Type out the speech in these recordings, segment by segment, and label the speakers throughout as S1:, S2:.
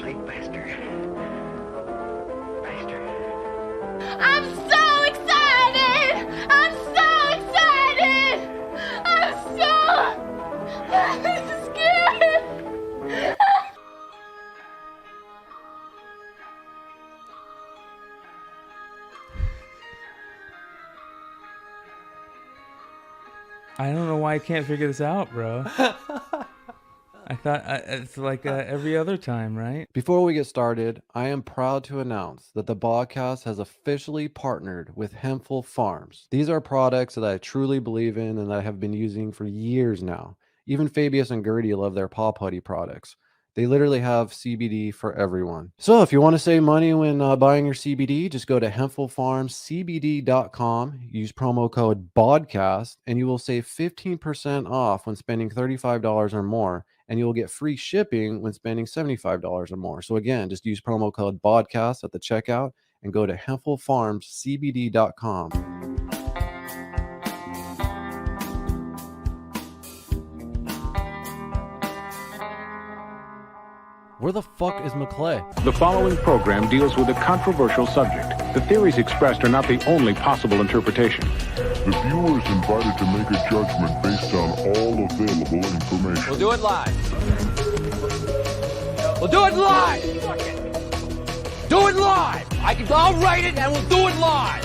S1: Play faster. Faster.
S2: I'm so excited! I'm so excited! I'm so scared!
S3: I don't know why I can't figure this out, bro. I thought it's like every other time, right?
S4: Before we get started, I am proud to announce that the Bogcast has officially partnered with Hinchcliffe Farms. These are products that I truly believe in and that I have been using for years now. Even Fabius and Gertie love their Paw Putty products. They literally have CBD for everyone. So if you want to save money when buying your CBD, just go to hinchcliffefarmscbd.com, use promo code BODCAST, and you will save 15% off when spending $35 or more, and you will get free shipping when spending $75 or more. So again, just use promo code BODCAST at the checkout and go to hinchcliffefarmscbd.com. Where the fuck is McClay?
S5: The following program deals with a controversial subject. The theories expressed are not the only possible interpretation.
S6: The viewer is invited to make a judgment based on all available information.
S7: We'll do it live. We'll do it live. Do it live. I'll write it and we'll do it live.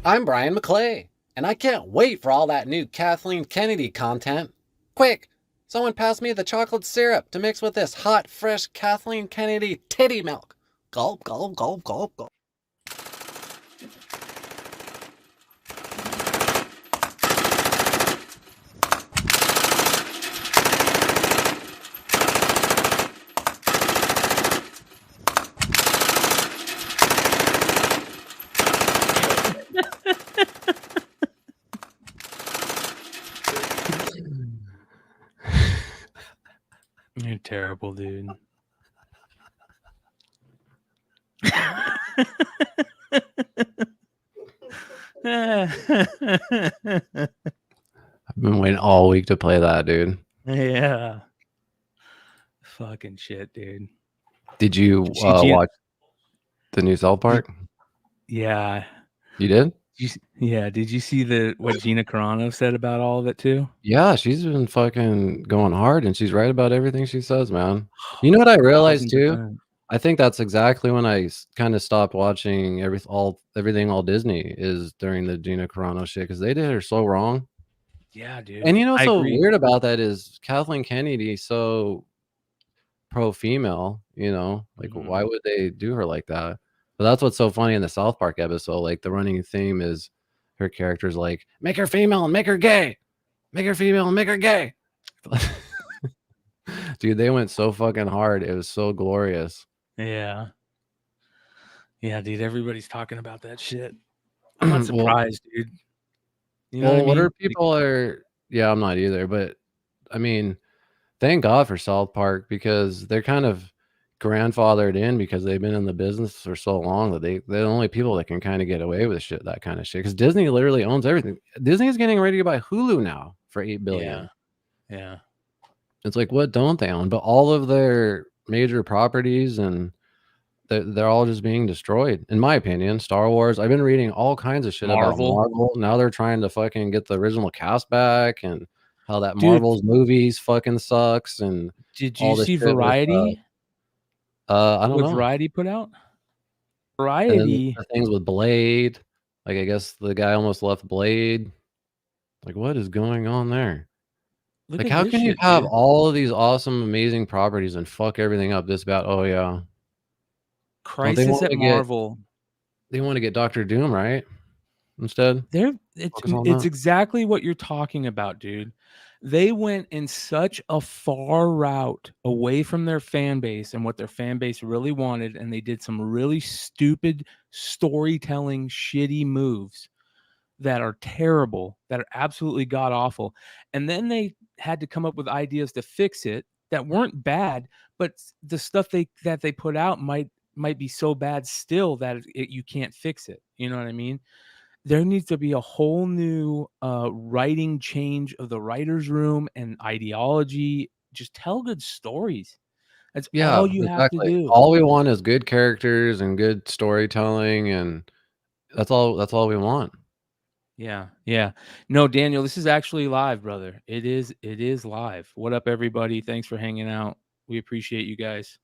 S8: I'm Bryan McClay, and I can't wait for all that new Kathleen Kennedy content. Quick, someone pass me the chocolate syrup to mix with this hot, fresh Kathleen Kennedy titty milk. Gulp, gulp, gulp, gulp, gulp.
S3: You're terrible, dude.
S4: I've been waiting all week to play that, dude.
S3: Yeah. Fucking shit, dude.
S4: Did you watch the new South Park?
S3: Yeah.
S4: You did?
S3: Did you see what Gina Carano said about all of it too?
S4: Yeah, she's been fucking going hard, and she's right about everything she says, man. You know what I realized too? I think that's exactly when I kind of stopped watching everything all Disney is during the Gina Carano shit, because they did her so wrong.
S3: Yeah, dude.
S4: And you know what's so weird about that is Kathleen Kennedy so pro-female, you know, like why would they do her like that? But that's what's so funny in the South Park episode. Like the running theme is her character's like, make her female and make her gay. Make her female and make her gay. Dude, they went so fucking hard. It was so glorious.
S3: Yeah. Yeah, dude. Everybody's talking about that shit. I'm not surprised, dude.
S4: You know what people are? Yeah, I'm not either. But I mean, thank God for South Park, because they're kind of grandfathered in because they've been in the business for so long that they're the only people that can kind of get away with that kind of shit. Because Disney literally owns everything. Disney is getting ready to buy Hulu now for $8 billion.
S3: Yeah.
S4: It's like, what don't they own? But all of their major properties, and they're all just being destroyed, in my opinion. Star Wars. I've been reading all kinds of shit about Marvel. Now they're trying to fucking get the original cast back, and how that Marvel's movies fucking sucks. And
S3: did you see Variety?
S4: I don't know.
S3: What Variety put out? Variety.
S4: The things with Blade. Like, I guess the guy almost left Blade. Like, what is going on there? Like, how can you have all of these awesome, amazing properties and fuck everything up this bad? Oh, yeah.
S3: Crisis at Marvel.
S4: They want to get Dr. Doom, right? Instead.
S3: It's exactly what you're talking about, dude. They went in such a far route away from their fan base and what their fan base really wanted, and they did some really stupid storytelling, shitty moves that are terrible, that are absolutely god awful. And then they had to come up with ideas to fix it, that weren't bad, but the stuff that they put out might be so bad still that you can't fix it. You know what I mean? There needs to be a whole new writing change of the writer's room and ideology. Just tell good stories. That's all you have to
S4: exactly.
S3: do.
S4: All we want is good characters and good storytelling, and that's all we want.
S3: Yeah. Yeah. No, Daniel, this is actually live, brother. It is live. What up, everybody? Thanks for hanging out. We appreciate you guys.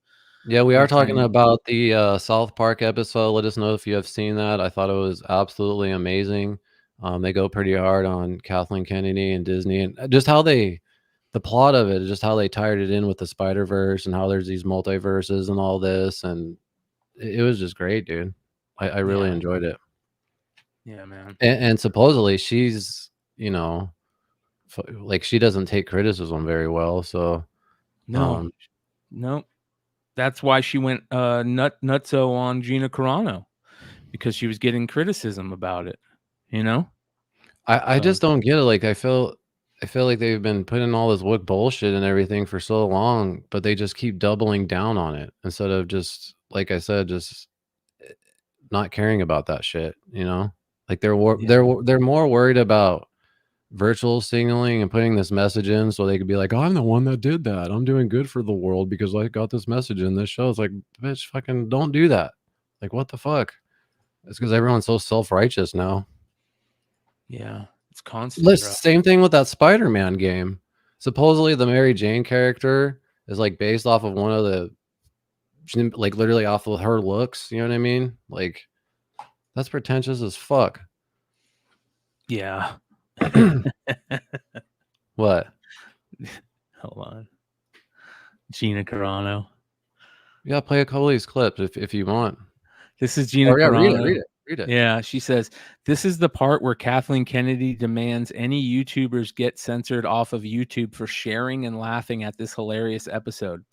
S4: Yeah, we are talking
S3: Entertaining.
S4: about the South Park episode. Let us know if you have seen that. I thought it was absolutely amazing. They go pretty hard on Kathleen Kennedy and Disney, and just how the plot of it, just how they tied it in with the Spider-Verse and how there's these multiverses and all this, and it was just great, dude. I really enjoyed it.
S3: Yeah, man.
S4: And supposedly she's, you know, like she doesn't take criticism very well, so
S3: No. That's why she went nutso on Gina Carano, because she was getting criticism about it, you know?
S4: I just don't get it. Like I feel like they've been putting all this woke bullshit and everything for so long, but they just keep doubling down on it instead of just, like I said, just not caring about that shit, you know? Like they're more worried about virtual signaling and putting this message in so they could be like, oh, I'm the one that did that. I'm doing good for the world because I got this message in this show. It's like, bitch, fucking don't do that. Like, what the fuck? It's because everyone's so self-righteous now.
S3: Yeah, it's constant.
S4: Same thing with that Spider-Man game. Supposedly the Mary Jane character is like based off of one of the, like literally off of her looks. You know what I mean? Like that's pretentious as fuck.
S3: Yeah.
S4: What?
S3: Hold on. Gina Carano.
S4: You gotta play a couple of these clips if you want.
S3: This is Gina Carano.
S4: Read it.
S3: Yeah, she says, this is the part where Kathleen Kennedy demands any YouTubers get censored off of YouTube for sharing and laughing at this hilarious episode.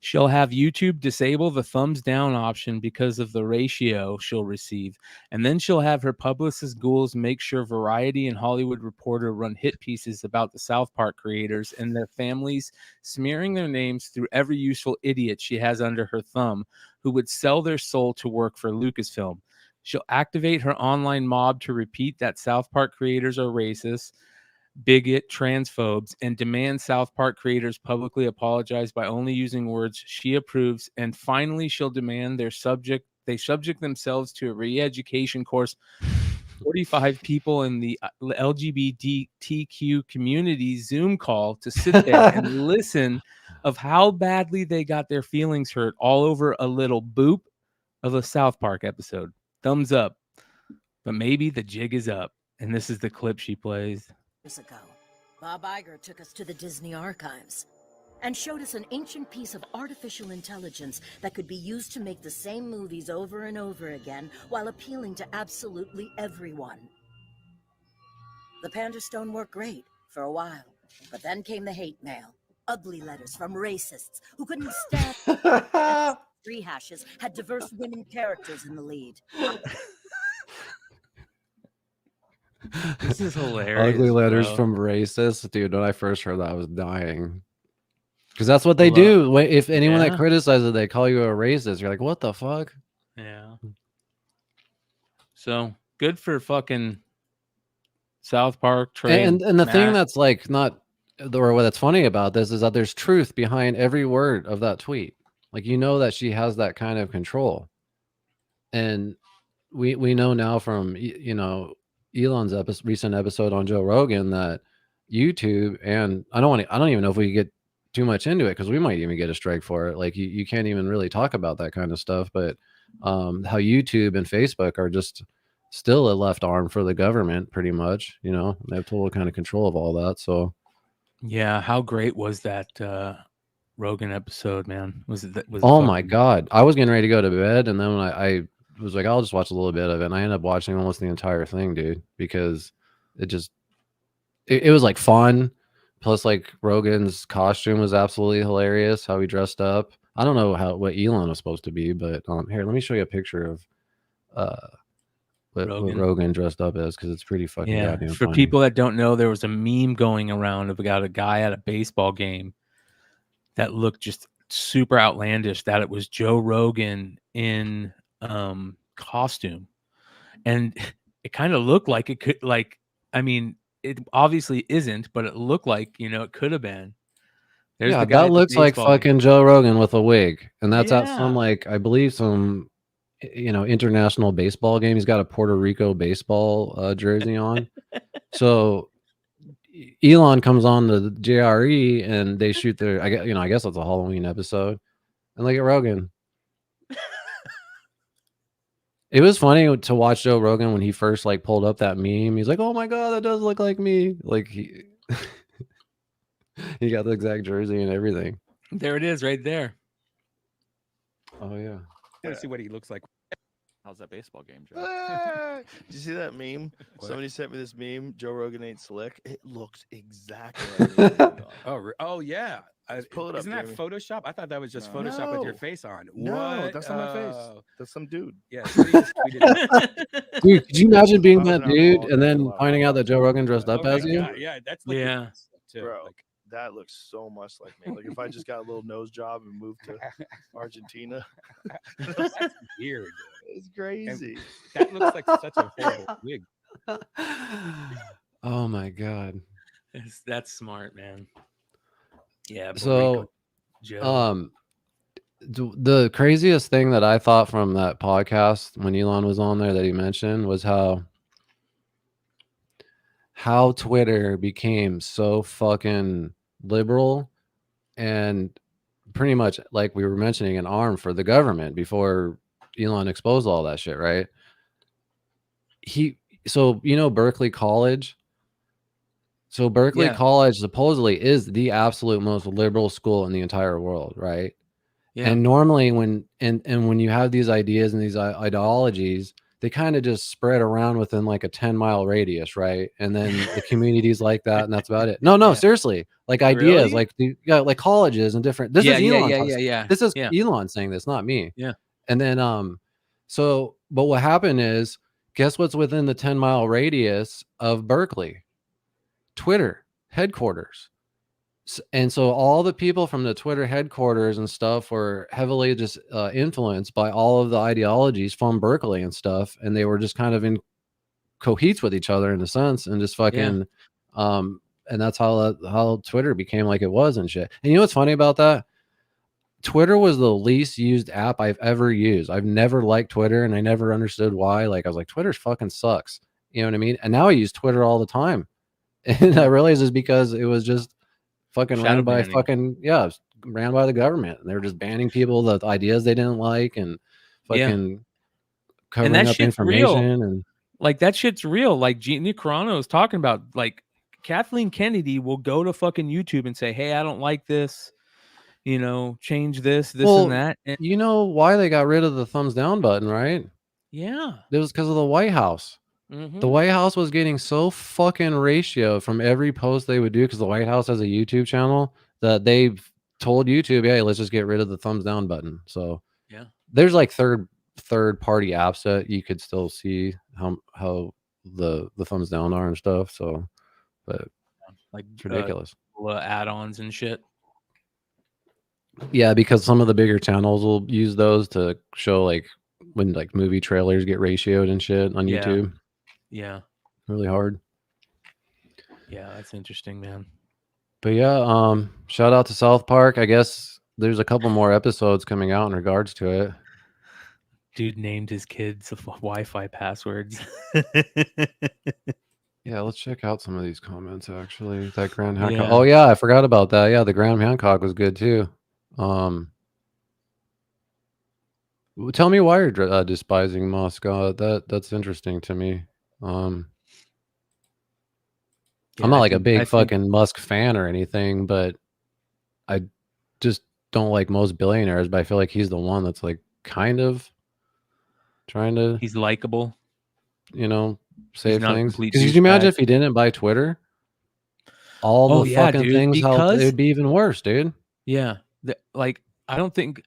S3: She'll have YouTube disable the thumbs down option because of the ratio she'll receive. And then she'll have her publicist ghouls make sure Variety and Hollywood Reporter run hit pieces about the South Park creators and their families, smearing their names through every useful idiot she has under her thumb who would sell their soul to work for Lucasfilm. She'll activate her online mob to repeat that South Park creators are racist, bigot, transphobes, and demand South Park creators publicly apologize by only using words she approves. And finally, she'll demand they subject themselves to a re-education course. 45 people in the LGBTQ community Zoom call to sit there and listen of how badly they got their feelings hurt all over a little boop of a South Park episode. Thumbs up. But maybe the jig is up. And this is the clip she plays.
S1: Years ago, Bob Iger took us to the Disney archives and showed us an ancient piece of artificial intelligence that could be used to make the same movies over and over again while appealing to absolutely everyone. The Panderstone worked great for a while, but then came the hate mail. Ugly letters from racists who couldn't stand rehashes had diverse women characters in the lead.
S3: This is hilarious.
S4: Ugly letters from racists, dude. When I first heard that, I was dying. Because that's what they do. If anyone that criticizes, they call you a racist. You're like, what the fuck?
S3: Yeah. So good for fucking South Park.
S4: And the thing that's like not, or what that's funny about this is that there's truth behind every word of that tweet. Like, you know that she has that kind of control. And we know now from, you know, Elon's recent episode on Joe Rogan that YouTube, and I don't even know if we get too much into it because we might even get a strike for it. Like you can't even really talk about that kind of stuff, but how YouTube and Facebook are just still a left arm for the government pretty much, you know, they have total kind of control of all that. So
S3: yeah, how great was that Rogan episode, man?
S4: Oh my God. I was getting ready to go to bed, and then when I was like, I'll just watch a little bit of it, and I ended up watching almost the entire thing, dude, because it was like fun. Plus, like, Rogan's costume was absolutely hilarious, how he dressed up. I don't know what Elon was supposed to be, but here, let me show you a picture of what Rogan dressed up as, because it's pretty fucking goddamn
S3: for
S4: funny.
S3: People that don't know, there was a meme going around about a guy at a baseball game that looked just super outlandish, that it was Joe Rogan in costume, and it kind of looked like it could, like, I mean, it obviously isn't, but it looked like, it could have been. There's
S4: Yeah,
S3: the guy
S4: that
S3: at the
S4: looks like
S3: baseball game.
S4: fucking Joe Rogan with a wig, and that's at some,
S3: Yeah.
S4: like, I believe some, international baseball game. He's got a Puerto Rico baseball jersey on. So Elon comes on to the JRE and they shoot their, I guess it's a Halloween episode, and look at Rogan. It was funny to watch Joe Rogan when he first like pulled up that meme. He's like, "Oh my god, that does look like me!" Like he got the exact jersey and everything.
S3: There it is, right there.
S4: Oh yeah.
S9: I want to see what he looks like. How's that baseball game, Joe?
S10: Did you see that meme? Somebody sent me this meme. Joe Rogan ain't slick. It looks exactly like
S9: Oh yeah.
S10: Pull it up.
S9: Isn't that
S10: Jamie.
S9: Photoshop? I thought that was just Photoshop with your face on.
S10: No,
S9: What?
S10: that's not my face. That's some dude.
S9: Yeah. somebody just tweeted-
S4: Dude, could you imagine being
S10: I was
S4: that
S10: in
S4: dude
S10: alcohol,
S4: and
S10: I
S4: then
S10: had a lot
S4: finding
S10: of
S4: out that Joe Rogan dressed up
S9: Oh my
S4: as you?
S9: God, yeah, that's like
S3: Yeah.
S9: too.
S10: Bro.
S9: Like,
S10: That looks so much like me. Like if I just got a little nose job and moved to Argentina.
S9: that's weird.
S10: It's crazy.
S9: That looks like such a horrible wig.
S4: Oh my god.
S3: That's smart, man. Yeah.
S4: So,
S3: Joe.
S4: the craziest thing that I thought from that podcast when Elon was on there that he mentioned was how Twitter became so fucking liberal and pretty much, like we were mentioning, an arm for the government before Elon exposed all that shit, right? Berkeley College. So Berkeley
S3: Yeah.
S4: College supposedly is the absolute most liberal school in the entire world, right?
S3: Yeah.
S4: And normally when you have these ideas and these ideologies, they kind of just spread around within like a 10-mile radius, right? And then the communities like that, and that's about it. No,
S3: Yeah.
S4: seriously, like ideas,
S3: Really?
S4: like colleges and different. This is Elon.
S3: Yeah.
S4: This is
S3: Yeah.
S4: Elon saying this, not me.
S3: Yeah.
S4: And then but what happened is, guess what's within the 10-mile radius of Berkeley? Twitter headquarters. And so all the people from the Twitter headquarters and stuff were heavily just influenced by all of the ideologies from Berkeley and stuff, and they were just kind of in cohetes with each other in a sense, and just fucking and that's how Twitter became like it was and shit. And you know what's funny about that? Twitter was the least used app I've ever used. I've never liked Twitter, and I never understood why. Like I was like, Twitter fucking sucks. You know what I mean? And now I use Twitter all the time, and I realized it's because it was just fucking ran by ran by the government, and they were just banning people the ideas they didn't like and fucking covering
S3: that
S4: up
S3: shit's
S4: information
S3: real.
S4: and
S3: like that shit's real. Like Gina Carano is talking about, like Kathleen Kennedy will go to fucking YouTube and say, "Hey, I don't like this. Change this, and that." And
S4: you know why they got rid of the thumbs down button, right?
S3: yeah,
S4: It was because of the White House. The White House was getting so fucking ratio from every post they would do, because the White House has a YouTube channel, that they told YouTube, "Hey, let's just get rid of the thumbs down button." So
S3: yeah,
S4: there's like third party apps that you could still see how the thumbs down are and stuff. So, but
S3: like
S4: it's ridiculous.
S3: Add-ons and shit.
S4: Yeah, because some of the bigger channels will use those to show like when like movie trailers get ratioed and shit on YouTube.
S3: Yeah.
S4: Really hard.
S3: Yeah, that's interesting, man.
S4: But yeah, shout out to South Park. I guess there's a couple more episodes coming out in regards to it.
S3: Dude named his kids Wi-Fi passwords.
S4: Yeah, let's check out some of these comments actually. That Graham Hancock.
S3: Yeah.
S4: Oh yeah, I forgot about that. Yeah, the Graham Hancock was good too. Tell me why you're despising Musk. That's interesting to me. I'm not like a big fucking Musk fan or anything, but I just don't like most billionaires. But I feel like he's the one that's like kind of trying to.
S3: He's likable.
S4: Save things.
S3: Because
S4: could you imagine if he didn't buy Twitter? All the fucking
S3: dude,
S4: things, how it would be even worse, dude.
S3: Yeah, I don't think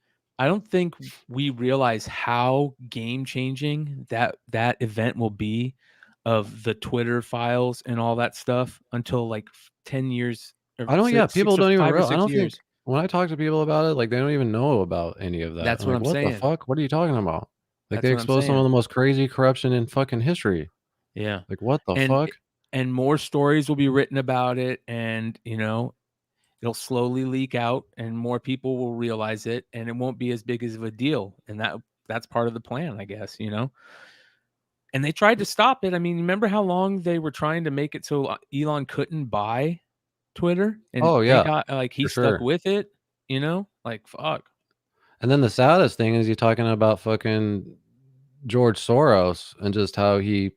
S3: we realize how game changing that event will be, of the Twitter files and all that stuff, until like 10 years.
S4: I don't. Yeah, people don't even realize. I don't think when I talk to people about it, like they don't even know about any of that.
S3: That's
S4: I'm
S3: what
S4: like,
S3: I'm
S4: what the
S3: saying.
S4: fuck? What are you talking about? Like
S3: That's
S4: they
S3: what I'm
S4: expose some of
S3: saying.
S4: the most crazy corruption in fucking history.
S3: Yeah.
S4: Like what the
S3: And
S4: fuck?
S3: and more stories will be written about it, and it'll slowly leak out, and more people will realize it, and it won't be as big as of a deal. And that's part of the plan, I guess. And they tried to stop it. I mean, remember how long they were trying to make it so Elon couldn't buy Twitter, and
S4: Oh
S3: they
S4: yeah,
S3: got he
S4: for
S3: stuck
S4: sure.
S3: with it. Like fuck.
S4: And then the saddest thing is you talking about fucking George Soros and just how he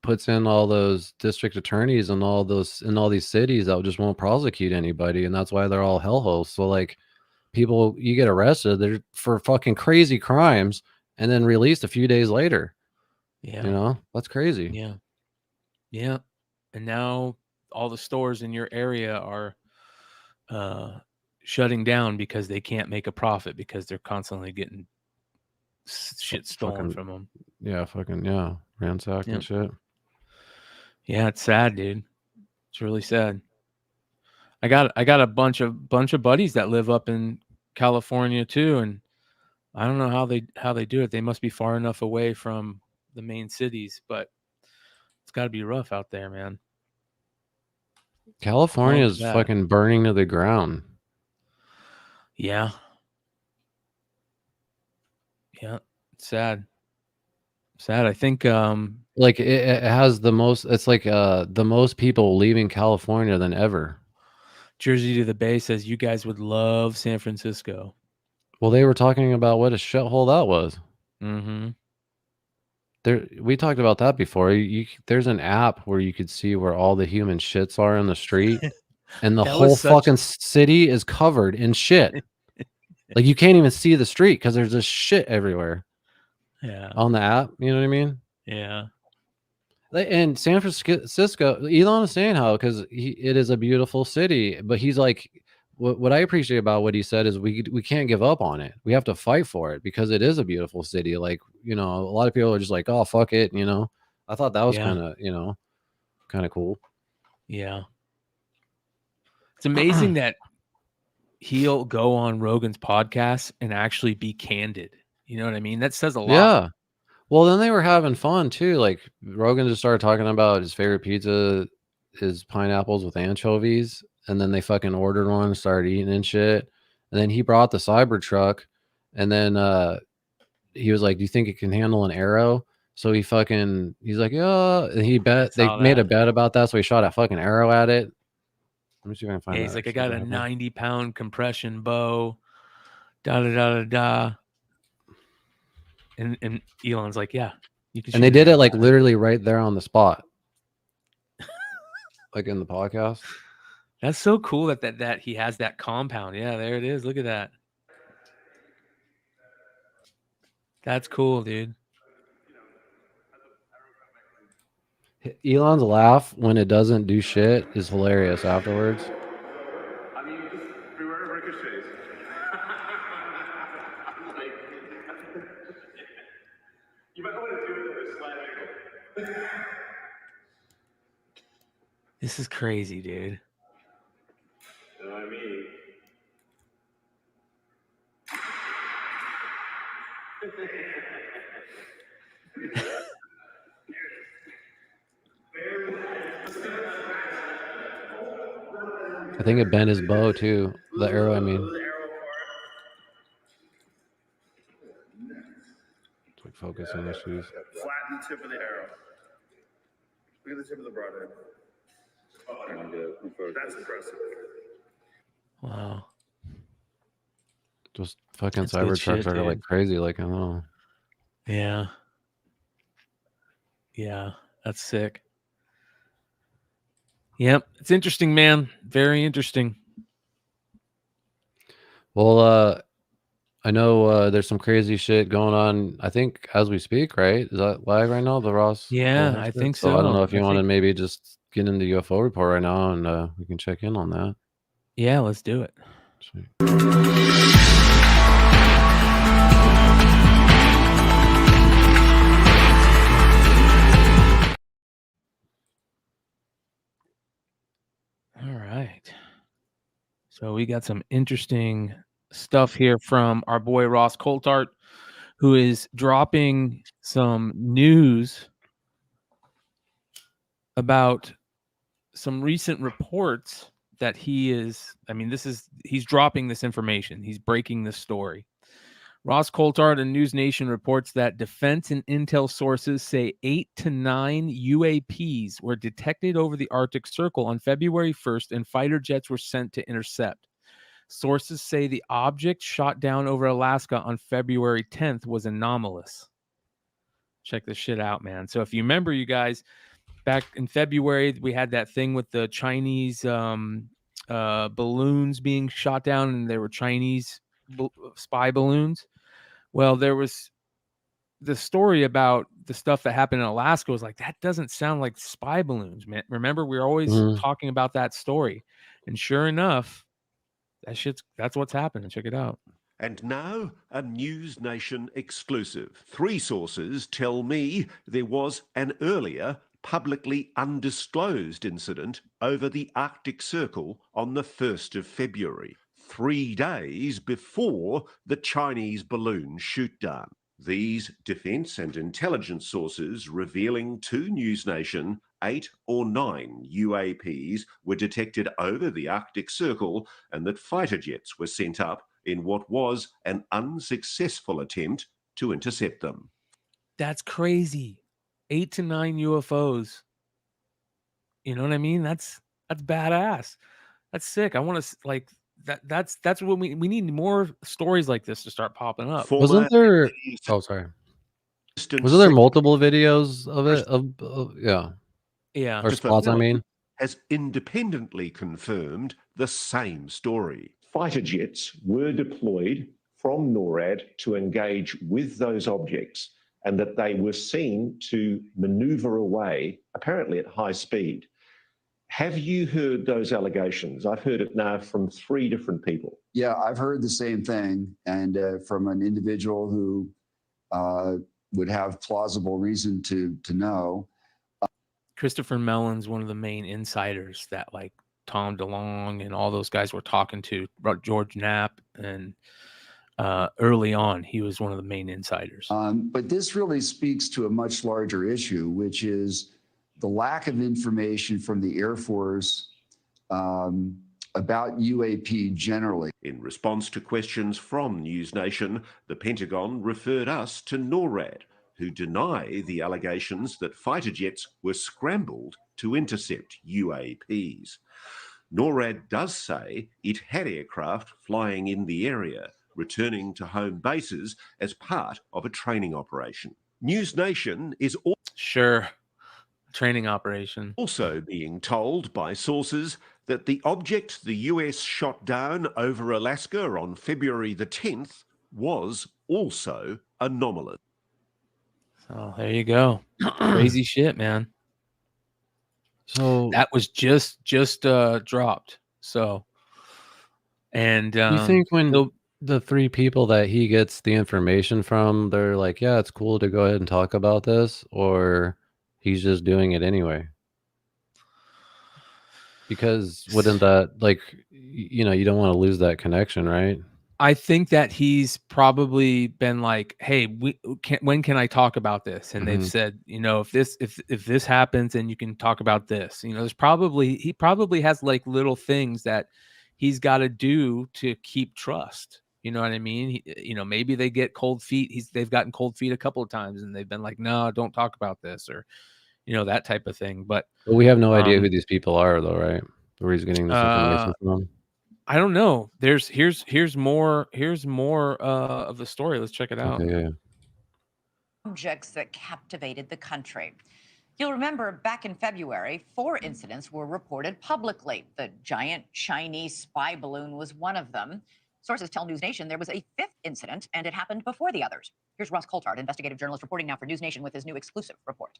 S4: puts in all those district attorneys and all these cities that just won't prosecute anybody, and that's why they're all hellholes. So like people, you get arrested they're for fucking crazy crimes and then released a few days later.
S3: Yeah.
S4: That's crazy.
S3: Yeah. Yeah. And now all the stores in your area are shutting down because they can't make a profit because they're constantly getting shit stolen from them.
S4: Yeah, ransacked and shit.
S3: Yeah, it's sad, dude. It's really sad. I got a bunch of buddies that live up in California too, and I don't know how they do it. They must be far enough away from the main cities, but it's got to be rough out there, man.
S4: California is fucking burning to the ground.
S3: Yeah. Yeah. Sad. I think
S4: like it has the most, it's like the most people leaving California than ever.
S3: Jersey to the Bay says you guys would love San Francisco.
S4: Well, they were talking about what a shithole that was.
S3: Mm-hmm.
S4: We talked about that before. There's an app where you could see where all the human shits are in the street, and the whole fucking city is covered in shit. Like you can't even see the street because there's just shit everywhere.
S3: Yeah.
S4: On the app, you know what I mean?
S3: Yeah.
S4: And San Francisco, Elon is saying how because it is a beautiful city, but he's like, what I appreciate about what he said is we can't give up on it. We have to fight for it because it is a beautiful city. Like a lot of people are just like, oh fuck it, I thought that was kind of cool.
S3: Yeah, it's amazing that he'll go on Rogan's podcast and actually be candid. You know what I mean? That says a lot.
S4: Yeah. Well, then they were having fun too. Like Rogan just started talking about his favorite pizza is pineapples with anchovies, and then they fucking ordered one, started eating and shit. And then he brought the Cybertruck, and then he was like, "Do you think it can handle an arrow?" So he's like, "Yeah." And he made a bet about that, so he shot a fucking arrow at it. Let me see if I can find.
S3: Yeah, he's like, "I got a 90-pound compression bow." Da da da da da. And Elon's like, yeah, you can.
S4: And they did it like literally right there on the spot, like in the podcast.
S3: That's so cool that he has that compound. Yeah, there it is. Look at that. That's cool, dude.
S4: Elon's laugh when it doesn't do shit is hilarious afterwards.
S3: This is crazy, dude.
S6: You know what I mean?
S4: I think it bent his bow too. The arrow, I mean. It's like focusing issues.
S6: Flatten the tip of the arrow. Look at the tip of the broadhead. That's impressive.
S3: Wow.
S4: Those fucking Cybertrucks are like crazy. Like, I don't know.
S3: Yeah. Yeah, that's sick. Yep, it's interesting, man. Very interesting.
S4: Well, I know there's some crazy shit going on. I think as we speak, right? Is that live right now? The Ross.
S3: Yeah, I think so.
S4: I don't know if you want to maybe just get into UFO report right now, and we can check in on that.
S3: Yeah, let's do it.
S4: Sweet.
S3: All right. So we got some interesting stuff here from our boy Ross Coulthart, who is dropping some news about some recent reports that he's dropping this information. He's breaking this story. Ross Coulthart and News Nation reports that defense and intel sources say 8 to 9 UAPs were detected over the Arctic Circle on February 1st, and fighter jets were sent to intercept. Sources say the object shot down over Alaska on February 10th was anomalous. Check this shit out, man. So if you remember, you guys, back in February, we had that thing with the Chinese balloons being shot down, and there were Chinese spy balloons. Well, there was the story about the stuff that happened in Alaska was like, that doesn't sound like spy balloons, man. Remember, we were always talking about that story. And sure enough, that's what's happening. Check it out.
S11: And now, a News Nation exclusive. 3 sources tell me there was an earlier, publicly undisclosed incident over the Arctic Circle on the 1st of February, 3 days before the Chinese balloon shoot-down. These defence and intelligence sources revealing to News Nation 8 or 9 UAPs were detected over the Arctic Circle and that fighter jets were sent up in what was an unsuccessful attempt to intercept them. That's
S3: crazy. 8 to 9 UFOs. You know what I mean? That's badass. That's sick. I want to like that. That's what we need more stories like this to start popping up.
S4: Wasn't there? Oh, sorry. Wasn't there multiple videos of it? Yeah. Or spots, I mean.
S11: Has independently confirmed the same story. Fighter jets were deployed from NORAD to engage with those objects, and that they were seen to maneuver away, apparently at high speed. Have you heard those allegations? I've heard it now from 3 different people.
S12: Yeah, I've heard the same thing, and from an individual who would have plausible reason to know.
S3: Christopher Mellon's one of the main insiders that like Tom DeLonge and all those guys were talking to, George Knapp, and early on, he was one of the main insiders.
S12: But this really speaks to a much larger issue, which is the lack of information from the Air Force about UAP generally.
S11: In response to questions from News Nation, the Pentagon referred us to NORAD, who deny the allegations that fighter jets were scrambled to intercept UAPs. NORAD does say it had aircraft flying in the area, returning to home bases as part of a training operation. News Nation is
S3: training operation.
S11: Also being told by sources that the object the US shot down over Alaska on February the 10th was also anomalous.
S3: So there you go. Crazy shit, man. So that was just dropped. So, and
S4: you think when the 3 people that he gets the information from, they're like, yeah, it's cool to go ahead and talk about this, or he's just doing it anyway? Because wouldn't that, like, you don't want to lose that connection, right?
S3: I think that he's probably been like, hey, when can I talk about this? And they've said, if this happens, then you can talk about this. He probably has like little things that he's got to do to keep trust. You know what I mean? Maybe they get cold feet. They've gotten cold feet a couple of times, and they've been like, no, don't talk about this, or that type of thing. But
S4: we have no idea who these people are, though, right? Where he's getting this information from.
S3: I don't know. Here's more of the story. Let's check it out.
S4: Okay, yeah.
S13: Objects that captivated the country. You'll remember back in February, 4 incidents were reported publicly. The giant Chinese spy balloon was one of them. Sources tell News Nation there was a 5th incident, and it happened before the others. Here's Ross Coulthart, investigative journalist, reporting now for News Nation with his new exclusive report.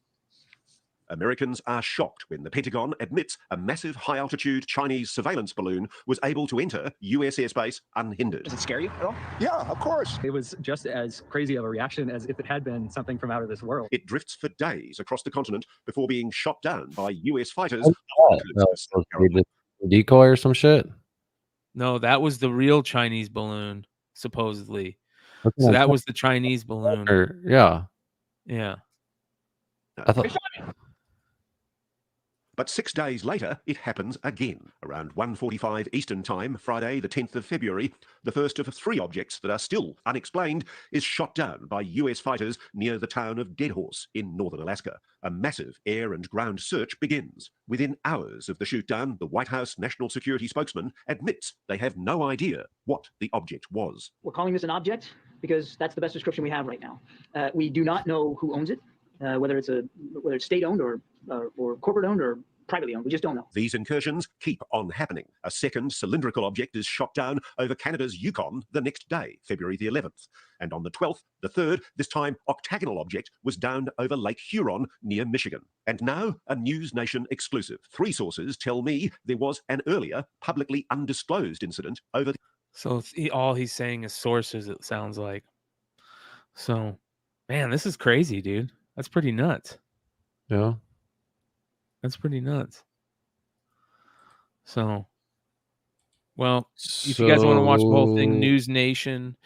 S11: Americans are shocked when the Pentagon admits a massive high-altitude Chinese surveillance balloon was able to enter U.S. airspace unhindered.
S14: Does it scare you at all?
S15: Yeah, of course.
S14: It was just as crazy of a reaction as if it had been something from out of this world.
S11: It drifts for days across the continent before being shot down by U.S. fighters.
S4: Decoy or some shit?
S3: No, that was the real Chinese balloon, supposedly.
S4: That's what
S3: So
S4: I'm
S3: that
S4: saying.
S3: was the Chinese balloon.
S4: Yeah.
S3: Yeah.
S4: I thought.
S11: But 6 days later, it happens again. Around 1:45 Eastern Time, Friday, the 10th of February, the first of 3 objects that are still unexplained is shot down by US fighters near the town of Deadhorse in northern Alaska. A massive air and ground search begins. Within hours of the shoot-down, the White House National Security spokesman admits they have no idea what the object was.
S14: We're calling this an object because that's the best description we have right now. We do not know who owns it, whether it's state-owned or corporate-owned or privately owned. We just don't know.
S11: These incursions keep on happening. A second cylindrical object is shot down over Canada's Yukon the next day, February the 11th. And on the 12th, the third, this time octagonal object, was downed over Lake Huron near Michigan. And now, a News Nation exclusive. 3 sources tell me there was an earlier, publicly undisclosed incident over the...
S3: So all he's saying is sources, it sounds like. So, man, this is crazy, dude. That's pretty nuts.
S4: Yeah.
S3: That's pretty nuts. So, well, if you guys want to watch the whole thing, News Nation,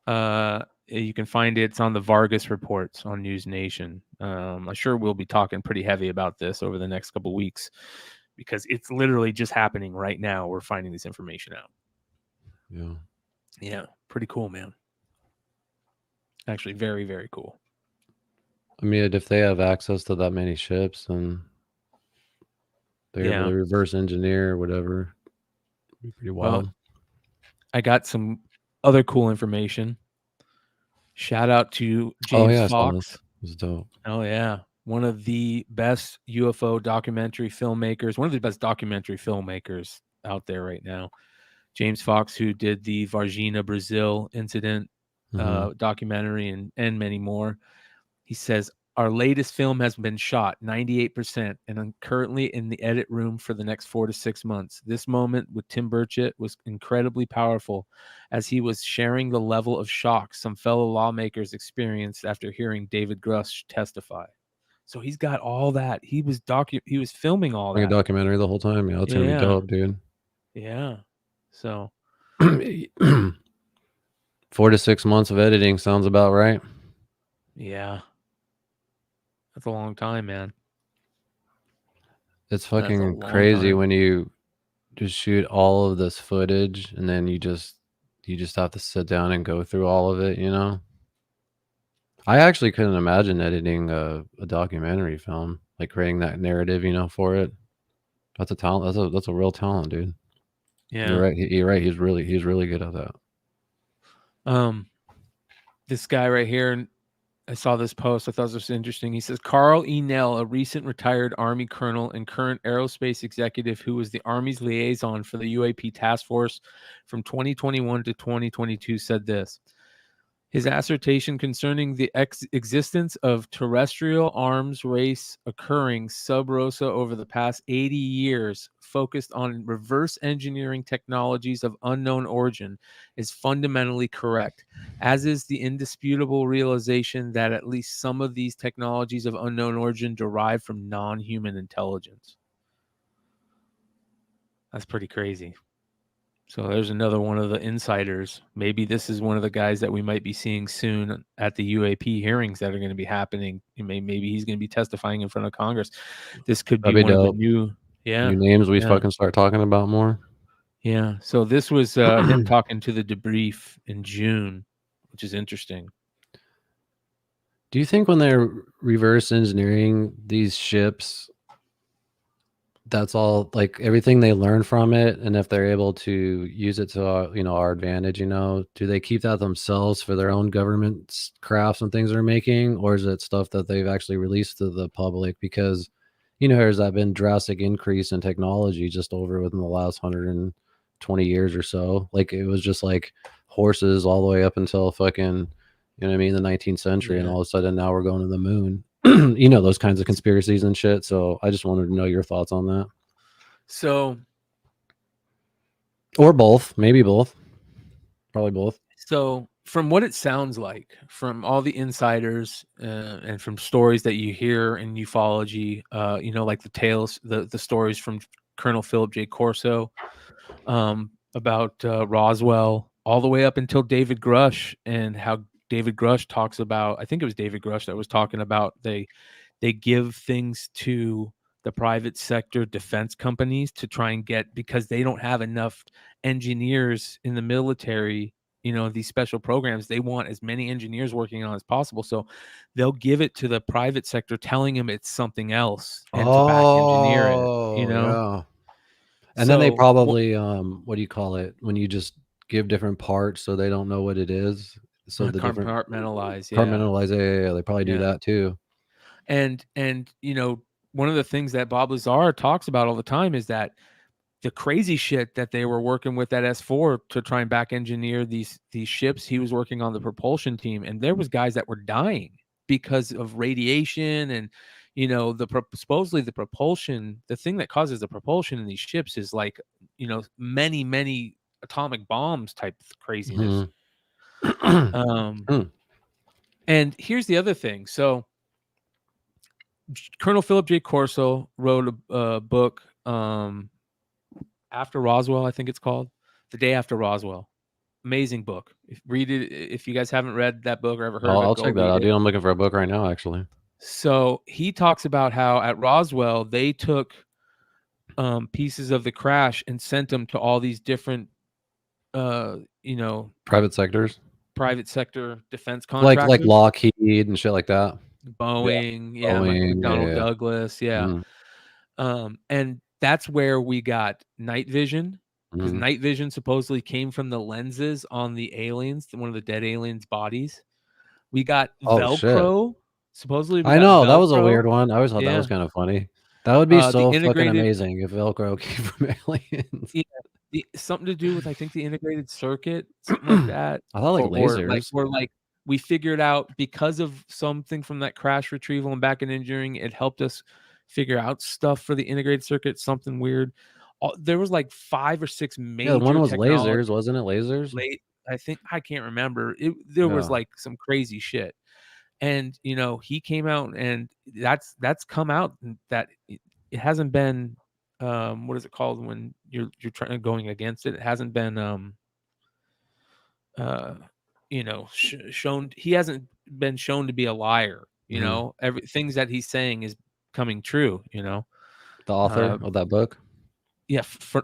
S3: you can find it. It's on the Vargas reports on News Nation. I'm sure we'll be talking pretty heavy about this over the next couple of weeks because it's literally just happening right now. We're finding this information out.
S4: Yeah.
S3: Yeah. Pretty cool, man. Actually, very, very cool.
S4: I mean, if they have access to that many ships and they're able to reverse engineer or whatever, it'd be pretty wild.
S3: Well, I got some other cool information. Shout out to James Fox.
S4: It was dope.
S3: Oh, yeah. One of the best UFO documentary filmmakers, one of the best documentary filmmakers out there right now. James Fox, who did the Varginha, Brazil incident documentary and many more. He says, our latest film has been shot 98% and I'm currently in the edit room for the next 4 to 6 months. This moment with Tim Burchett was incredibly powerful as he was sharing the level of shock some fellow lawmakers experienced after hearing David Grush testify. So he's got all that. He was filming all that.
S4: Like a documentary the whole time. Yeah, it's gonna be dope, dude.
S3: Yeah. So
S4: 4 to 6 months of editing sounds about right.
S3: Yeah. That's a long time, man.
S4: It's fucking crazy when you just shoot all of this footage and then you just have to sit down and go through all of it, you know? I actually couldn't imagine editing a documentary film, like creating that narrative, you know, for it. That's a talent. That's a real talent, dude.
S3: Yeah.
S4: You're right. You're right. He's really good at that.
S3: This guy right here, I saw this post. I thought this was interesting. He says, Carl E. Nell, a recent retired Army colonel and current aerospace executive who was the Army's liaison for the UAP task force from 2021 to 2022, said this. His assertion concerning the existence of terrestrial arms race occurring sub rosa over the past 80 years, focused on reverse engineering technologies of unknown origin, is fundamentally correct, as is the indisputable realization that at least some of these technologies of unknown origin derive from non-human intelligence. That's pretty crazy. So there's another one of the insiders. Maybe this is one of the guys that we might be seeing soon at the UAP hearings that are going to be happening. Maybe he's going to be testifying in front of Congress. This could be one of the new
S4: names we fucking start talking about more.
S3: Yeah. So this was him talking to the debrief in June, which is interesting.
S4: Do you think when they're reverse engineering these ships, that's all, like everything they learn from it, and if they're able to use it to our advantage, do they keep that themselves for their own government crafts and things they're making, or is it stuff that they've actually released to the public? Because there's that been drastic increase in technology just over within the last 120 years or so. Like it was just like horses all the way up until fucking the 19th century, and all of a sudden now we're going to the moon. Those kinds of conspiracies and shit. So I just wanted to know your thoughts on that.
S3: So,
S4: or both, maybe both, probably both.
S3: So from what it sounds like, from all the insiders and from stories that you hear in ufology, like the tales, the stories from Colonel Philip J. Corso, Roswell, all the way up until David Grush, and how David Grush talks about, I think it was David Grush that was talking about they give things to the private sector defense companies to try and get, because they don't have enough engineers in the military, these special programs, they want as many engineers working on as possible. So they'll give it to the private sector, telling them it's something else and to back engineer it,
S4: Yeah. And then they
S3: So,
S4: probably, what do you call it? When you just give different parts so they don't know what it is. So the different
S3: compartmentalize,
S4: compartmentalize, yeah, they probably do that too.
S3: And one of the things that Bob Lazar talks about all the time is that the crazy shit that they were working with at S4 to try and back engineer these ships. He was working on the propulsion team, and there was guys that were dying because of radiation and supposedly the propulsion, the thing that causes the propulsion in these ships is like many atomic bombs type craziness. And here's the other thing. So Colonel Philip J. Corso wrote a book after Roswell, I think it's called, The Day After Roswell. Amazing book. Read it if you guys haven't read that book or ever heard of it.
S4: I'll check that out, dude. I'm looking for a book right now, actually.
S3: So he talks about how at Roswell they took pieces of the crash and sent them to all these different
S4: private sector
S3: defense contractors,
S4: like Lockheed and shit like that.
S3: Boeing,
S4: Boeing,
S3: McDonnell Douglas, and that's where we got night vision, because night vision supposedly came from the lenses on the aliens, one of the dead aliens' bodies. We got Velcro.
S4: Shit.
S3: Supposedly,
S4: I know that was a weird one. I always thought that was kind of funny. That would be so fucking amazing if Velcro came from aliens.
S3: Yeah, something to do with, I think, the integrated circuit, something like that.
S4: I thought like lasers.
S3: Or like we figured out because of something from that crash retrieval and back and engineering, it helped us figure out stuff for the integrated circuit. Something weird. There was like 5 or 6 major.
S4: Yeah, one was lasers, wasn't it? Lasers.
S3: I think, I can't remember. There was like some crazy shit. And he came out, and that's come out that it hasn't been what is it called when you're trying going against it? It hasn't been shown. He hasn't been shown to be a liar. Every things that he's saying is coming true.
S4: The author of that book.
S3: Yeah,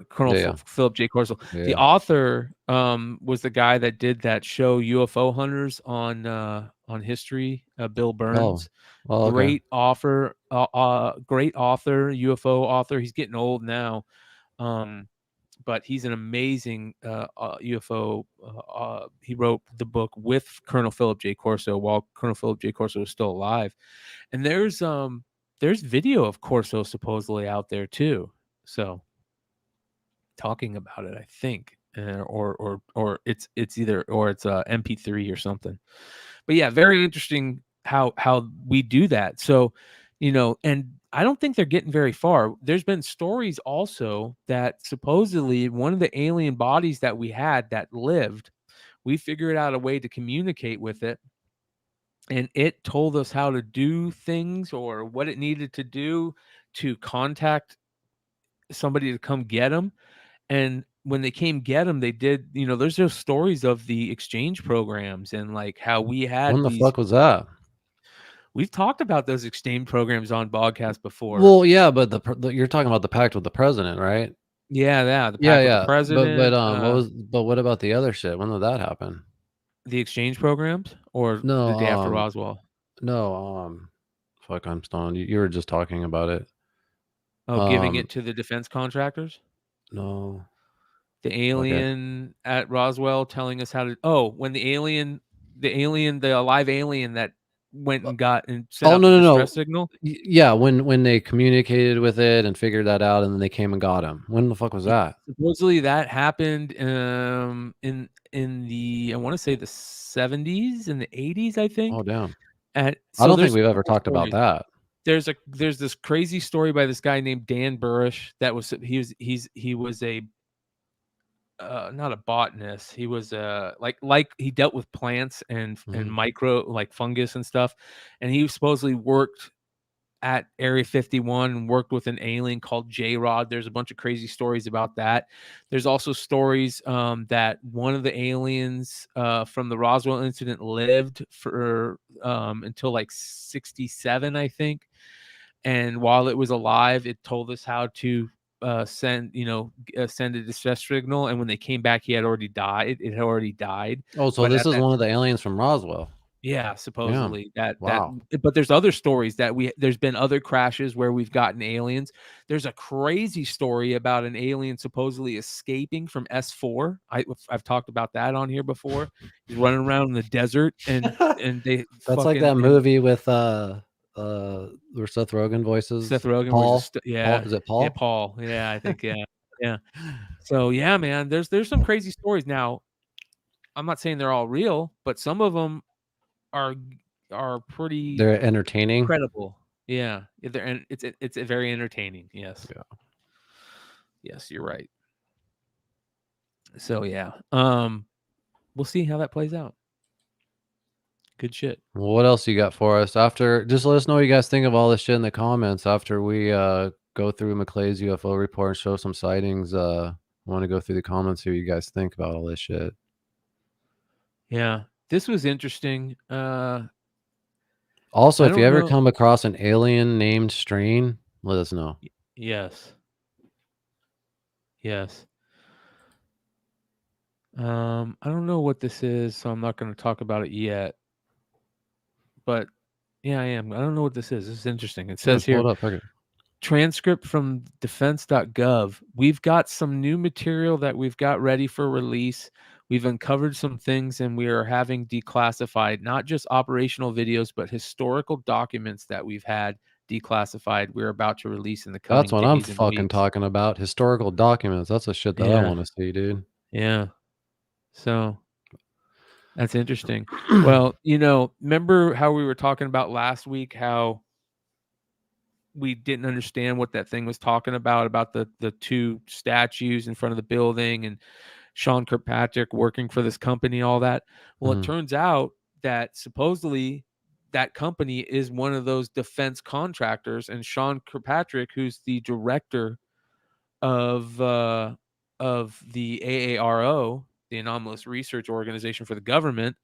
S3: Colonel Philip J. Corso. Yeah. The author was the guy that did that show UFO Hunters on History. Bill Burns, great author, UFO author. He's getting old now, but he's an amazing UFO. He wrote the book with Colonel Philip J. Corso while Colonel Philip J. Corso was still alive, and there's video of Corso supposedly out there too. So. Talking about it, I think, or it's either, or it's a MP3 or something. But yeah, very interesting how we do that. So, and I don't think they're getting very far. There's been stories also that supposedly one of the alien bodies that we had that lived, we figured out a way to communicate with it, and it told us how to do things or what it needed to do to contact somebody to come get them. And when they came get them, they did, there's just stories of the exchange programs and like how we had.
S4: When the fuck was that?
S3: We've talked about those exchange programs on Bogcast before.
S4: Well, yeah, but you're talking about the pact with the president, right?
S3: Yeah, the pact with the president.
S4: But what about the other shit? When did that happen?
S3: The exchange programs, or the day after Roswell?
S4: No, fuck, I'm stoned. You were just talking about it.
S3: Oh, giving it to the defense contractors?
S4: No.
S3: The alien at Roswell telling us how to. Oh, when the alive alien that went and got and sent out the distress signal.
S4: Yeah, when they communicated with it and figured that out, and then they came and got him. When the fuck was that?
S3: Supposedly that happened in the, I want to say, the 70s and the 80s, I think.
S4: Oh damn.
S3: I
S4: don't think we've ever talked about that.
S3: There's this crazy story by this guy named Dan Burish that was he was a not a botanist. He was like he dealt with plants and micro, like fungus and stuff, and he supposedly worked at Area 51 and worked with an alien called J-Rod. There's a bunch of crazy stories about that. There's also stories that one of the aliens from the Roswell incident lived for until like 67, I think. And while it was alive, it told us how to send a distress signal. And when they came back, he had already died. It had already died.
S4: Oh, so this is one of the aliens from Roswell.
S3: Yeah, supposedly
S4: Wow.
S3: but there's other stories that there's been other crashes where we've gotten aliens. There's a crazy story about an alien supposedly escaping from S4. I've talked about that on here before. He's running around in the desert and they
S4: That's like that movie with where Seth Rogen voices
S3: Seth Rogen
S4: Paul.
S3: was
S4: Is it Paul?
S3: Yeah, Paul. Yeah, I think yeah. So yeah, man, there's some crazy stories. Now, I'm not saying they're all real, but some of them are pretty
S4: They're entertaining.
S3: credible. Yeah, it's very entertaining. Yes.
S4: Yeah.
S3: Yes, you're right. So yeah, we'll see how that plays out. Good shit.
S4: Well, what else you got for us? After, just let us know what you guys think of all this shit in the comments after we go through McClay's UFO report and show some sightings. I want to go through the comments, see what you guys think about all this shit.
S3: Yeah, this was interesting.
S4: Also,
S3: I
S4: if you
S3: don't
S4: ever
S3: know-
S4: come across an alien named Strain, let us know.
S3: Yes. Yes. I don't know what this is, so I'm not going to talk about it yet. But yeah, I am. I don't know what this is. This is interesting. It says
S4: Just pull
S3: here,
S4: it up, fuck it.
S3: transcript from defense.gov. We've got some new material that we've got ready for release. We've uncovered some things and we are having declassified, not just operational videos, but historical documents that we've had declassified. We're about to release in the coming
S4: That's what I'm
S3: days and
S4: fucking
S3: weeks.
S4: talking about. Historical documents. That's the shit that I
S3: Yeah.
S4: want to see, dude.
S3: Yeah. So that's interesting. Well, remember how we were talking about last week, how we didn't understand what that thing was talking about the two statues in front of the building and Sean Kirkpatrick working for this company, all that. Well, it turns out that supposedly that company is one of those defense contractors, and Sean Kirkpatrick, who's the director of the AARO, the Anomalous Research Organization for the government,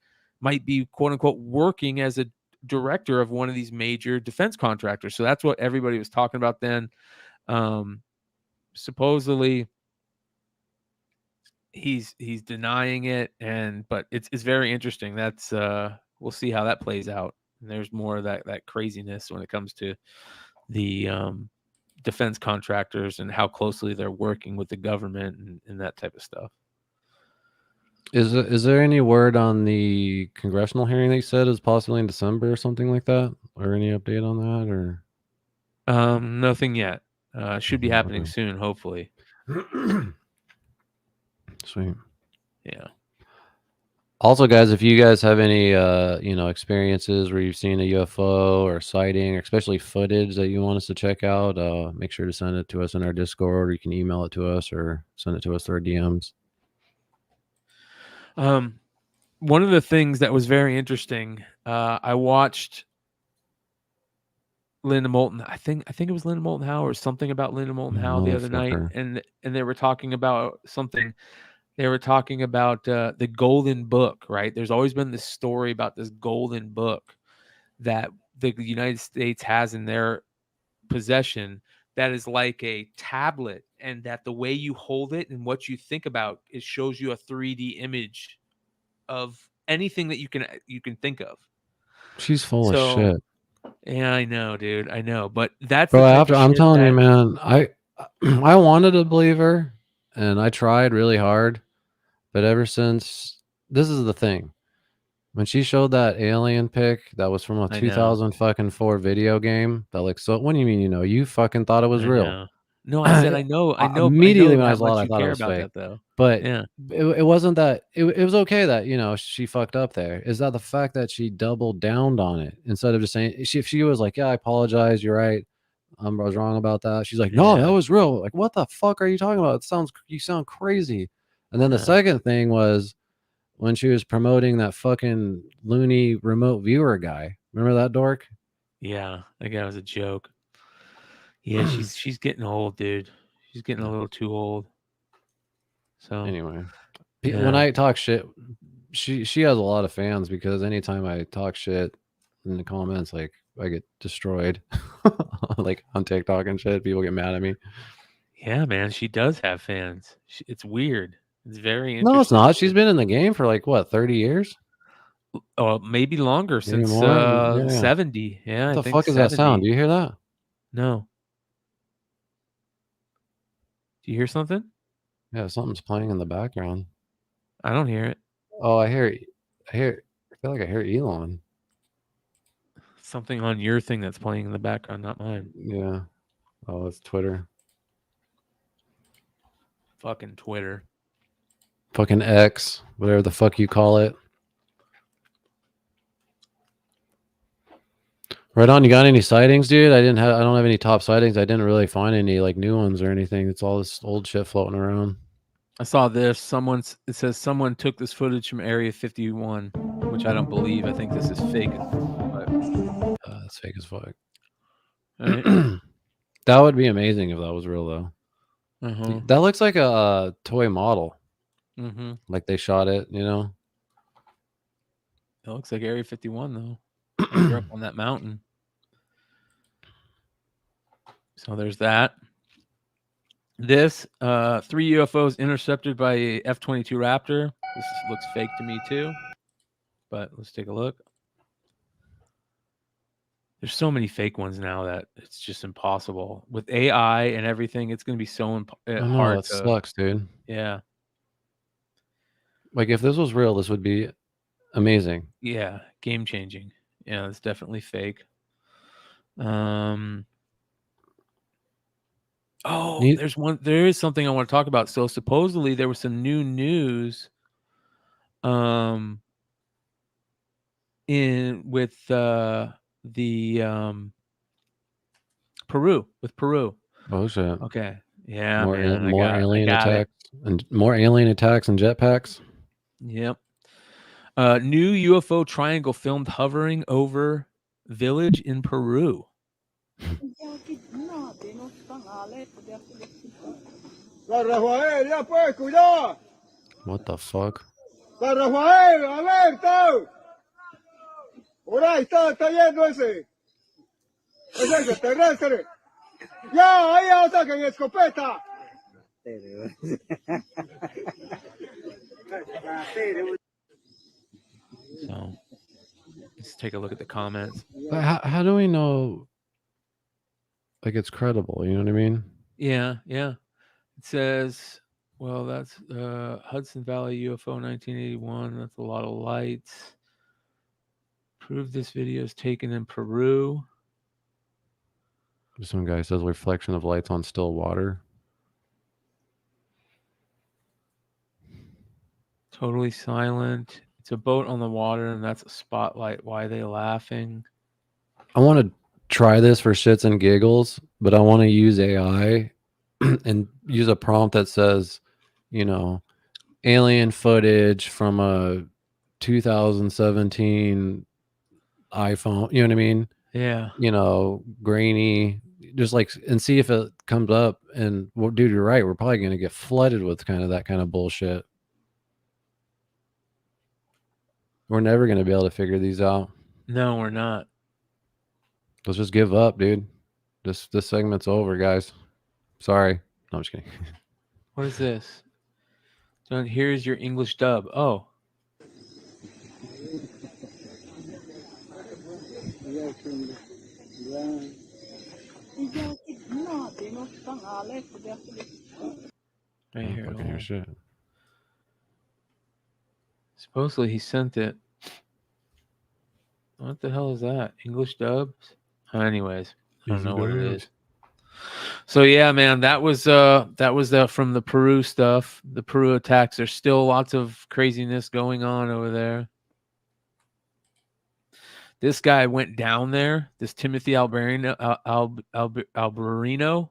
S3: might be quote unquote working as a director of one of these major defense contractors. So that's what everybody was talking about then. Supposedly he's denying it, but it's very interesting. That's we'll see how that plays out. And there's more of that craziness when it comes to the defense contractors and how closely they're working with the government and that type of stuff.
S4: Is there any word on the congressional hearing that you said is possibly in December or something like that? Or any update on that? Or
S3: nothing yet. Should be happening soon, hopefully.
S4: Sweet.
S3: Yeah.
S4: Also, guys, if you guys have any experiences where you've seen a UFO or sighting, or especially footage that you want us to check out, make sure to send it to us in our Discord, or you can email it to us or send it to us through our DMs.
S3: One of the things that was very interesting, I watched Linda Moulton. I think it was Linda Moulton Howe or something about Linda Moulton Howe the other night, and they were talking about something. They were talking about the Golden Book, right? There's always been this story about this Golden Book that the United States has in their possession that is like a tablet, and that the way you hold it and what you think about, it shows you a 3D image of anything that you can think of.
S4: She's full of shit.
S3: Yeah, I know, dude. I know, but that's
S4: Bro. I'm telling you, man. I wanted to believe her, and I tried really hard, but ever since, this is the thing. When she showed that alien pic that was from a 2004 video game, that like, so what do you mean? You fucking thought it was real.
S3: No, I said I know.
S4: Immediately when I
S3: how
S4: saw it,
S3: much
S4: I
S3: you
S4: thought it
S3: care
S4: was
S3: about
S4: fake.
S3: that, though.
S4: But
S3: yeah,
S4: it wasn't that. It was okay that she fucked up there. Is that the fact that she doubled down on it instead of just saying, if she was like, yeah, I apologize, you're right, I was wrong about that. She's like, no, that was real. Like, what the fuck are you talking about? You sound crazy. And then the second thing was when she was promoting that fucking loony remote viewer guy. Remember that dork?
S3: Yeah, that guy was a joke. Yeah, she's getting old, dude. She's getting a little too old. So
S4: Anyway,
S3: yeah.
S4: when I talk shit, she has a lot of fans because anytime I talk shit in the comments, like I get destroyed, like on TikTok and shit. People get mad at me.
S3: Yeah, man, she does have fans. It's weird. It's very interesting.
S4: No, it's not. She's been in the game for like what, 30 years?
S3: Oh, maybe longer,
S4: Maybe
S3: since
S4: more? Yeah.
S3: 70. Yeah,
S4: What
S3: I
S4: the
S3: think
S4: fuck is that sound?
S3: 70.
S4: Do you hear that?
S3: No. Do you hear something?
S4: Yeah, something's playing in the background.
S3: I don't hear it.
S4: Oh, I hear. I feel like I hear Elon.
S3: Something on your thing that's playing in the background, not mine.
S4: Yeah. Oh, it's Twitter.
S3: Fucking Twitter.
S4: Fucking X, whatever the fuck you call it. Right on. You got any sightings, dude? I don't have any top sightings. I didn't really find any like new ones or anything. It's all this old shit floating around.
S3: I saw this. It says someone took this footage from Area 51, which I don't believe. I think this is fake. But
S4: that's fake as fuck.
S3: Right.
S4: That would be amazing if that was real, though.
S3: Uh-huh.
S4: That looks like a toy model.
S3: Mm-hmm.
S4: Like they shot it, you know?
S3: It looks like Area 51, though. You're up on that mountain. So there's that. This 3 UFOs intercepted by a F-22 Raptor. This looks fake to me too, but let's take a look. There's so many fake ones now that it's just impossible. With AI and everything, it's going to be so hard.
S4: It sucks, dude.
S3: Yeah.
S4: Like if this was real, this would be amazing.
S3: Yeah, game changing. Yeah, it's definitely fake. Oh, there is something I want to talk about. So supposedly there was some new news with Peru.
S4: Oh shit.
S3: Okay. Yeah,
S4: more
S3: man.
S4: alien attacks and more alien attacks and jetpacks.
S3: Yep. New UFO triangle filmed hovering over village in Peru.
S4: What the fuck?
S3: So let's take a look at the comments.
S4: But how do we know like it's credible? You know what I mean?
S3: Yeah. It says, well, that's Hudson Valley UFO 1981. That's a lot of lights. Prove this video is taken in Peru.
S4: Some guy says reflection of lights on still water.
S3: Totally silent. It's a boat on the water, and that's a spotlight. Why are they laughing?
S4: I want to try this for shits and giggles, but I want to use AI and use a prompt that says, you know, alien footage from a 2017 iPhone. You know what I mean?
S3: Yeah.
S4: You know, grainy, just like, and see if it comes up. And well, dude, you're right. We're probably going to get flooded with that kind of bullshit. We're never going to be able to figure these out.
S3: No, we're not.
S4: Let's just give up, dude. This segment's over, guys. Sorry. No, I'm just kidding.
S3: What is this? John, here's your English dub. Oh. Right here.
S4: Fucking hear shit.
S3: Supposedly he sent it. What the hell is that? English dubs? Anyways, I don't know what it is. So yeah, man, that was from the Peru stuff, the Peru attacks. There's still lots of craziness going on over there. This guy went down there. This Timothy Alberino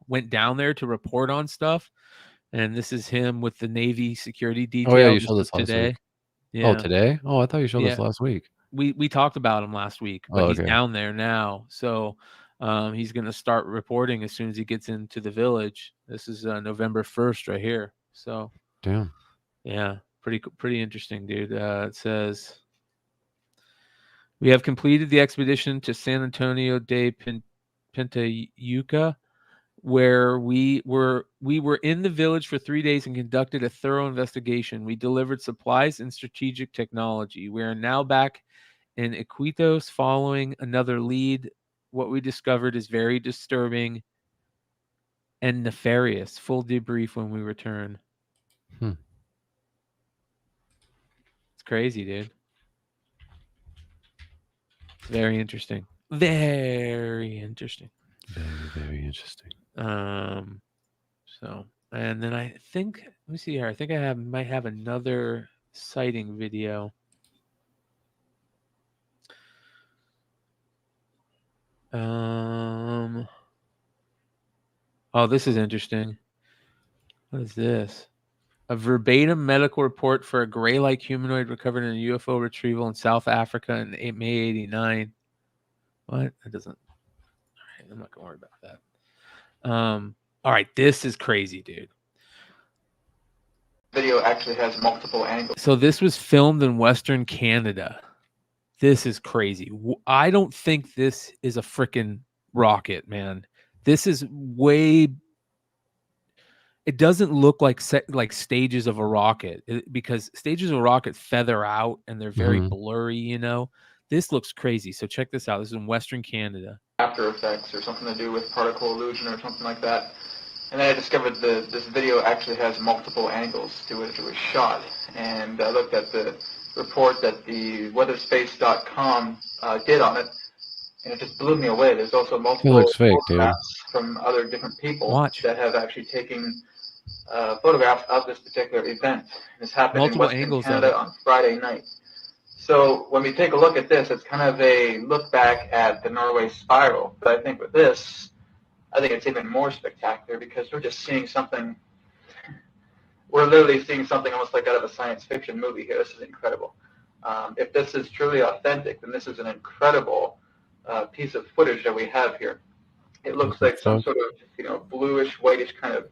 S3: went down there to report on stuff, and this is him with the Navy security detail.
S4: Oh yeah, you showed this last
S3: today.
S4: week.
S3: Yeah.
S4: Oh, today? Oh, I thought you showed this last week.
S3: we talked about him last week, but
S4: Oh,
S3: he's
S4: okay.
S3: down there now. So he's going to start reporting as soon as he gets into the village. This is November 1st right here. So
S4: Damn.
S3: yeah, pretty interesting, dude. It says we have completed the expedition to San Antonio de Pintayuca, where we were in the village for 3 days and conducted a thorough investigation. We delivered supplies and strategic technology. We are now back in Iquitos following another lead. What we discovered is very disturbing and nefarious. Full debrief when we return. It's crazy, dude. It's very interesting. Very interesting.
S4: Very interesting.
S3: So, and then I think, let me see here. I think I might have another sighting video. Oh, this is interesting. What is this? A verbatim medical report for a gray-like humanoid recovered in a UFO retrieval in South Africa in May 89. What? That doesn't. All right, I'm not gonna worry about that. All right, this is crazy, dude.
S15: Video actually has multiple angles.
S3: So this was filmed in Western Canada. This is crazy. I don't think this is a freaking rocket, man. This is way. It doesn't look like stages of a rocket because stages of a rocket feather out and they're very blurry, you know. This looks crazy. So check this out. This is in Western Canada.
S15: After effects or something to do with particle illusion or something like that. And then I discovered this video actually has multiple angles to it. It was shot. And I looked at the report that the weatherspace.com did on it. And it just blew me away. There's also multiple
S4: looks fake, dude.
S15: photographs from other different people that have actually taken photographs of this particular event. This happened
S3: Multiple
S15: in
S3: angles
S15: Western
S3: of
S15: Canada
S3: it.
S15: on Friday night. So when we take a look at this, it's kind of a look back at the Norway spiral. But I think with this, I think it's even more spectacular because we're just seeing something. We're literally seeing something almost like out of a science fiction movie here. This is incredible. If this is truly authentic, then this is an incredible piece of footage that we have here. It looks like some sort of bluish, whitish kind of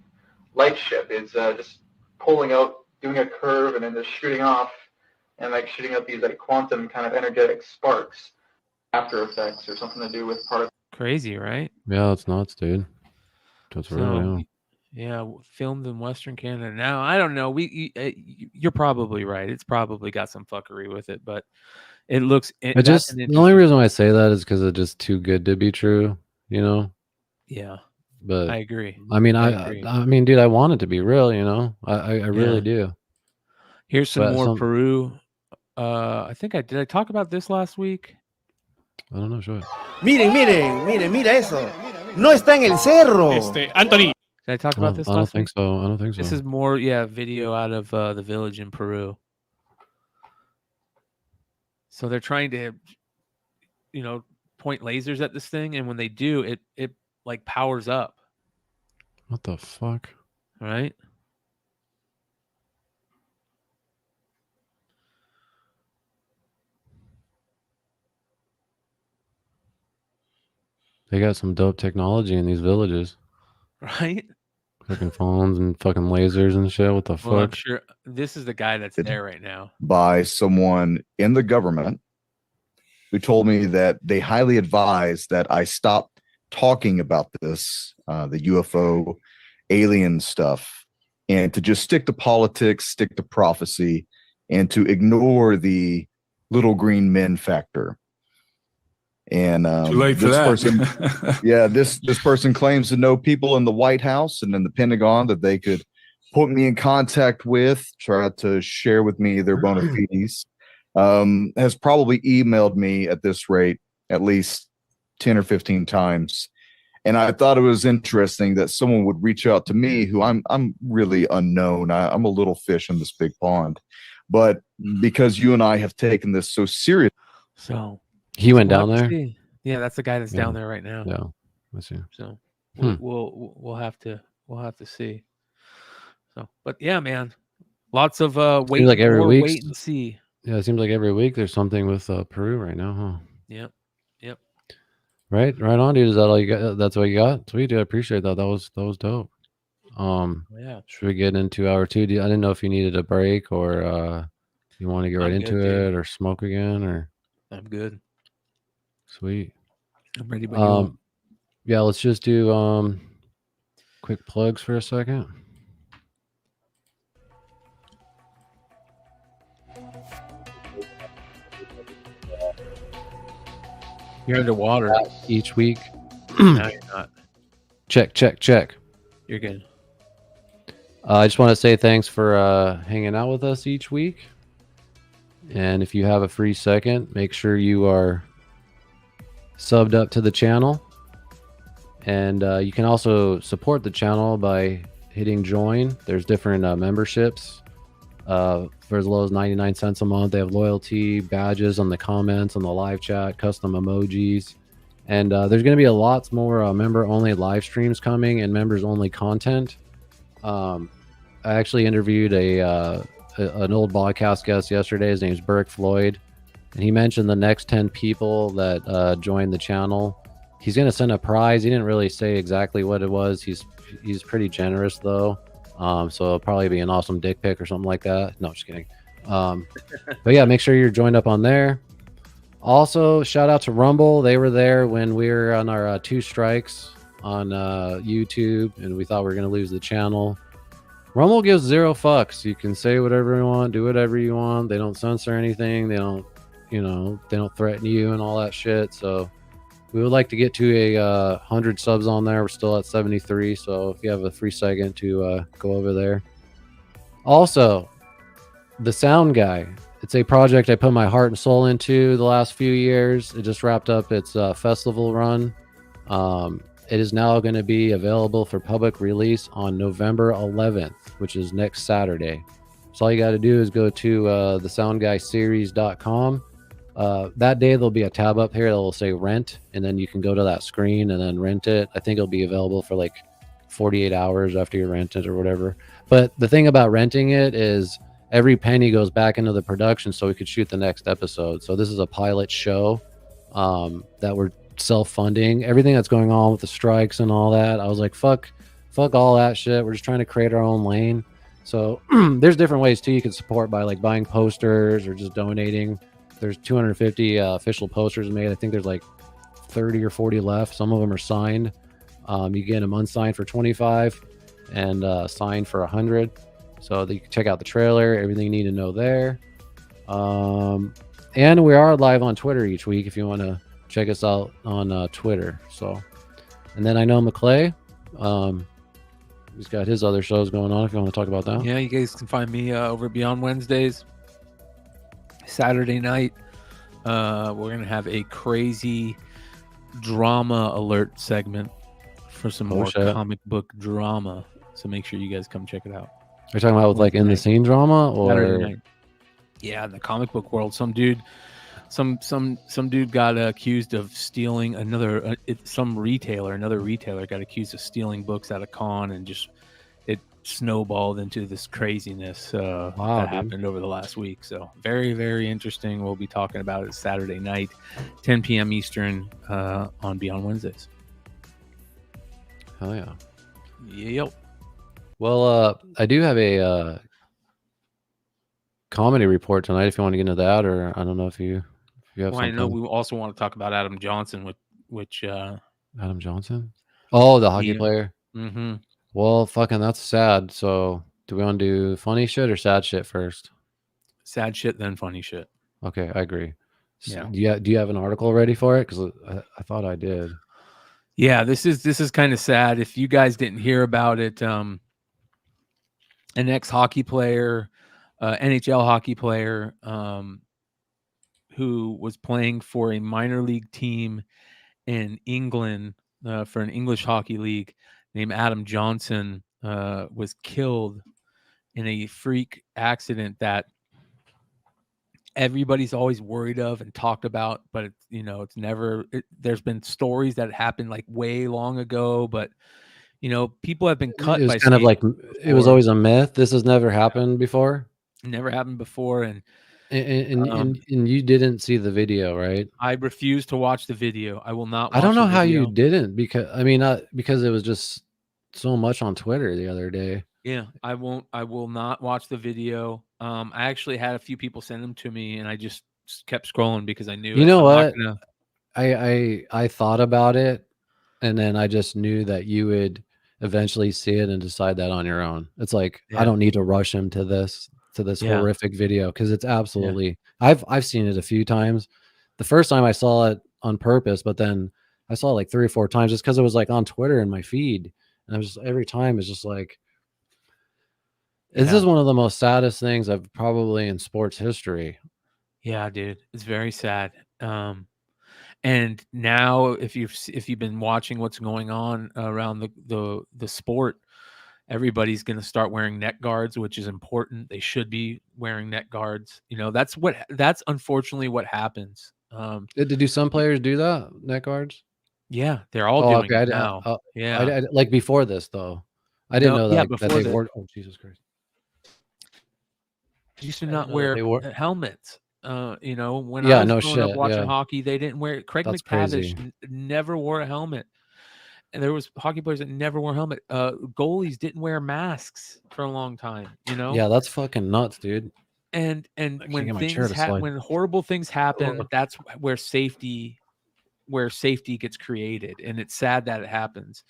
S15: light ship is just pulling out, doing a curve, and then just shooting off, and like shooting out these like quantum kind of energetic sparks. After effects or something to do with particle.
S3: Crazy, right?
S4: Yeah, it's nuts, dude. That's real.
S3: Yeah, filmed in Western Canada. Now I don't know. You're probably right. It's probably got some fuckery with it, but it looks.
S4: The only reason why I say that is because it's just too good to be true, you know.
S3: Yeah,
S4: but
S3: I agree.
S4: I mean, dude, I want it to be real, you know. I really do.
S3: Here's some more Peru. I think I talk about this last week.
S4: I don't know, sure.
S16: Mira eso. No está en el cerro.
S3: Anthony. Did I talk about this
S4: I don't
S3: last
S4: think
S3: week?
S4: so. I don't think so.
S3: This is more, video out of the village in Peru. So they're trying to, point lasers at this thing, and when they do, it like powers up.
S4: What the fuck?
S3: Right?
S4: They got some dope technology in these villages.
S3: Right?
S4: Fucking phones and fucking lasers and shit. What the fuck?
S3: Well, I'm sure this is the guy that's there right now.
S17: By someone in the government who told me that they highly advise that I stop talking about this, the UFO alien stuff, and to just stick to politics, stick to prophecy, and to ignore the little green men factor. And
S18: too late for that.
S17: Person, this person claims to know people in the White House and in the Pentagon that they could put me in contact with, try to share with me their bona fides. Has probably emailed me at this rate at least 10 or 15 times. And I thought it was interesting that someone would reach out to me who I'm really unknown. I'm a little fish in this big pond. But because you and I have taken this so serious.
S3: So
S4: he went down there?
S3: See. Yeah, that's the guy that's down there right now.
S4: Yeah. I see.
S3: So we'll have to see. So, but yeah, man. Lots of wait and see.
S4: Yeah, it seems like every week there's something with Peru right now, huh?
S3: Yep.
S4: Right on, dude. Is that all you got? That's what you got? Sweet, dude. I appreciate that. That was dope.
S3: Yeah.
S4: Should we get into hour 2? I didn't know if you needed a break or you want to get right
S3: I'm
S4: into
S3: good, dude.
S4: it or smoke again or.
S3: I'm good.
S4: Sweet.
S3: I'm ready when you are.
S4: Yeah, let's just do quick plugs for a second.
S3: You're underwater
S4: each week.
S3: No, you're not.
S4: Check.
S3: You're good.
S4: I just want to say thanks for hanging out with us each week. And if you have a free second, make sure you are subbed up to the channel. And you can also support the channel by hitting join. There's different memberships for as low as 99 cents a month. They have loyalty badges on the comments, on the live chat, custom emojis. And there's going to be a lot more member-only live streams coming and members-only content. I actually interviewed an old Bogcast guest yesterday. His name's Burke Floyd. And he mentioned the next 10 people that joined the channel. He's going to send a prize. He didn't really say exactly what it was. He's pretty generous, though. So it'll probably be an awesome dick pic or something like that. No, just kidding. But yeah, make sure you're joined up on there. Also, shout out to Rumble. They were there when we were on our 2 strikes on YouTube, and we thought we were going to lose the channel. Rumble gives 0 fucks. You can say whatever you want, do whatever you want. They don't censor anything. They don't, they don't threaten you and all that shit. So we would like to get to 100 subs on there. We're still at 73. So if you have a free second to go over there. Also, the Sound Guy. It's a project I put my heart and soul into the last few years. It just wrapped up its festival run. It is now going to be available for public release on November 11th, which is next Saturday. So all you got to do is go to thesoundguyseries.com. That day there'll be a tab up here that will say rent, and then you can go to that screen and then rent it. I think it'll be available for like 48 hours after you rent it or whatever. But the thing about renting it is every penny goes back into the production so we could shoot the next episode. So this is a pilot show that we're self-funding. Everything that's going on with the strikes and all that, I was like, fuck all that shit. We're just trying to create our own lane. So there's different ways too. You can support by like buying posters or just donating. There's 250 official posters made. I think there's like 30 or 40 left. Some of them are signed. You get them unsigned for 25 and signed for 100. So that you can check out the trailer, everything you need to know there. And we are live on Twitter each week if you want to check us out on Twitter. So, and then I know McClay. He's got his other shows going on if you want to talk about that.
S3: Yeah, you guys can find me over Beyond Wednesdays. Saturday night, we're going to have a crazy drama alert segment for some more comic book drama. So make sure you guys come check it out.
S4: You're talking about with like in the scene drama or
S3: yeah, in the comic book world, some dude got accused of stealing another retailer got accused of stealing books at a con, and just it snowballed into this craziness that happened over the last week. So very, very interesting. We'll be talking about it Saturday night, 10 p.m. Eastern on Beyond Wednesdays.
S4: Hell yeah.
S3: Yep.
S4: Well, I do have a comedy report tonight if you want to get into that, or I don't know if you have
S3: Well,
S4: something.
S3: I know we also want to talk about Adam Johnson, which
S4: Adam Johnson? Oh, the hockey player?
S3: Mm-hmm.
S4: Well, fucking that's sad. So do we want to do funny shit or sad shit first?
S3: Sad shit, then funny shit.
S4: Okay, I agree. So,
S3: Yeah.
S4: Do you have an article ready for it? Because I thought I did.
S3: Yeah, this is kind of sad. If you guys didn't hear about it, an ex-hockey player, NHL hockey player, who was playing for a minor league team in England for an English hockey league named Adam Johnson, was killed in a freak accident that everybody's always worried of and talked about, but it's never. There's been stories that happened like way long ago, but people have been cut.
S4: It was
S3: by
S4: kind of like it was
S3: before.
S4: always a myth. This has never happened before.
S3: Never happened before, and
S4: And you didn't see the video, right?
S3: I refuse to watch the video. I will not watch
S4: I don't know
S3: the
S4: how you
S3: video.
S4: didn't, because I mean, because it was just so much on Twitter the other day.
S3: Yeah, I will not watch the video. I actually had a few people send them to me, and I just kept scrolling because I knew
S4: You
S3: it.
S4: know
S3: I'm not
S4: what?
S3: gonna.
S4: I thought about it, and then I just knew that you would eventually see it and decide that on your own. It's like, I
S3: Yeah.
S4: don't need to rush him to this
S3: Yeah.
S4: horrific video, because it's absolutely I've seen it a few times. The first time I saw it on purpose, but then I saw it like 3 or 4 times just because it was like on Twitter in my feed. And I was just, every time it's just like, this
S3: Yeah.
S4: is one of the most saddest things I've probably in sports history.
S3: Yeah, dude, it's very sad. And now if you've been watching what's going on around the sport, everybody's going to start wearing neck guards, which is important. They should be wearing neck guards. You know, that's unfortunately what happens.
S4: Do some players do that, neck guards?
S3: Yeah, they're all
S4: Oh,
S3: doing
S4: okay.
S3: it now. Yeah.
S4: Like before this though. I didn't
S3: No,
S4: know
S3: yeah,
S4: that
S3: before
S4: they
S3: that.
S4: wore. Oh, Jesus Christ!
S3: Used to
S4: I
S3: not
S4: didn't know that
S3: wear
S4: they wore.
S3: helmets. You know, when I
S4: Yeah,
S3: was
S4: no
S3: growing up
S4: shit.
S3: watching
S4: Yeah,
S3: hockey, they didn't wear. Craig
S4: that's
S3: McTavish
S4: crazy.
S3: never wore a helmet, and there was hockey players that never wore a helmet. Goalies didn't wear masks for a long time. You know.
S4: Yeah, that's fucking nuts, dude.
S3: And
S4: I can't get my chair to slide.
S3: when horrible things happen, that's where safety gets created, and it's sad that it happens.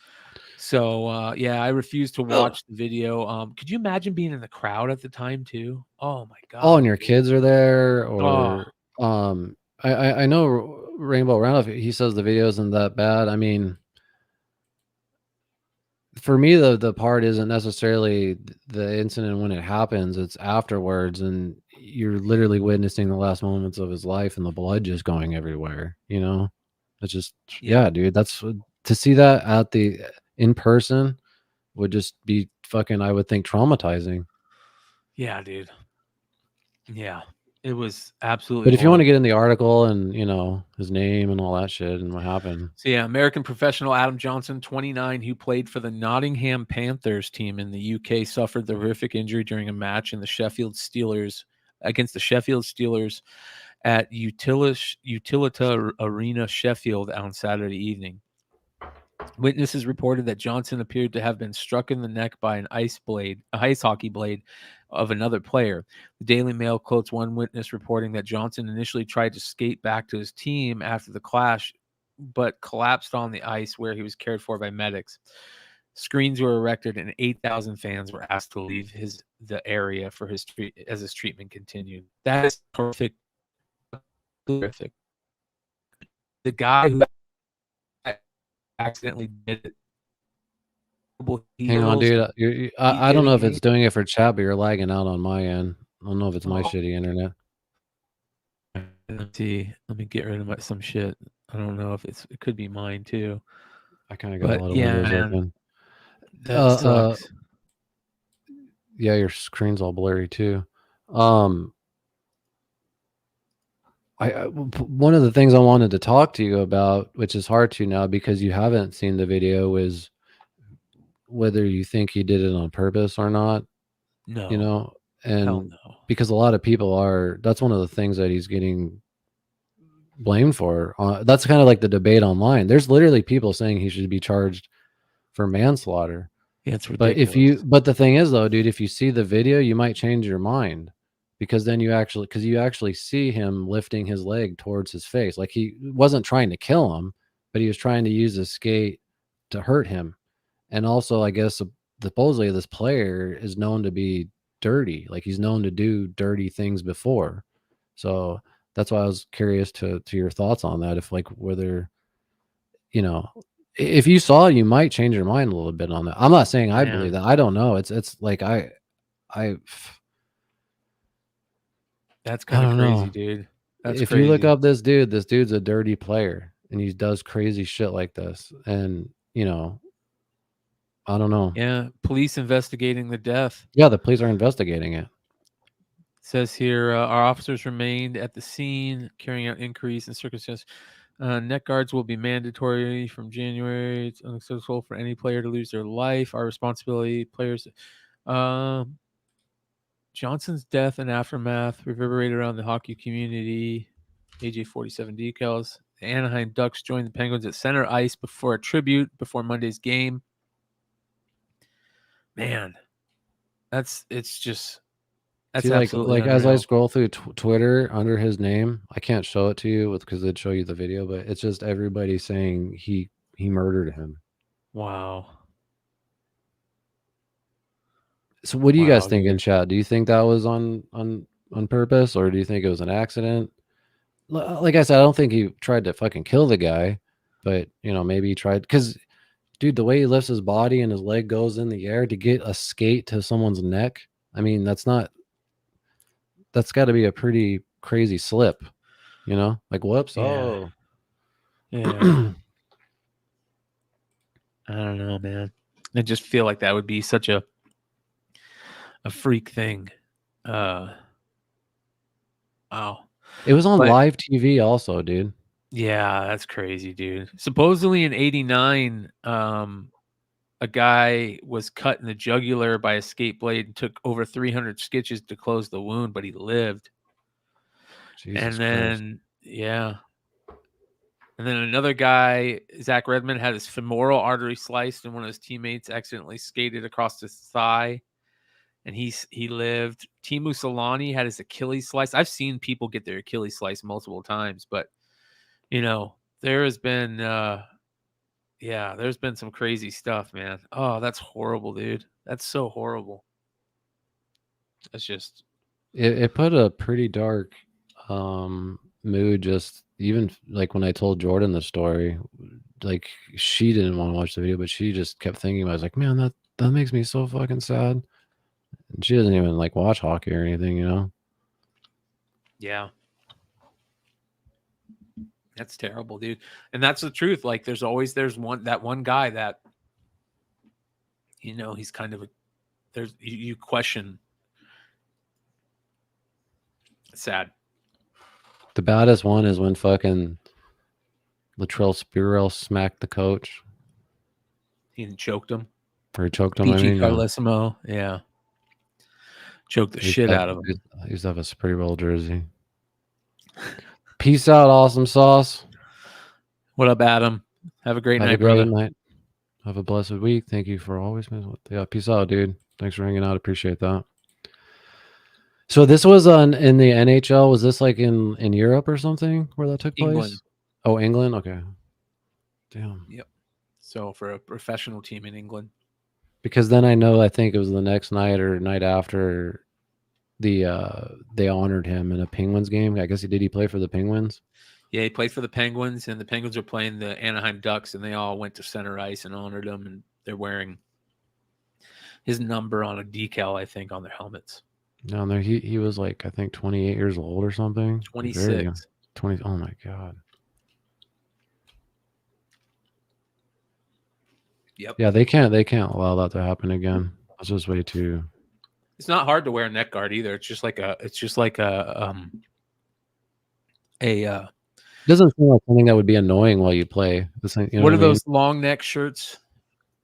S3: So yeah, I refuse to watch the video. Could you imagine being in the crowd at the time too? Oh my god.
S4: Oh, and your kids are there,
S3: Oh.
S4: or I know Rainbow Randolph, he says the video isn't that bad. I mean, for me, the part isn't necessarily the incident when it happens, it's afterwards, and you're literally witnessing the last moments of his life and the blood just going everywhere, you know? It's just, yeah, dude, that's to see that at the in person would just be fucking, I would think, traumatizing.
S3: Yeah, dude. Yeah, it was absolutely
S4: But if you want to
S3: horrible.
S4: get in the article and, you know, his name and all that shit and what happened.
S3: So yeah, American professional Adam Johnson, 29, who played for the Nottingham Panthers team in the UK, suffered the horrific injury during a match in the Sheffield Steelers against the Sheffield Steelers at Utilita Arena, Sheffield, on Saturday evening. Witnesses reported that Johnson appeared to have been struck in the neck by an ice hockey blade of another player. The Daily Mail quotes one witness reporting that Johnson initially tried to skate back to his team after the clash, but collapsed on the ice where he was cared for by medics. Screens were erected and 8,000 fans were asked to leave the area for his as his treatment continued. That is horrific. The guy who accidentally did it.
S4: Hang on, dude. I don't know if it's doing it for chat, but you're lagging out on my end. I don't know if it's my shitty internet.
S3: Let's see. Let me get rid of some shit. I don't know if it could be mine too.
S4: I kind of got a lot of windows open.
S3: That sucks.
S4: Yeah, your screen's all blurry too. One of the things I wanted to talk to you about, which is hard to now because you haven't seen the video, is whether you think he did it on purpose or not.
S3: No.
S4: You know, and
S3: Hell no.
S4: because a lot of people that's one of the things that he's getting blamed for. That's kind of like the debate online. There's literally people saying he should be charged for manslaughter.
S3: Yeah, it's ridiculous.
S4: But the thing is though, dude, if you see the video, you might change your mind, because then you actually see him lifting his leg towards his face. Like he wasn't trying to kill him, but he was trying to use his skate to hurt him. And also, I guess supposedly this player is known to be dirty. Like he's known to do dirty things before. So that's why I was curious to your thoughts on that. If like whether, you know, if you saw it, you might change your mind a little bit on that. I'm not saying I believe that. I don't know. It's like
S3: that's kind of crazy, dude. That's
S4: if
S3: crazy.
S4: you look up this dude's a dirty player and he does crazy shit like this. And, you know, I don't know.
S3: Yeah, police investigating the death.
S4: Yeah, the police are investigating it.
S3: Says here, our officers remained at the scene, carrying out inquiries and circumstances. Neck guards will be mandatory from January. It's unacceptable for any player to lose their life. Our responsibility, players. Johnson's death and aftermath reverberated around the hockey community. AJ47 decals. The Anaheim Ducks joined the Penguins at center ice before a tribute before Monday's game. Man, it's just that's
S4: See,
S3: absolutely
S4: like as I
S3: unreal.
S4: scroll through Twitter under his name, I can't show it to you because it'd show you the video, but it's just everybody saying he murdered him.
S3: Wow.
S4: So what do you guys
S3: Wow,
S4: think in
S3: dude.
S4: chat? Do you think that was on purpose, or do you think it was an accident? Like I said, I don't think he tried to fucking kill the guy, but you know, maybe he tried, because dude, the way he lifts his body and his leg goes in the air to get a skate to someone's neck, I mean, that's got to be a pretty crazy slip, you know? Like, whoops,
S3: Yeah.
S4: oh.
S3: Yeah. I don't know, man. I just feel like that would be such a freak thing. Wow.
S4: It was on
S3: But-
S4: live TV also, dude.
S3: Yeah, that's crazy, dude. Supposedly in '89, a guy was cut in the jugular by a skate blade and took over 300 stitches to close the wound, but he lived.
S4: Jesus
S3: and then, yeah. And then another guy, Zach Redmond, had his femoral artery sliced, and one of his teammates accidentally skated across his thigh, and he lived. Timu Solani had his Achilles sliced. I've seen people get their Achilles sliced multiple times, but you know, there has been, there's been some crazy stuff, man. Oh, that's horrible, dude. That's so horrible. That's just.
S4: It put a pretty dark mood, just even like when I told Jordan the story, like she didn't want to watch the video, but she just kept thinking about it. I was like, man, that makes me so fucking sad. And she doesn't even like watch hockey or anything, you know?
S3: Yeah. That's terrible, dude. And that's the truth. Like there's one guy that, you know, he's kind of you question. It's sad.
S4: The baddest one is when fucking Latrell Sprewell smacked the coach.
S3: He choked him.
S4: Or he choked him,
S3: PG Carlissimo. Yeah. Choked the shit out of him.
S4: He used to have a Sprewell jersey. Peace out, awesome sauce.
S3: What up, Adam? Have a great night, brother.
S4: Have a blessed week. Thank you for always. Yeah, peace out, dude. Thanks for hanging out. Appreciate that. So this was in the NHL. Was this like in Europe or something where that took place?
S3: England.
S4: Oh, England. Okay. Damn.
S3: Yep. So for a professional team in England.
S4: Because then I think it was the next night or night after they honored him in a Penguins game. I guess did he play for the Penguins?
S3: Yeah, he played for the Penguins, and the Penguins were playing the Anaheim Ducks, and they all went to center ice and honored him, and they're wearing his number on a decal, I think, on their helmets.
S4: No, he was like, I think 28 years old or something.
S3: 26.
S4: 20. Oh my God.
S3: Yep.
S4: Yeah, they can't allow that to happen again. That's just way too.
S3: It's not hard to wear a neck guard either. It's just like a
S4: It doesn't seem like something that would be annoying while you play. This, you know
S3: what are
S4: I mean?
S3: those long neck shirts?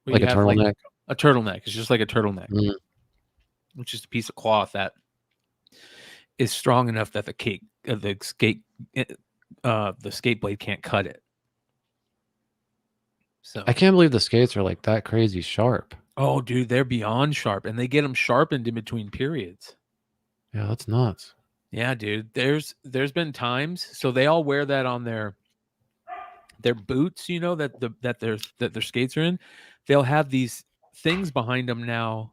S3: where
S4: Like
S3: you
S4: a
S3: have,
S4: turtleneck?
S3: A turtleneck. It's just like a turtleneck, which is a piece of cloth that is strong enough that the skate blade can't cut it. So
S4: I can't believe the skates are like that crazy sharp.
S3: Oh, dude, they're beyond sharp, and they get them sharpened in between periods.
S4: Yeah, that's nuts.
S3: Yeah, dude. There's been times, so they all wear that on their boots, you know, that their skates are in. They'll have these things behind them now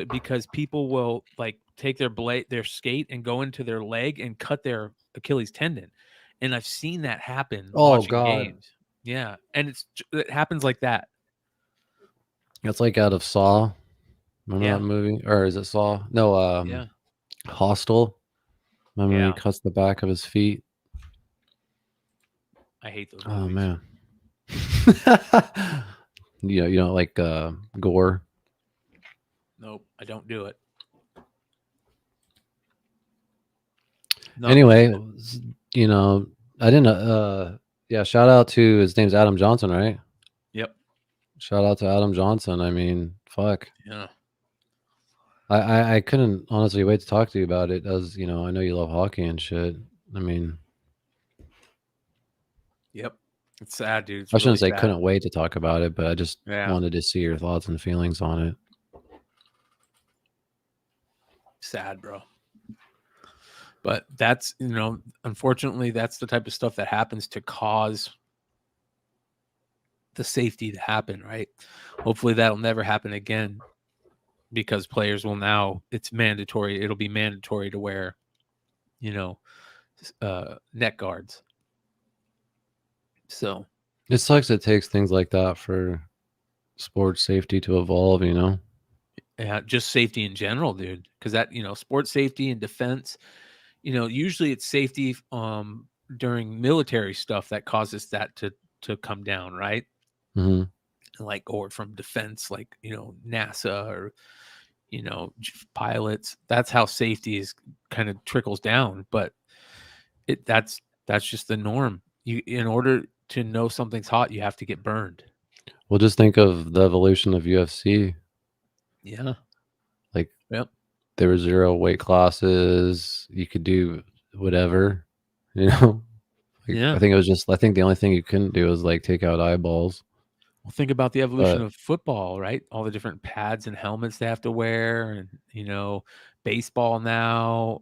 S3: because people will like take their skate and go into their leg and cut their Achilles tendon. And I've seen that happen watching games. Yeah, and it happens like that.
S4: It's like out of Saw. Remember that movie? Or is it Saw? No,
S3: Yeah.
S4: Hostel. Remember when he cuts the back of his feet?
S3: I hate those
S4: Oh
S3: movies.
S4: man. You don't like gore?
S3: Nope, I don't do it.
S4: Anyway, you know, I didn't yeah, shout out to his name's Adam Johnson, right?
S3: Yep.
S4: Shout out to Adam Johnson. I mean, fuck.
S3: Yeah.
S4: I couldn't honestly wait to talk to you about it, as you know, I know you love hockey and shit. I mean,
S3: Yep. It's sad, dude. It's
S4: I shouldn't
S3: really
S4: say
S3: sad.
S4: couldn't wait to talk about it, but I just
S3: Yeah.
S4: wanted to see your thoughts and feelings on it.
S3: Sad, bro. But that's, you know, unfortunately, that's the type of stuff that happens to cause the safety to happen, right? Hopefully that'll never happen again, because players will now, it's mandatory. It'll be mandatory to wear, you know, neck guards. So
S4: It sucks it takes things like that for sports safety to evolve, you know?
S3: yeah, just safety in general, dude. Because that, you know, sports safety and defense, you know, usually it's safety during military stuff that causes that to come down, right?
S4: Mm-hmm.
S3: Like, or from defense, like, you know, NASA or, you know, pilots. That's how safety is kind of trickles down. But that's just the norm. You, in order to know something's hot, you have to get burned.
S4: Well, just think of the evolution of UFC.
S3: Yeah.
S4: Like,
S3: yep.
S4: There were 0 weight classes. You could do whatever, you know? Like,
S3: Yeah.
S4: I think the only thing you couldn't do was like take out eyeballs.
S3: Well, think about the evolution of football, right? All the different pads and helmets they have to wear, and, you know, baseball now,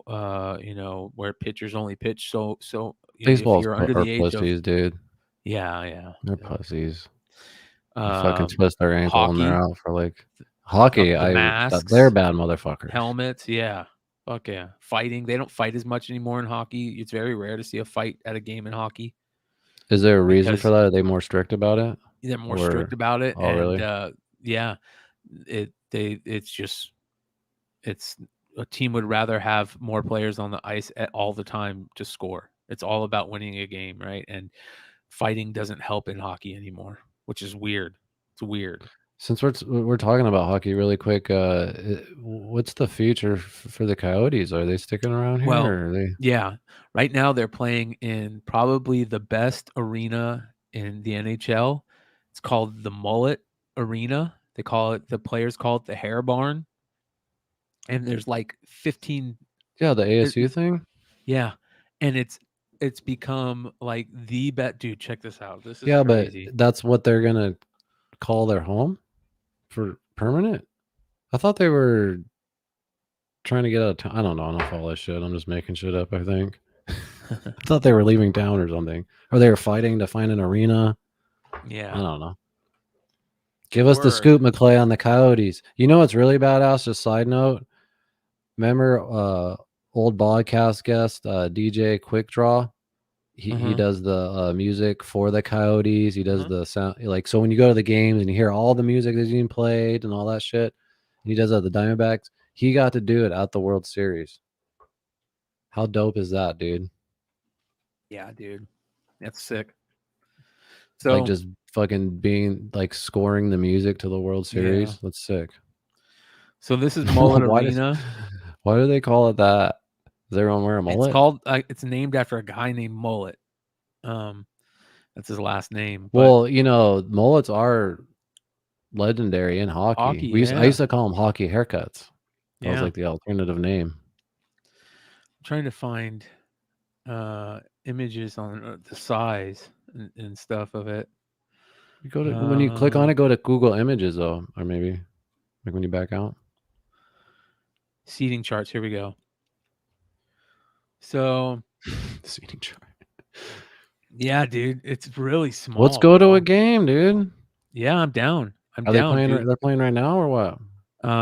S3: you know, where pitchers only pitch. So, you know,
S4: Baseball's
S3: if you're under
S4: are
S3: the age
S4: pussies,
S3: of,
S4: dude.
S3: yeah.
S4: They're pussies. They fucking twist their ankle
S3: hockey,
S4: and they're out for like hockey.
S3: the masks,
S4: They're bad motherfuckers.
S3: helmets. Yeah. Fuck yeah. Fighting. They don't fight as much anymore in hockey. It's very rare to see a fight at a game in hockey.
S4: Is there a reason for that? Are they more strict about it?
S3: They're more strict about it.
S4: Oh,
S3: and
S4: really?
S3: yeah, it's a team would rather have more players on the ice all the time to score. It's all about winning a game, right? And fighting doesn't help in hockey anymore, which is weird. It's weird.
S4: Since we're talking about hockey really quick, what's the future for the Coyotes? Are they sticking around here?
S3: Well,
S4: or are they...
S3: yeah. Right now they're playing in probably the best arena in the NHL. It's called the Mullet Arena. The players call it the Hair Barn. And there's like 15.
S4: Yeah, the ASU thing.
S3: Yeah, and it's become like the bet. Dude, check this out. This is
S4: Yeah,
S3: crazy.
S4: but that's what they're gonna call their home for permanent. I thought they were trying to get out of town. I don't know. I don't follow that shit. I'm just making shit up, I think. I thought they were leaving town or something. Or they were fighting to find an arena.
S3: Yeah.
S4: I don't know. Give us the scoop, McClay, on the Coyotes. You know what's really badass? Just side note. Remember old Bogcast guest, DJ Quick Draw? He does the music for the Coyotes. He does the sound, like, so when you go to the games and you hear all the music that's being played and all that shit, and he does that at the Diamondbacks. He got to do it at the World Series. How dope is that, dude?
S3: Yeah, dude. That's sick. So,
S4: like, just fucking being like scoring the music to the World Series.
S3: Yeah.
S4: That's sick.
S3: So this is Mullet Arena.
S4: Why do they call it that? Does everyone wear a mullet?
S3: It's called. It's named after a guy named Mullet. That's his last name. But
S4: Well, you know, mullets are legendary in hockey. I used to call them hockey haircuts. That was like the alternative name.
S3: I'm trying to find images on the size and stuff of it.
S4: You go to when you click on it, go to Google Images though, or maybe like when you back out.
S3: Seating charts. Here we go. So,
S4: seating chart.
S3: Yeah, dude, it's really small.
S4: Let's go to a game, dude.
S3: Yeah, I'm down.
S4: Are
S3: down.
S4: they playing?
S3: Dude.
S4: They're playing right now, or what?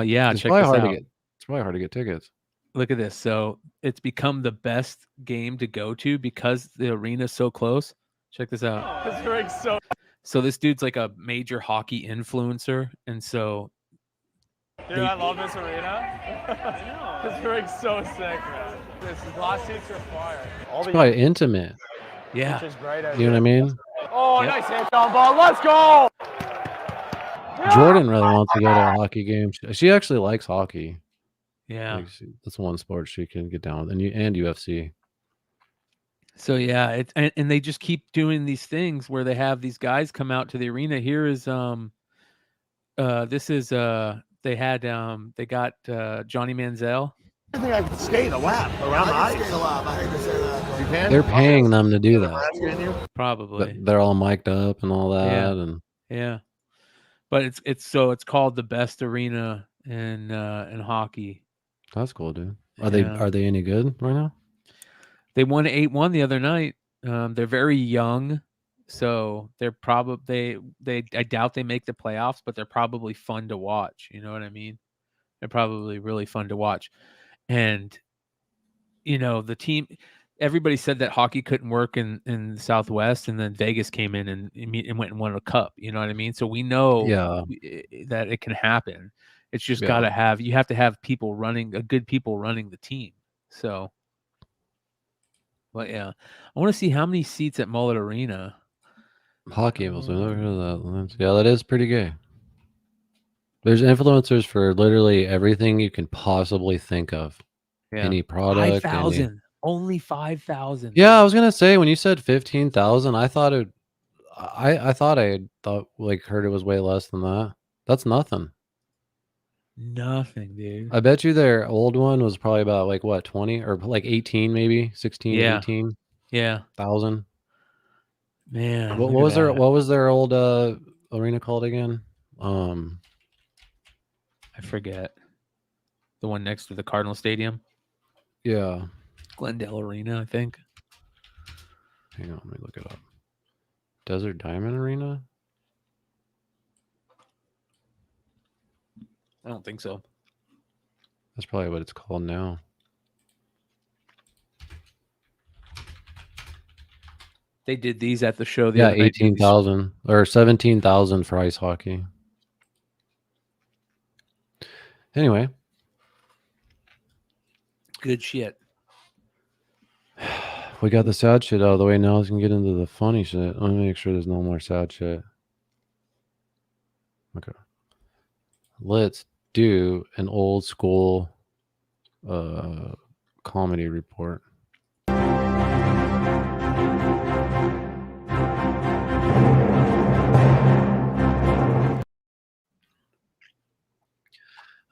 S3: Yeah,
S4: it's
S3: check
S4: probably
S3: this
S4: hard
S3: out.
S4: to get. It's probably hard to get tickets.
S3: Look at this. So it's become the best game to go to because the arena's so close. Check this out.
S18: This ring's
S3: So this dude's like a major hockey influencer, and so.
S18: Dude, I love this arena. This ring's so sick, man. This glass seats are fire.
S4: It's probably intimate.
S3: Yeah.
S18: Which is great.
S4: You know what I mean?
S18: Oh, nice hit on ball. Let's go.
S4: Jordan really wants to go to a hockey game. She actually likes hockey.
S3: Yeah,
S4: like that's one sport she can get down with, and UFC.
S3: So yeah, and they just keep doing these things where they have these guys come out to the arena. Here is this is the They had they got Johnny Manziel.
S16: I think I can skate a lap around the ice. I hate to say that. You can?
S4: They're paying them to do that.
S16: Asking you?
S3: Probably.
S4: But they're all mic'd up and all that, and
S3: Yeah. But it's called the best arena in hockey.
S4: that's cool, dude.
S3: Yeah.
S4: Are they any good right now?
S3: They won 8-1 the other night. They're very young, so they're probably I doubt they make the playoffs, but they're probably fun to watch. You know what I mean? They're probably really fun to watch. And the team, everybody said that hockey couldn't work in the Southwest, and then Vegas came in and went and won a cup. You know what I mean? So we know that it can happen. It's just you have to have people running the team. So, but yeah, I want to see how many seats at Mullet Arena.
S4: Hockey influencers. I've never heard of that. Yeah, that is pretty gay. There's influencers for literally everything you can possibly think of.
S3: Yeah.
S4: Any product.
S3: 5,000. Only 5,000.
S4: Yeah, I was gonna say when you said 15,000, I thought I heard it was way less than that. That's nothing.
S3: Nothing, dude.
S4: I bet you their old one was probably about like what 20 or like 18, maybe 16, 18.
S3: Yeah.
S4: 1,000.
S3: Man,
S4: what was their old arena called again?
S3: I forget. The one next to the Cardinal Stadium.
S4: Yeah.
S3: Glendale Arena, I think.
S4: Hang on, let me look it up. Desert Diamond Arena?
S3: I don't think so.
S4: That's probably what it's called now.
S3: They did these at the show.
S4: 18,000 or 17,000 for ice hockey. Anyway.
S3: Good shit.
S4: We got the sad shit out of the way. Now we can get into the funny shit. Let me make sure there's no more sad shit. Okay. Let's do an old school comedy report.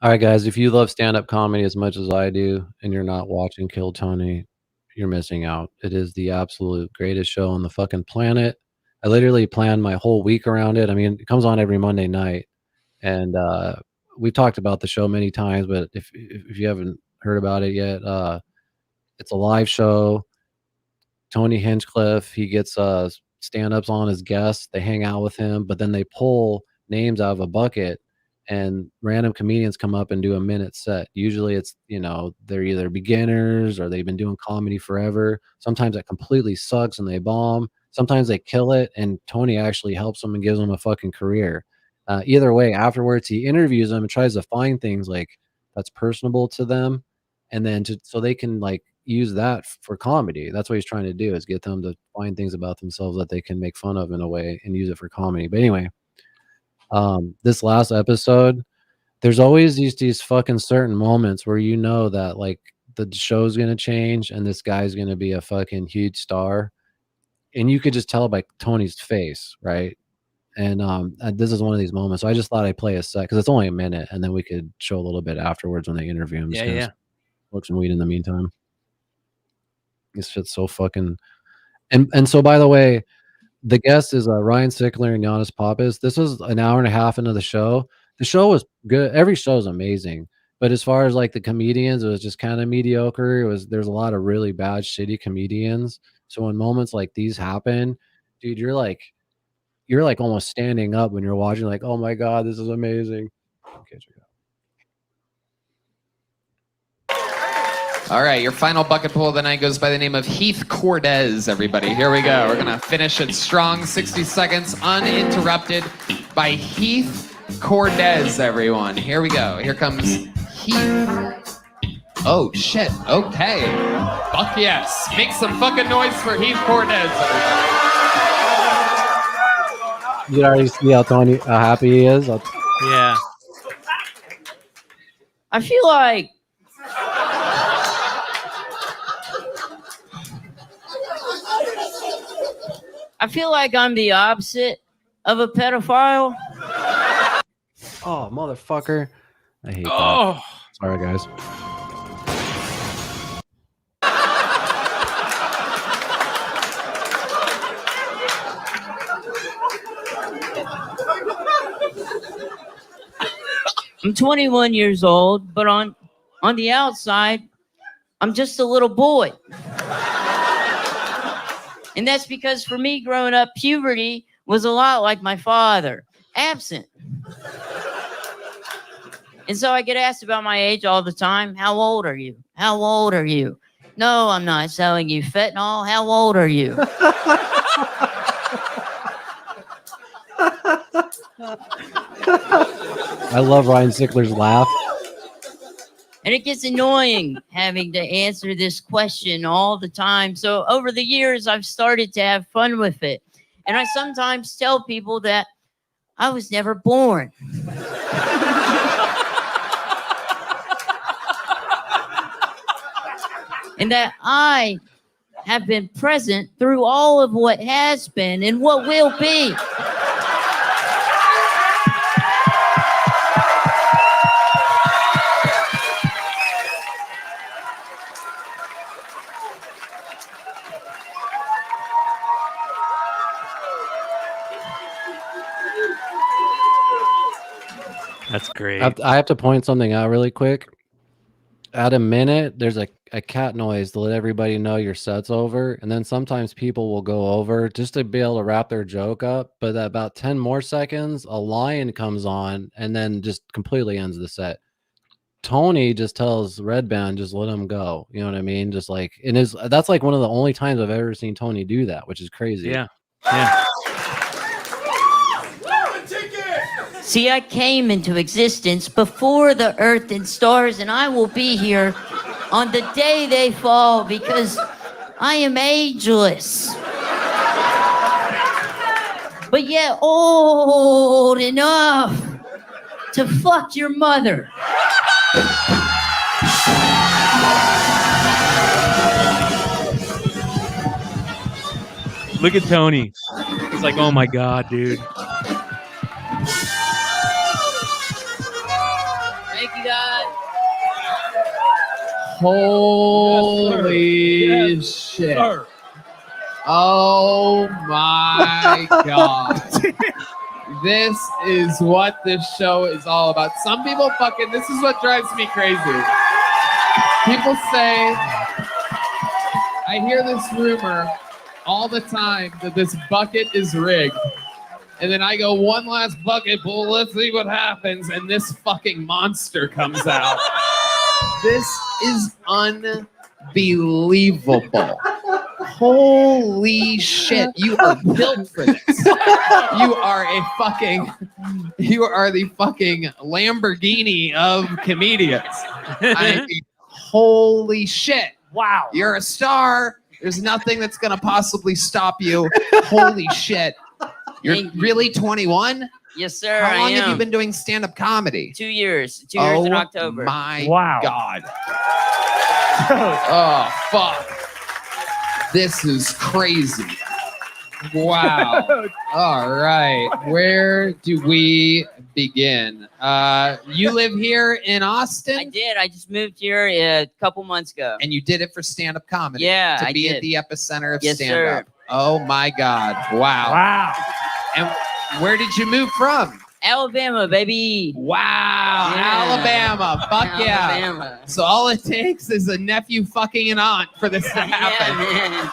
S4: All right, guys, if you love stand-up comedy as much as I do and you're not watching Kill Tony, you're missing out. It is the absolute greatest show on the fucking planet. I literally planned my whole week around it. I mean, it comes on every Monday night. And we've talked about the show many times, but if you haven't heard about it yet, it's a live show. Tony Hinchcliffe, he gets stand-ups on as guests. They hang out with him, but then they pull names out of a bucket and random comedians come up and do a minute set. Usually it's, they're either beginners or they've been doing comedy forever. Sometimes it completely sucks and they bomb. Sometimes they kill it and Tony actually helps them and gives them a fucking career. Either way, afterwards he interviews them and tries to find things like that's personable to them, and then so they can like use that for comedy. That's what he's trying to do, is get them to find things about themselves that they can make fun of in a way and use it for comedy. But anyway, this last episode, there's always these fucking certain moments where that like the show's gonna change and this guy's gonna be a fucking huge star, and you could just tell by Tony's face, right? And this is one of these moments. So I just thought I'd play a set because it's only a minute, and then we could show a little bit afterwards when they interview him.
S3: Yeah.
S4: Smoke some weed in the meantime. This shit's so fucking. And so, by the way, the guest is Ryan Sickler and Giannis Pappas. This was an hour and a half into the show. The show was good. Every show is amazing. But as far as like the comedians, it was just kind of mediocre. There's a lot of really bad, shitty comedians. So when moments like these happen, dude, you're like almost standing up when you're watching, like, oh my God, this is amazing. Okay, check it out.
S19: All right, your final bucket pull of the night goes by the name of Heath Cordes, everybody. Here we go. We're going to finish it strong, 60 seconds uninterrupted by Heath Cordes, everyone. Here we go. Here comes Heath. Oh, shit. Okay. Fuck yes. Make some fucking noise for Heath Cordes, everybody.
S4: You can already see how happy he is.
S3: Yeah.
S20: I feel like I'm the opposite of a pedophile.
S4: Oh, motherfucker. I hate that. Sorry, guys.
S20: I'm 21 years old, but on the outside, I'm just a little boy. And that's because for me growing up, puberty was a lot like my father, absent. And so I get asked about my age all the time. How old are you? How old are you? No, I'm not selling you fentanyl. How old are you?
S4: I love Ryan Sickler's laugh.
S20: And it gets annoying having to answer this question all the time. So over the years, I've started to have fun with it. And I sometimes tell people that I was never born. And that I have been present through all of what has been and what will be.
S3: That's great.
S4: I have to point something out really quick. At a minute, there's a cat noise to let everybody know your set's over. And then sometimes people will go over just to be able to wrap their joke up. But at about 10 more seconds, a lion comes on and then just completely ends the set. Tony just tells Red Band, just let him go. You know what I mean? Just like, and that's like one of the only times I've ever seen Tony do that, which is crazy.
S3: Yeah. Yeah.
S20: See, I came into existence before the earth and stars, and I will be here on the day they fall because I am ageless. But yet old enough to fuck your mother.
S3: Look at Tony. He's like, oh my God, dude.
S20: Thank you, God.
S19: Holy shit. Oh my God. This is what this show is all about. Some people this is what drives me crazy. People say, I hear this rumor all the time that this bucket is rigged. And then I go, one last bucket, well, let's see what happens. And this fucking monster comes out. This is unbelievable. Holy shit. You are built for this. You are the fucking Lamborghini of comedians. I mean, holy shit.
S20: Wow.
S19: You're a star. There's nothing that's going to possibly stop you. Holy shit. You're really 21?
S20: Yes, sir.
S19: How long
S20: I
S19: have you
S20: am.
S19: been doing stand-up comedy?
S20: 2 years. 2 years in October.
S19: My God. Oh, fuck. This is crazy. Wow. All right. Where do we begin? You live here in Austin?
S20: I did. I just moved here a couple months ago.
S19: And you did it for stand-up comedy?
S20: Yeah,
S19: To
S20: I
S19: be
S20: did.
S19: at the epicenter of
S20: Yes,
S19: stand-up?
S20: sir.
S19: Oh, my God. Wow.
S20: Wow.
S19: And where did you move from?
S20: Alabama, baby.
S19: Wow. Alabama. Fuck yeah.
S20: Alabama.
S19: So all it takes is a nephew fucking an aunt for this to happen.
S20: Yeah, man.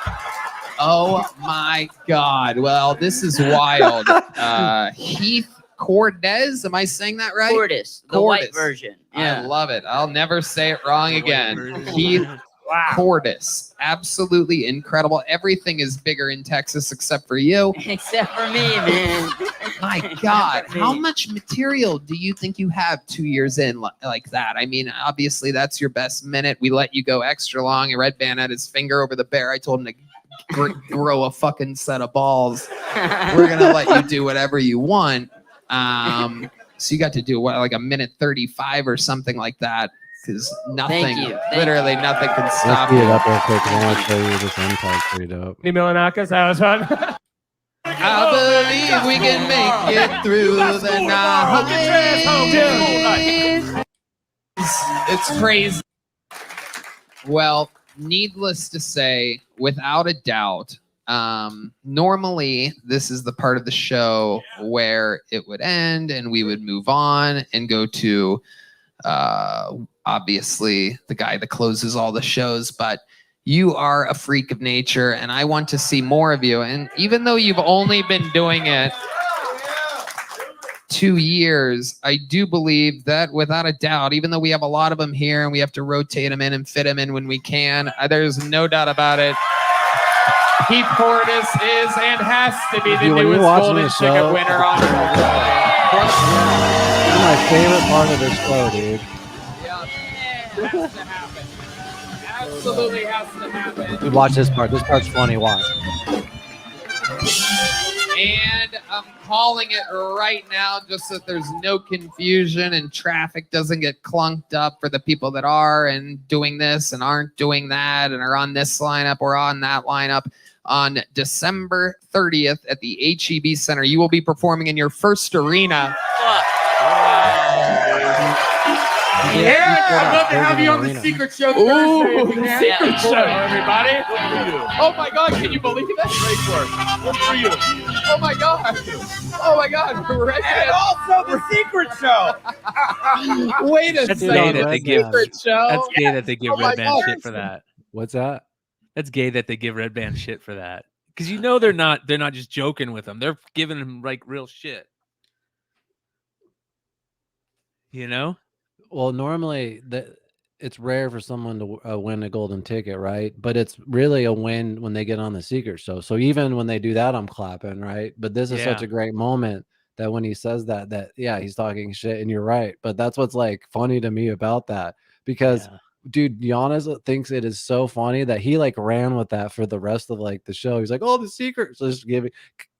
S19: Oh my God. Well, this is wild. Heath Cordes, am I saying that right?
S20: Cordis, the white version.
S19: I love it. I'll never say it wrong again. Heath Cordes. Absolutely incredible. Everything is bigger in Texas except for you.
S20: Except for me, man.
S19: My God. How much material do you think you have 2 years in like that? I mean, obviously that's your best minute. We let you go extra long. Red Band had his finger over the bear. I told him to grow a fucking set of balls. We're going to let you do whatever you want. So you got to do what, like a minute 35 or something like that. Because nothing, literally nothing can
S4: Let's
S19: stop
S4: speed
S19: you.
S4: it up real quick. I want to show you this end tag pretty dope.
S18: Any Milanakis? That was fun.
S19: I believe we can make it through the night. It's crazy. Well, needless to say, without a doubt, normally this is the part of the show where it would end and we would move on and go to obviously the guy that closes all the shows, but you are a freak of nature and I want to see more of you. And even though you've only been doing it 2 years, I do believe that without a doubt, even though we have a lot of them here and we have to rotate them in and fit them in when we can, there's no doubt about it. Heath Cordes is and has to be the newest golden ticket winner on the
S4: my favorite part of this show, dude.
S19: Yeah, it has to happen. Absolutely has to happen.
S4: Dude, watch this part. This part's funny. Watch.
S19: And I'm calling it right now just so that there's no confusion and traffic doesn't get clunked up for the people that are and doing this and aren't doing that and are on this lineup or on that lineup. On December 30th at the HEB Center, you will be performing in your first arena.
S7: Yeah, I'd love to have you on the Secret Show Thursday.
S19: Ooh, the Secret Show,
S7: everybody.
S19: Oh my God, can you believe that?
S7: Good for you.
S19: Oh my God. Oh my God.
S7: And also the Secret Show.
S19: Wait a
S3: That's
S19: second.
S3: gay that they give.
S19: Secret Show.
S3: That's gay that they give
S19: Oh my
S3: Red Band
S19: God.
S3: shit for that.
S4: What's that?
S3: That's gay that they give Red Band shit for that. Because you know they're not just joking with them. They're giving them like real shit. You know?
S4: Well, normally it's rare for someone to win a golden ticket, right? But it's really a win when they get on the Secret Show. So even when they do that, I'm clapping, right? But this is such a great moment that when he says that yeah, he's talking shit, and you're right. But that's what's like funny to me about that, because dude, Giannis thinks it is so funny that he like ran with that for the rest of like the show. He's like, oh, the Secret, so just giving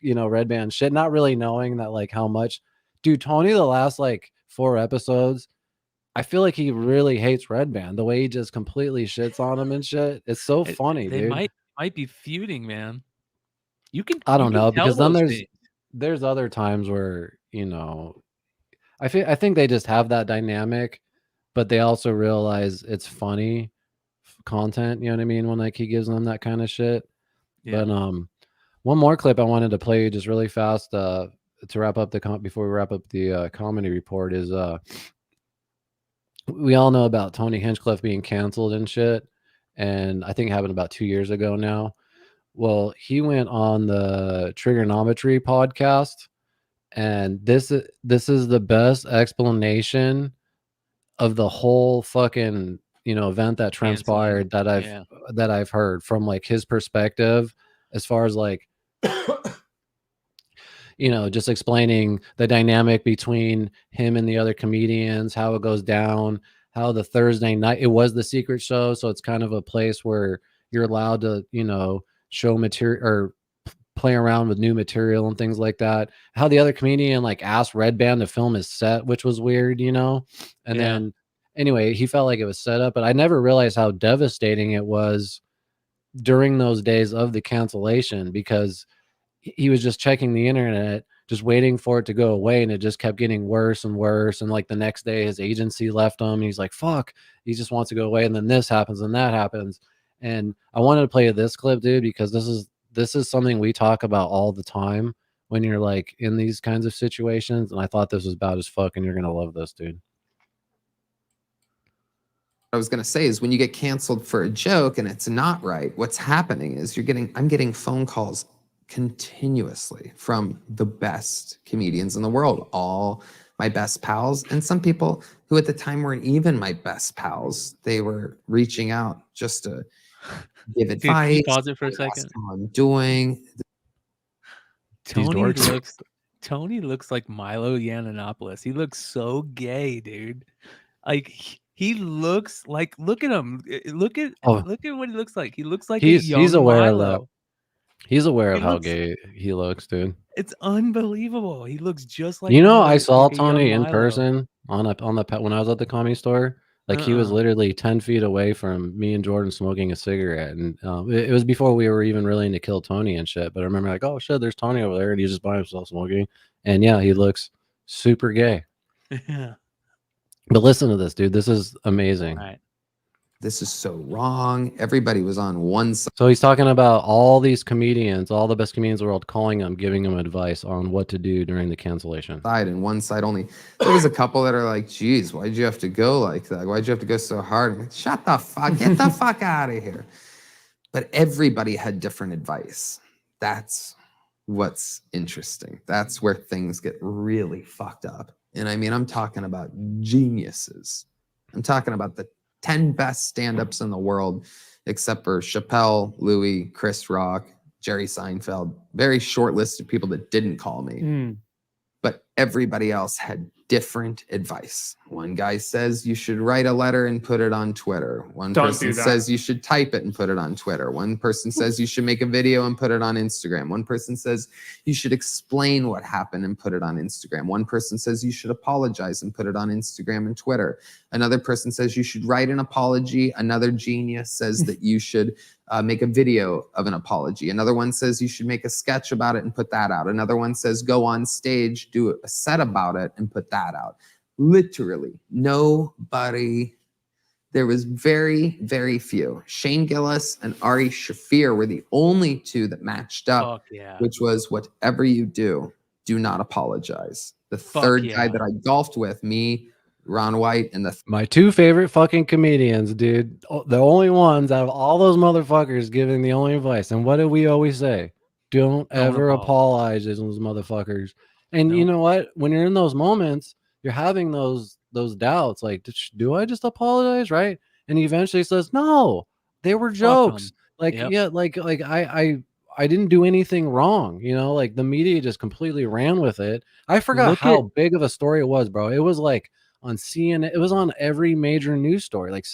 S4: Red Band shit, not really knowing that like how much, dude, Tony the last like 4 episodes, I feel like he really hates Red Band, the way he just completely shits on him and shit. It's so funny,
S3: They
S4: dude.
S3: might be feuding, man.
S4: I don't know, because then
S3: those
S4: there's other times where I think they just have that dynamic, but they also realize it's funny content. You know what I mean? When like he gives them that kind of shit.
S3: Yeah.
S4: But one more clip I wanted to play just really fast to wrap up before we wrap up the comedy report is we all know about Tony Hinchcliffe being canceled and shit, and I think it happened about 2 years ago now. Well, he went on the Trigonometry podcast, and this is the best explanation of the whole fucking event that transpired that I've heard from like his perspective, as far as like just explaining the dynamic between him and the other comedians, how it goes down, how the Thursday night, it was the Secret Show, so it's kind of a place where you're allowed to show material or play around with new material and things like that. How the other comedian like asked Red Band to film his set, which was weird, and then anyway, he felt like it was set up, but I never realized how devastating it was during those days of the cancellation, because he was just checking the internet, just waiting for it to go away, and it just kept getting worse and worse. And like the next day, his agency left him, and he's like, fuck, he just wants to go away. And then this happens and that happens. And I wanted to play this clip, dude, because this is something we talk about all the time when you're like in these kinds of situations. And I thought this was about as fuck, and you're gonna love this, dude.
S19: I was going to say is when you get canceled for a joke and it's not right, what's happening is I'm getting phone calls continuously from the best comedians in the world, all my best pals, and some people who at the time weren't even my best pals. They were reaching out just to give
S3: Dude,
S19: advice.
S3: can you pause it for a second?
S19: How I'm doing.
S3: Tony looks like Milo Yiannopoulos. He looks so gay, dude. Like he looks like, look at him. Look at what he looks like. He looks like
S4: he's aware
S3: Milo.
S4: of that. He's aware of how gay he looks, dude.
S3: It's unbelievable. He looks just like
S4: I saw
S3: like
S4: Tony in
S3: Milo.
S4: person when I was at the Comedy Store. Like he was literally 10 feet away from me and Jordan smoking a cigarette, and it was before we were even really into Kill Tony and shit. But I remember like, oh shit, there's Tony over there, and he's just by himself smoking. And yeah, he looks super gay.
S3: Yeah.
S4: But listen to this, dude. This is amazing.
S3: All right.
S19: This is so wrong. Everybody was on one side.
S4: So he's talking about all these comedians, all the best comedians in the world, calling him, giving him advice on what to do during the cancellation.
S19: And one side only. There was a couple that are like, geez, why'd you have to go like that? Why'd you have to go so hard? I'm like, shut the fuck, get the fuck out of here. But everybody had different advice. That's what's interesting. That's where things get really fucked up. And I mean, I'm talking about geniuses. I'm talking about the 10 best stand-ups in the world, except for Chappelle, Louis, Chris Rock, Jerry Seinfeld. Very short list of people that didn't call me. But everybody else had different advice. One guy says you should write a letter and put it on Twitter. One person says you should type it and put it on Twitter. One person says you should make a video and put it on Instagram. One person says you should explain what happened and put it on Instagram. One person says you should apologize and put it on Instagram and Twitter. Another person says you should write an apology. Another genius says that you should make a video of an apology. Another one says you should make a sketch about it and put that out. Another one says go on stage, do a set about it and put that out. Literally nobody. There was very, very few. Shane Gillis and Ari Shaffir were the only two that matched up, which was whatever you do, do not apologize. The third guy that I golfed with, me, Ron White, and
S4: my two favorite fucking comedians, dude. The only ones out of all those motherfuckers giving the only advice. And what do we always say? Don't ever apologize to those motherfuckers. And you know what? When you're in those moments, you're having those doubts. Like, do I just apologize, right? And he eventually says, "No, they were jokes." Like, yeah, like I didn't do anything wrong. You know, like the media just completely ran with it. I forgot how big of a story it was, bro. It was like on CNN. It was on every major news story. Like,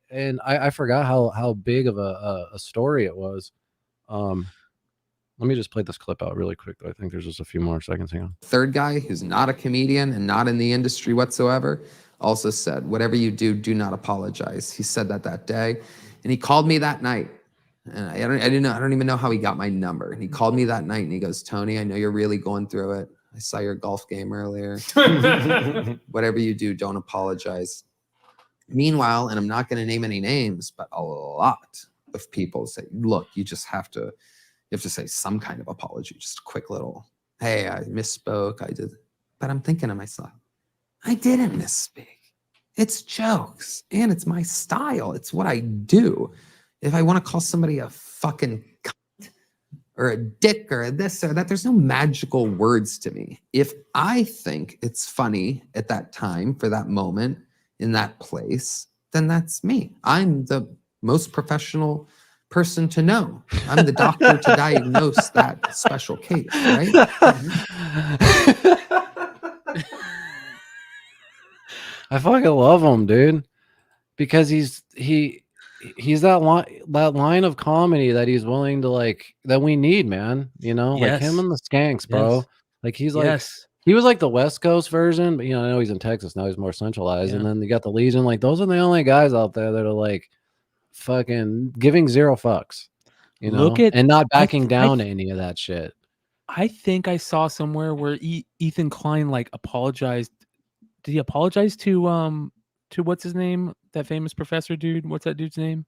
S4: and I forgot how big of a story it was. Let me just play this clip out really quick. I think there's just a few more seconds. Hang on.
S19: Third guy who's not a comedian and not in the industry whatsoever also said, whatever you do, do not apologize. He said that day, and he called me that night. And I don't even know how he got my number. And he called me that night and he goes, Tony, I know you're really going through it. I saw your golf game earlier. Whatever you do, don't apologize. Meanwhile, and I'm not going to name any names, but a lot of people say, look, you have to say some kind of apology, just a quick little, hey, I misspoke, I did. But I'm thinking to myself, I didn't misspeak. It's jokes, and it's my style. It's what I do. If I want to call somebody a fucking cunt or a dick or a this or that, there's no magical words to me. If I think it's funny at that time, for that moment, in that place, then that's me. I'm the most professional person to know. I'm the doctor to diagnose that special case, right?
S4: I fucking love him, dude, because he's that line of comedy that he's willing to, like, that we need, man. You know, like him and the Skanks, bro. Like he's like he was like the West Coast version, but you know, I know he's in Texas now. He's more centralized, and then you got the Legion. Like those are the only guys out there that are like fucking giving zero fucks, you know, and not backing down to any of that shit.
S3: I think I saw somewhere where Ethan Klein like apologized. Did he apologize to what's his name? That famous professor dude. What's that dude's name?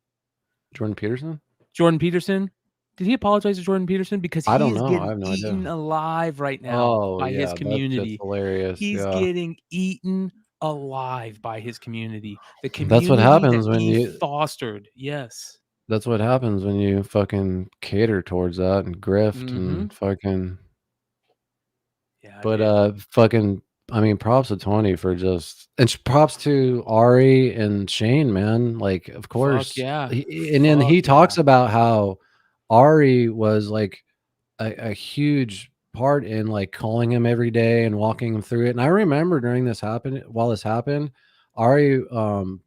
S4: Jordan Peterson.
S3: Jordan Peterson. Did he apologize to Jordan Peterson? Because
S4: I don't
S3: he's
S4: know.
S3: getting
S4: I have no
S3: eaten
S4: idea.
S3: alive right now by his community.
S4: That's hilarious.
S3: He's getting eaten alive by his community. The community
S4: That's what happens when
S3: he
S4: you
S3: fostered. Yes.
S4: That's what happens when you fucking cater towards that and grift and fucking.
S3: Yeah.
S4: But fucking, I mean, props to Tony for just, and props to Ari and Shane, man. Like, of course,
S3: yeah.
S4: And then he talks about how Ari was like a huge part in like calling him every day and walking him through it. And I remember while this happened, Ari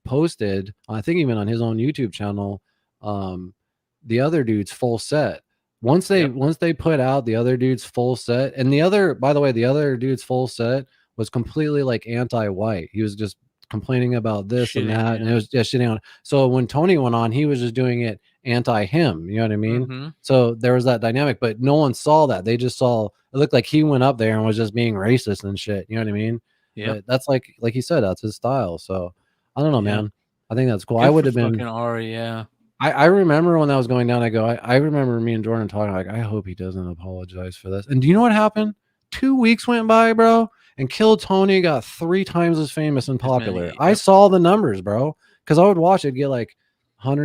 S4: posted, I think even on his own YouTube channel, the other dude's full set. Once they put out the other dude's full set, and by the way, the other dude's full set was completely like anti-white. He was just complaining about this and that, and it was just shitting on. So when Tony went on, he was just doing it anti-him. You know what I mean? So there was that dynamic, but no one saw that. They just saw it looked like he went up there and was just being racist and shit. You know what I mean?
S3: Yeah.
S4: But that's like you said, that's his style. So I don't know,
S3: Yeah.
S4: man. I think that's cool.
S3: Good
S4: I would
S3: for
S4: have been.
S3: fucking Ari, yeah.
S4: I remember when that was going down. I remember me and Jordan talking like, I hope he doesn't apologize for this. And do you know what happened? 2 weeks went by, bro, and Kill Tony got 3 times as famous and popular. I saw the numbers, bro, because I would watch it get like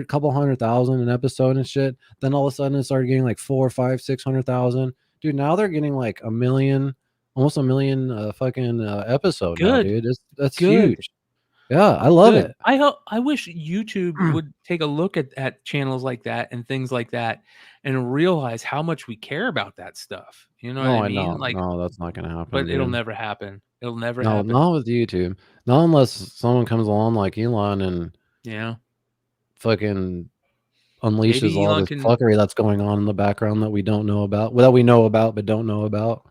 S4: couple 100,000 an episode and shit. Then all of a sudden it started getting like 4, 5, 600,000. Dude, now they're getting like a million, almost a million fucking episode now, dude. That's huge. Yeah, I love it.
S3: I wish YouTube would take a look at channels like that and things like that and realize how much we care about that stuff. You know what I mean?
S4: know.
S3: Like,
S4: No, that's not gonna happen.
S3: but it'll
S4: dude.
S3: never happen. It'll never
S4: No,
S3: happen.
S4: not with YouTube. Not unless someone comes along like Elon and
S3: Yeah.
S4: fucking unleashes
S3: Maybe
S4: all
S3: Elon
S4: this
S3: can-
S4: fuckery that's going on in the background that we don't know about, that we know about but don't know about.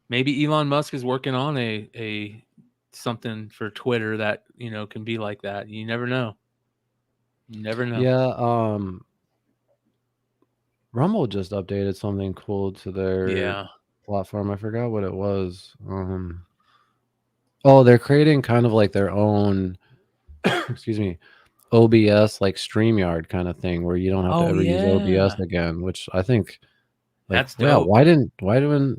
S3: Maybe Elon Musk is working on a something for Twitter that, you know, can be like that. You never know. You never know.
S4: Yeah, Rumble just updated something cool to their platform. I forgot what it was. Oh, they're creating kind of like their own excuse me, OBS like StreamYard kind of thing where you don't have to ever use OBS again, which I think
S3: That's
S4: yeah,
S3: dope.
S4: why didn't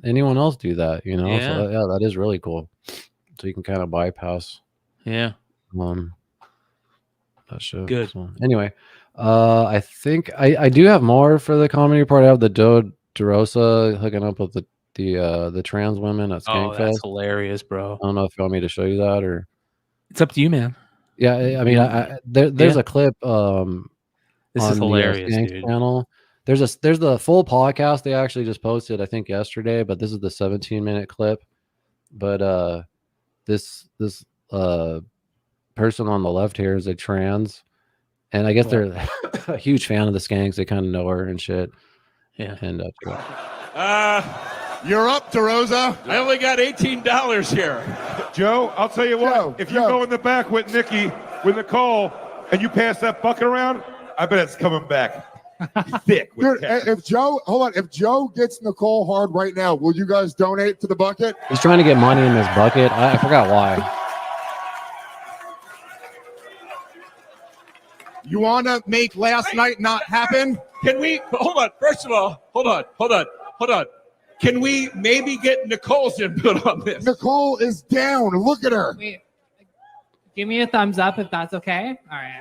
S4: anyone else do that? You know,
S3: Yeah.
S4: so yeah, that is really cool. So you can kind of bypass
S3: Yeah.
S4: that shit.
S3: Good.
S4: So, anyway, I think I do have more for the comedy part. I have the DeRosa hooking up with the trans women at
S3: Oh,
S4: Skankfest.
S3: that's hilarious, bro.
S4: I don't know if you want me to show you that or
S3: It's up to you, man.
S4: yeah. I mean, there's
S3: Yeah.
S4: a clip
S3: This
S4: on
S3: is hilarious,
S4: the Skank
S3: dude.
S4: channel. There's the full podcast they actually just posted, I think yesterday, but this is the 17-minute clip. But this person on the left here is a trans, and I guess they're a huge fan of the Skanks. They kind of know her and shit.
S3: Yeah.
S4: And
S21: You're up, DeRosa. I only got $18 here.
S22: Joe, I'll tell you what. If you go in the back with Nikki, with Nicole, and you pass that bucket around, I bet it's coming back thick. With
S23: Dude, if Joe gets Nicole hard right now, will you guys donate to the bucket?
S4: he's trying to get money in this bucket. I forgot why.
S21: You want to make last night not happen? Can we, hold on, first of all, hold on. Can we maybe get Nicole's input on this?
S23: Nicole is down. Look at her.
S24: Wait, give me a thumbs up if that's okay. All right.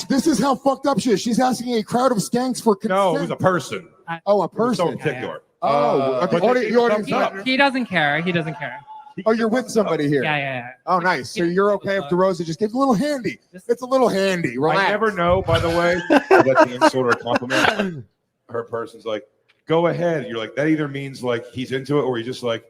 S23: This is how fucked up she is. She's asking a crowd of skanks for consent.
S22: No, it was a person.
S23: Oh, a person.
S22: So particular.
S23: Oh,
S22: But they
S23: the
S22: thumbs up.
S24: He doesn't care. He doesn't care.
S23: Oh, you're with somebody here.
S24: Yeah.
S23: Oh, nice. So you're okay if DeRosa just gives a little handy. It's a little handy. Relax.
S22: I never know, by the way, that's the insult or compliment. Her person's like, go ahead. You're like, that either means like he's into it or he's just like,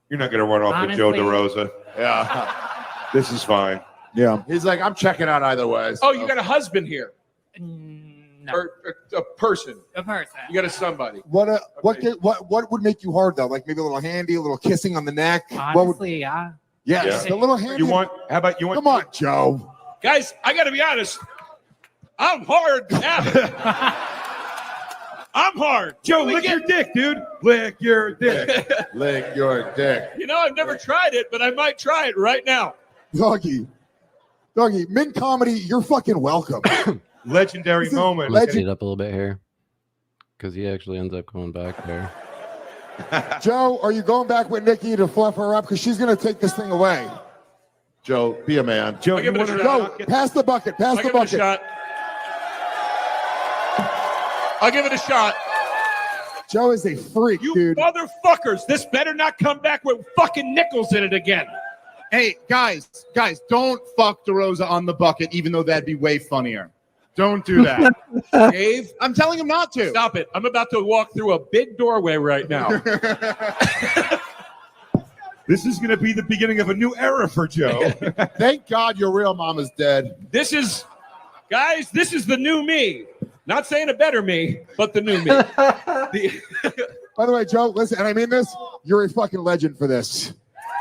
S22: you're not going to run off with Joe DeRosa. Yeah. This is fine.
S23: Yeah. He's like, I'm checking out either way.
S21: Oh, you got a husband here.
S24: No.
S21: Or a person.
S24: A person.
S21: You got a somebody.
S23: What would make you hard though? Like maybe a little handy, a little kissing on the neck.
S24: Honestly, yeah.
S23: Yes, a little handy.
S22: How about you want?
S23: Come on, Joe.
S21: Guys, I got to be honest. I'm hard. I'm hard.
S22: Joe, lick your dick, dude. Lick your dick.
S23: Lick your dick.
S21: You know, I've never tried it, but I might try it right now.
S23: Doggy, Mint Comedy, you're fucking welcome.
S22: Legendary moment.
S4: Let's speed it up a little bit here because he actually ends up going back there.
S23: Joe, are you going back with Nikki to fluff her up? Because she's going to take this thing away.
S22: Joe, be a man. Joe,
S21: I'll give it a shot.
S23: Joe, pass the bucket. Pass the bucket.
S21: I'll give it a shot.
S23: Joe is a freak, dude.
S21: Motherfuckers, this better not come back with fucking nickels in it again. Hey, guys, don't fuck DeRosa on the bucket, even though that'd be way funnier. Don't do that. Dave, I'm telling him not to. Stop it. I'm about to walk through a big doorway right now.
S22: This is going to be the beginning of a new era for Joe.
S23: Thank God your real mom is dead.
S21: This is the new me. Not saying a better me, but the new me.
S23: By the way, Joe, listen, and I mean this, you're a fucking legend for this.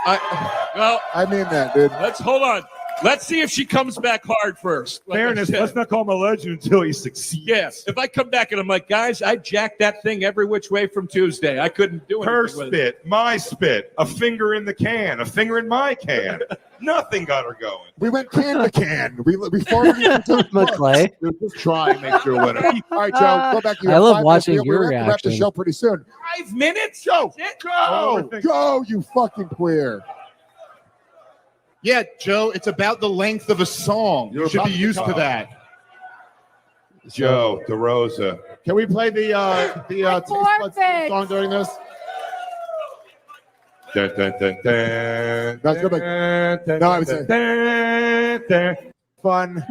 S21: I mean
S23: that, dude.
S21: Let's hold on.
S1: Let's see if she comes back hard first. Like
S22: Fairness, let's not call him a legend until he succeeds.
S1: Yes. If I come back and I'm like, guys, I jacked that thing every which way from Tuesday. I couldn't do anything
S22: Her
S1: with it.
S22: spit, my spit, a finger in the can, a finger in my can. Nothing got her going.
S23: We went can to can. We farted into
S4: McClay.
S23: We'll just try and make sure winner. All right, Joe, go back to your
S4: I love
S23: 5 minutes.
S4: watching
S23: We're
S4: your
S23: gonna have to wrap the
S4: reaction.
S23: show pretty soon.
S1: 5 minutes?
S23: Go.
S1: Go.
S23: Go, you fucking queer.
S21: Yeah, Joe, it's about the length of a song. You should be used to that.
S22: Joe DeRosa.
S21: Can we play the Taste Buds song during this?
S22: Dun, dun, dun, dun,
S23: That's good. No, I was saying. Fun.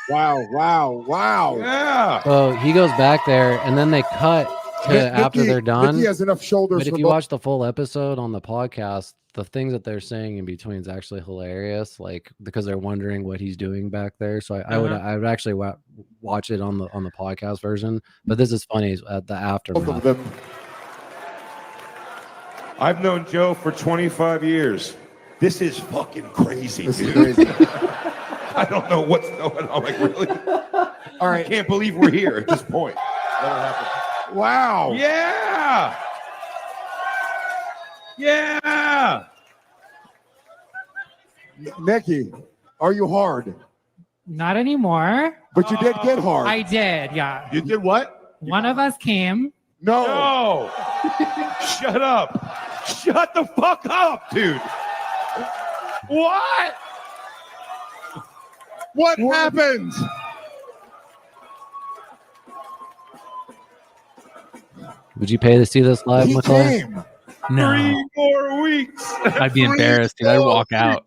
S23: Wow.
S22: Yeah.
S4: So he goes back there, and then they cut to after they're done.
S23: Nikki has enough shoulders.
S4: But if
S23: for
S4: you
S23: both.
S4: watch the full episode on the podcast, the things that they're saying in between is actually hilarious, like because they're wondering what he's doing back there. So I would actually watch it on the podcast version. But this is funny at the aftermath.
S22: I've known Joe for 25 years. This is fucking crazy, dude. I don't know what's going on. Like, really?
S23: All right.
S22: I can't believe we're here at this point.
S23: Wow.
S22: Yeah. Yeah.
S23: Nikki, are you hard?
S24: Not anymore.
S23: But you did get hard.
S24: I did, yeah.
S22: You did what?
S24: One of us came.
S22: No. Shut up. Shut the fuck up, dude. What?
S21: What happened?
S4: Would you pay to see this live,
S23: He
S4: McClay?
S23: came.
S3: No,
S22: 3 more weeks.
S3: I'd be embarrassed, dude. I'd walk out.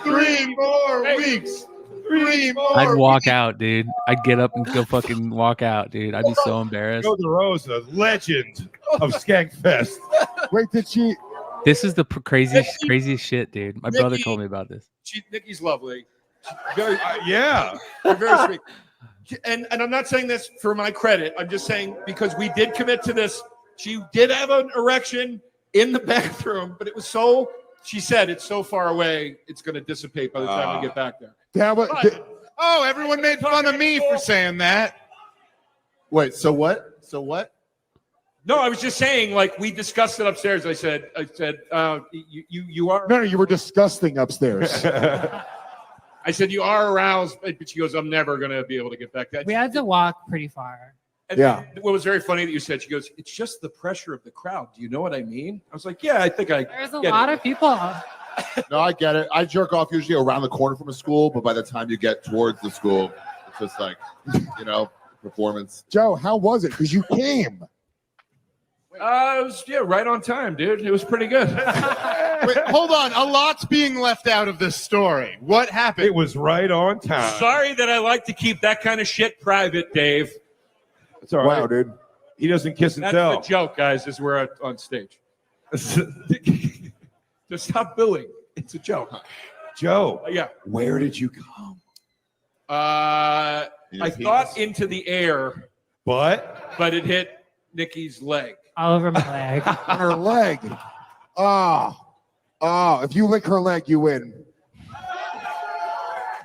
S21: 3 more weeks. 3 more.
S3: I'd walk out, dude. I'd get up and go fucking walk out, dude. I'd be so embarrassed.
S22: Joe DeRosa, legend of Skankfest.
S23: Wait, did she?
S3: This is the craziest shit, dude. My brother told me about this.
S1: Nikki's lovely. Very,
S22: Yeah.
S1: very sweet. And I'm not saying this for my credit. I'm just saying because we did commit to this. She did have an erection in the bathroom, but it was so. She said it's so far away, it's going to dissipate by the time we get back there.
S21: Oh, everyone made fun of me for saying that. Wait, so what?
S1: No, I was just saying, like we discussed it upstairs. I said, you are.
S23: No, you were disgusting upstairs.
S1: I said you are aroused, but she goes, I'm never going to be able to get back.
S24: We had to walk pretty far.
S1: And what was very funny that you said, she goes, it's just the pressure of the crowd. Do you know what I mean? I was like, yeah, I think I.
S24: There's a lot of people.
S21: No, I get it. I jerk off usually around the corner from a school, but by the time you get towards the school, it's just like, performance.
S23: Joe, how was it? Because you came.
S1: It was right on time, dude. It was pretty good.
S21: Wait, hold on. A lot's being left out of this story. What happened?
S22: It was right on time.
S1: Sorry that I like to keep that kind of shit private, Dave.
S22: It's all right.
S23: Wow, dude.
S22: He doesn't kiss and
S1: That's
S22: tell.
S1: the joke, guys, is we're on stage. Just stop billing. It's a joke.
S22: Joe,
S1: Yeah.
S22: where did you come?
S1: I thought into the air,
S22: But
S1: but it hit Nikki's leg.
S24: All over my leg.
S23: Her leg. Oh, if you lick her leg, you win.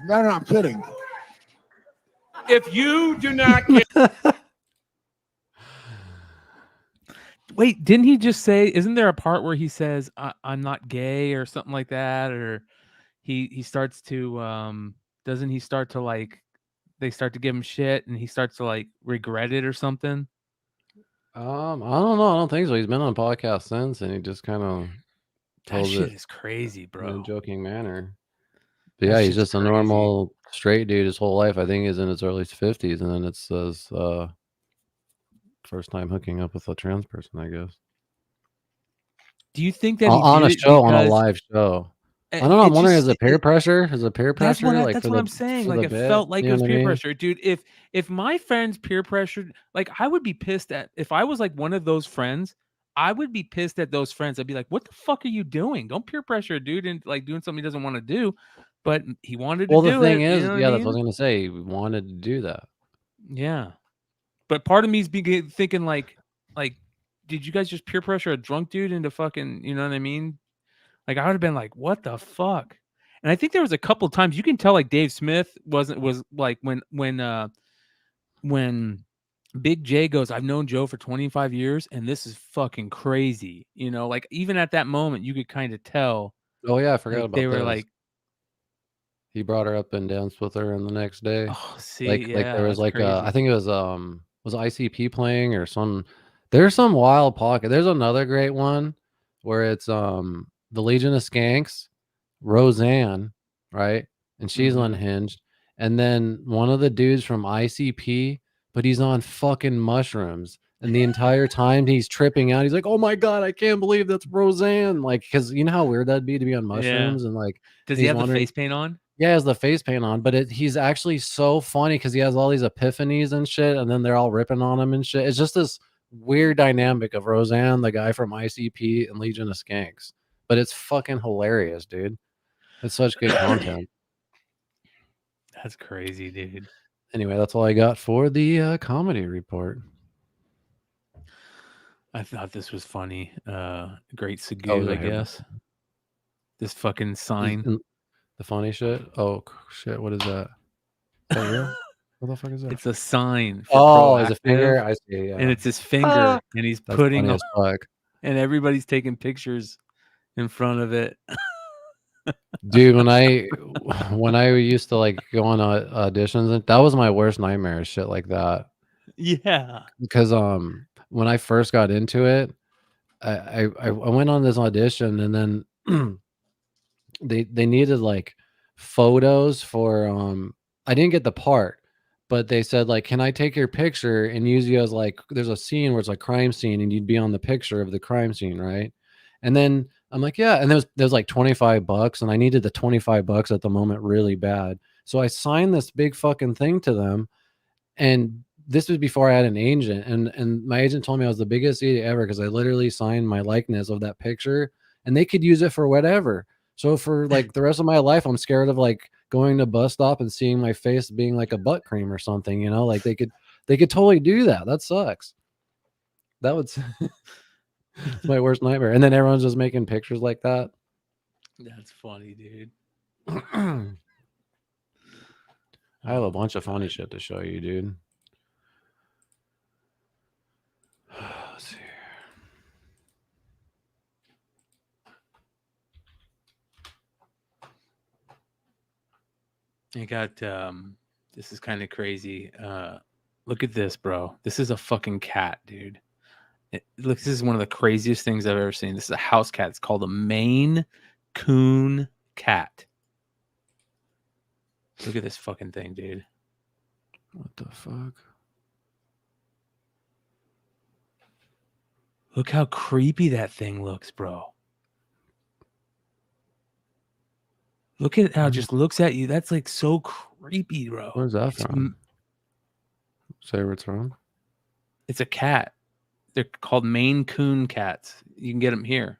S23: No, I'm kidding.
S1: If you do not get
S3: Wait, didn't he just say? Isn't there a part where he says, "I'm not gay" or something like that? Or he starts to doesn't he start to like? They start to give him shit, and he starts to like regret it or something.
S4: I don't know. I don't think so. He's been on a podcast since, and he just kind of
S3: That
S4: tells
S3: shit
S4: it
S3: is crazy,
S4: in
S3: bro.
S4: a joking manner. But yeah, he's just a normal straight dude his whole life. I think he's in his early 50s, and then it says first time hooking up with a trans person, I guess.
S3: Do you think that he
S4: on a
S3: did it
S4: show, on a
S3: because-
S4: live show? I
S3: it-
S4: don't know. I'm
S3: it
S4: wondering,
S3: just-
S4: is it peer pressure? Is it peer
S3: That's
S4: pressure?
S3: what, that's
S4: for
S3: what
S4: the-
S3: I'm saying.
S4: for
S3: Like
S4: the
S3: it
S4: bit?
S3: felt like
S4: You
S3: it was
S4: know what I
S3: peer
S4: mean?
S3: pressure, dude. If my friends peer pressured, like I would be pissed at. If I was like one of those friends, I would be pissed at those friends. I'd be like, "What the fuck are you doing? Don't peer pressure a dude into like doing something he doesn't want to do." But he wanted to
S4: Well,
S3: do
S4: the thing
S3: it.
S4: is,
S3: you know
S4: yeah,
S3: what I
S4: that's what I was
S3: mean?
S4: gonna say. He wanted to do that.
S3: Yeah, but part of me is thinking like, did you guys just peer pressure a drunk dude into fucking? You know what I mean? Like I would have been like, "What the fuck?" And I think there was a couple times you can tell like Dave Smith was like when Big J goes, I've known Joe for 25 years and this is fucking crazy. You know, like even at that moment you could kind of tell.
S4: Oh yeah, I forgot
S3: like,
S4: about
S3: they were
S4: this.
S3: like,
S4: he brought her up and danced with her, and the next day,
S3: oh, see,
S4: like
S3: yeah,
S4: there was
S3: that's
S4: like
S3: crazy.
S4: I think it was ICP playing or some. There's some wild pocket. There's another great one where it's the Legion of Skanks, Roseanne, right, and she's unhinged, and then one of the dudes from ICP, but he's on fucking mushrooms. And the entire time he's tripping out, he's like, "Oh my god, I can't believe that's Roseanne!" Like, because you know how weird that'd be to be on mushrooms and like.
S3: Does he have the face paint on?
S4: Yeah, he has the face paint on, but he's actually so funny because he has all these epiphanies and shit, and then they're all ripping on him and shit. It's just this weird dynamic of Roseanne, the guy from ICP, and Legion of Skanks. But it's fucking hilarious, dude. It's such good content.
S3: That's crazy, dude.
S4: Anyway, that's all I got for the comedy report.
S3: I thought this was funny. Great
S4: Oh,
S3: Segoo, I
S4: here.
S3: guess. This fucking sign.
S4: The funny shit. Oh shit! What is that? Is that real? What the fuck is that?
S3: It's a sign.
S4: Oh, it's a finger. I see. Yeah.
S3: And it's his finger, and he's
S4: That's
S3: putting
S4: funny
S3: on,
S4: as fuck.
S3: and everybody's taking pictures in front of it.
S4: Dude, when I used to like go on auditions, that was my worst nightmare. Shit like that.
S3: Yeah.
S4: Because when I first got into it, I went on this audition, and then they needed like photos for I didn't get the part, but they said like, can I take your picture and use you as like, there's a scene where it's like crime scene and you'd be on the picture of the crime scene, right? And then I'm like, yeah, and there was like $25 and I needed the $25 at the moment really bad. So I signed this big fucking thing to them, and this was before I had an agent, and my agent told me I was the biggest idiot ever because I literally signed my likeness of that picture and they could use it for whatever. So for like the rest of my life, I'm scared of like going to bus stop and seeing my face being like a butt cream or something, you know, like they could totally do that. That sucks. That would it's my worst nightmare. And then everyone's just making pictures like that.
S3: That's funny, dude.
S4: I have a bunch of funny shit to show you, dude. Let's see.
S3: You got this is kind of crazy. Look at this, bro. This is a fucking cat, dude. Look, this is one of the craziest things I've ever seen. This is a house cat. It's called a Maine Coon cat. Look at this fucking thing, dude.
S4: What the fuck?
S3: Look how creepy that thing looks, bro. Look at how it just looks at you. That's like so creepy, bro.
S4: Where's that from? Say where it's from.
S3: It's a cat. They're called Maine Coon cats. You can get them here.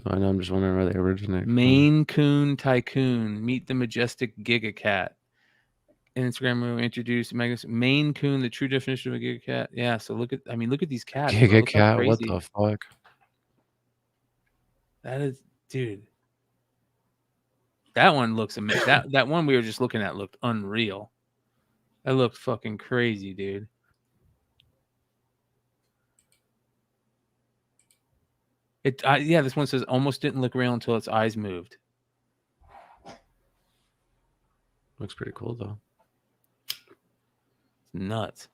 S4: I know. I'm just wondering where they originate from.
S3: Maine Coon Tycoon. Meet the majestic Giga Cat. Instagram will introduce Maine Coon, the true definition of a Giga Cat. Yeah. So look at these cats.
S4: Giga Cat. What the fuck?
S3: That is, dude. That one looks amazing. That one we were just looking at looked unreal. That looked fucking crazy, dude. Yeah, this one says almost didn't look real until its eyes moved.
S4: Looks pretty cool though.
S3: It's nuts.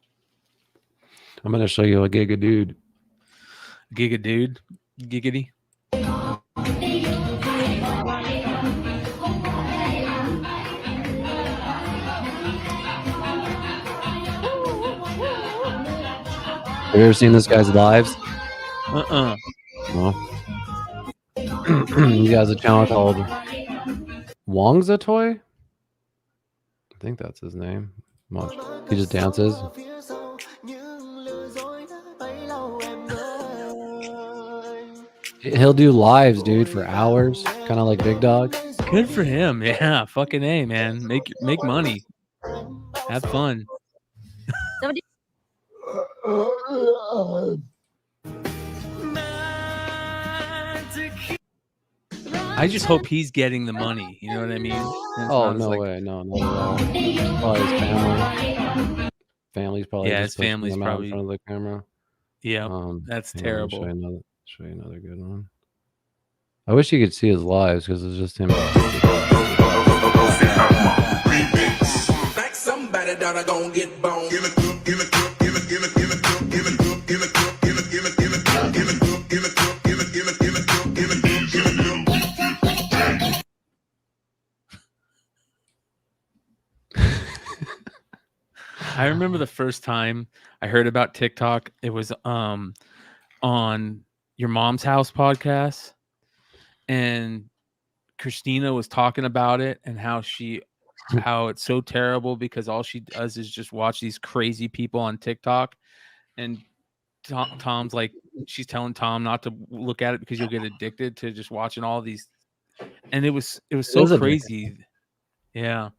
S4: I'm gonna show you a Giga dude.
S3: Giga dude, giggity.
S4: Have you ever seen this guy's lives?
S3: No.
S4: He has a channel called Wongza Toy. I think that's his name. Watch. He just dances. He'll do lives, dude, for hours, kind of like Big Dog.
S3: Good for him. Yeah, fucking A, man. Make money. Have fun. I just hope he's getting the money. You know what I mean? And it's
S4: Oh,
S3: not as
S4: no
S3: like,
S4: way. No, not at all. Probably his family. Family's probably
S3: yeah,
S4: just
S3: his
S4: pushing
S3: family's
S4: him out in
S3: probably.
S4: front of the camera.
S3: Yeah, that's
S4: Hang on, let me
S3: terrible.
S4: show you another good one. I wish you could see his lives because it's just him.
S7: Somebody that are gonna get boned.
S3: I remember the first time I heard about TikTok. It was on Your Mom's House podcast, and Christina was talking about it and how it's so terrible because all she does is just watch these crazy people on TikTok. And Tom's like, she's telling Tom not to look at it because you'll get addicted to just watching all these. And it was so crazy. Yeah.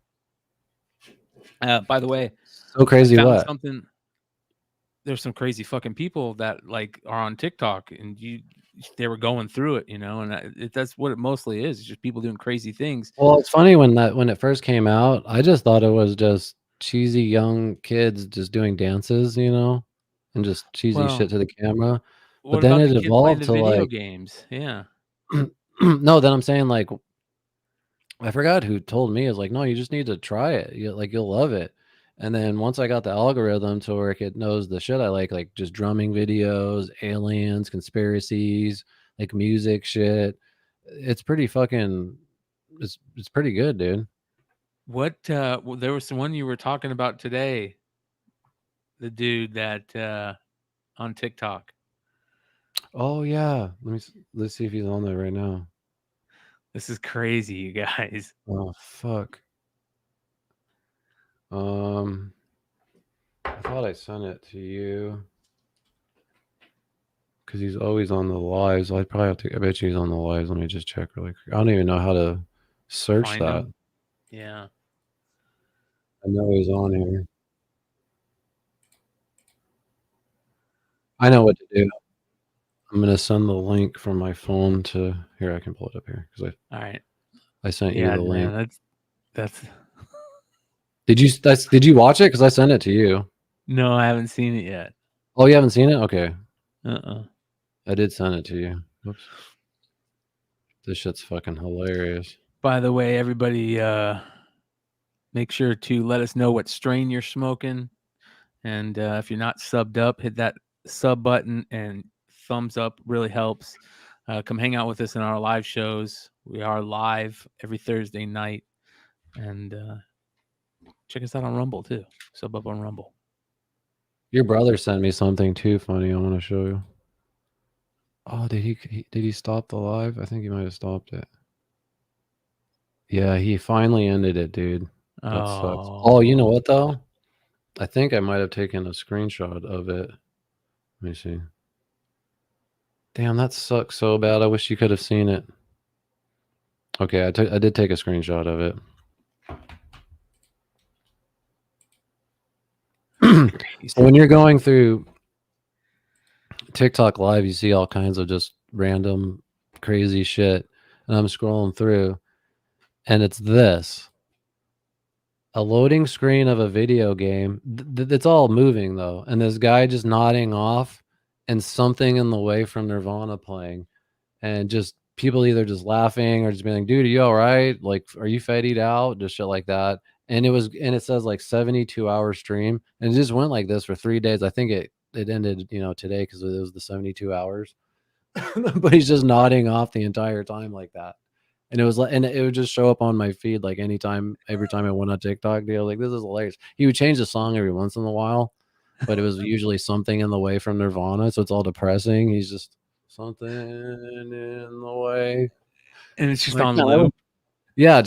S3: By the way,
S4: so crazy.
S3: I found
S4: What?
S3: something. There's some crazy fucking people that like are on TikTok, and they were going through it, and that's what it mostly is. It's just people doing crazy things.
S4: Well, it's funny when it first came out, I just thought it was just cheesy young kids just doing dances, and just cheesy shit to the camera. But
S3: What
S4: then
S3: about
S4: it
S3: the kid playing
S4: evolved
S3: the
S4: to
S3: video
S4: like,
S3: games? Yeah.
S4: no, then I'm saying like, I forgot who told me. Is like, no, you just need to try it. You'll love it. And then once I got the algorithm to where it knows the shit I like just drumming videos, aliens, conspiracies, like music shit. It's pretty fucking. It's pretty good, dude.
S3: What there was the one you were talking about today. The dude that on TikTok.
S4: Oh yeah. Let's see if he's on there right now.
S3: This is crazy, you guys.
S4: Oh fuck. I thought I sent it to you because he's always on the lives. I probably have to. I bet you he's on the lives. Let me just check really quick. I don't even know how to search
S3: Find
S4: that.
S3: him. Yeah.
S4: I know he's on here. I know what to do. I'm gonna send the link from my phone to here. I can pull it up here because
S3: All right.
S4: I sent you the link.
S3: Yeah, that's.
S4: Did you watch it? Because I sent it to you.
S3: No, I haven't seen it yet.
S4: Oh, you haven't seen it? Okay.
S3: Uh-uh.
S4: I did send it to you. Whoops. This shit's fucking hilarious.
S3: By the way, everybody, make sure to let us know what strain you're smoking. And if you're not subbed up, hit that sub button, and thumbs up really helps. Come hang out with us in our live shows. We are live every Thursday night. And check us out on Rumble, too. Sub up on Rumble.
S4: Your brother sent me something too funny. I want to show you. Oh, did he stop the live? I think he might have stopped it. Yeah, he finally ended it, dude. That sucks. Oh, you know what though? I think I might have taken a screenshot of it. Let me see. Damn, that sucks so bad. I wish you could have seen it. Okay, I did take a screenshot of it. So when you're going through TikTok live, you see all kinds of just random crazy shit. And I'm scrolling through, and it's this. A loading screen of a video game. It's all moving though. And this guy just nodding off, and something in the way from Nirvana playing. And just people either just laughing or just being like, dude, are you all right? Like, are you fettied out? Just shit like that. And it says like 72-hour stream. And it just went like this for 3 days. I think it ended, today because it was the 72 hours. But he's just nodding off the entire time like that. And it was like, and it would just show up on my feed like every time I went on TikTok, dude. Like, this is hilarious. He would change the song every once in a while, but it was usually something in the way from Nirvana. So it's all depressing. He's just something in the way.
S3: And it's just on the loop.
S4: Yeah,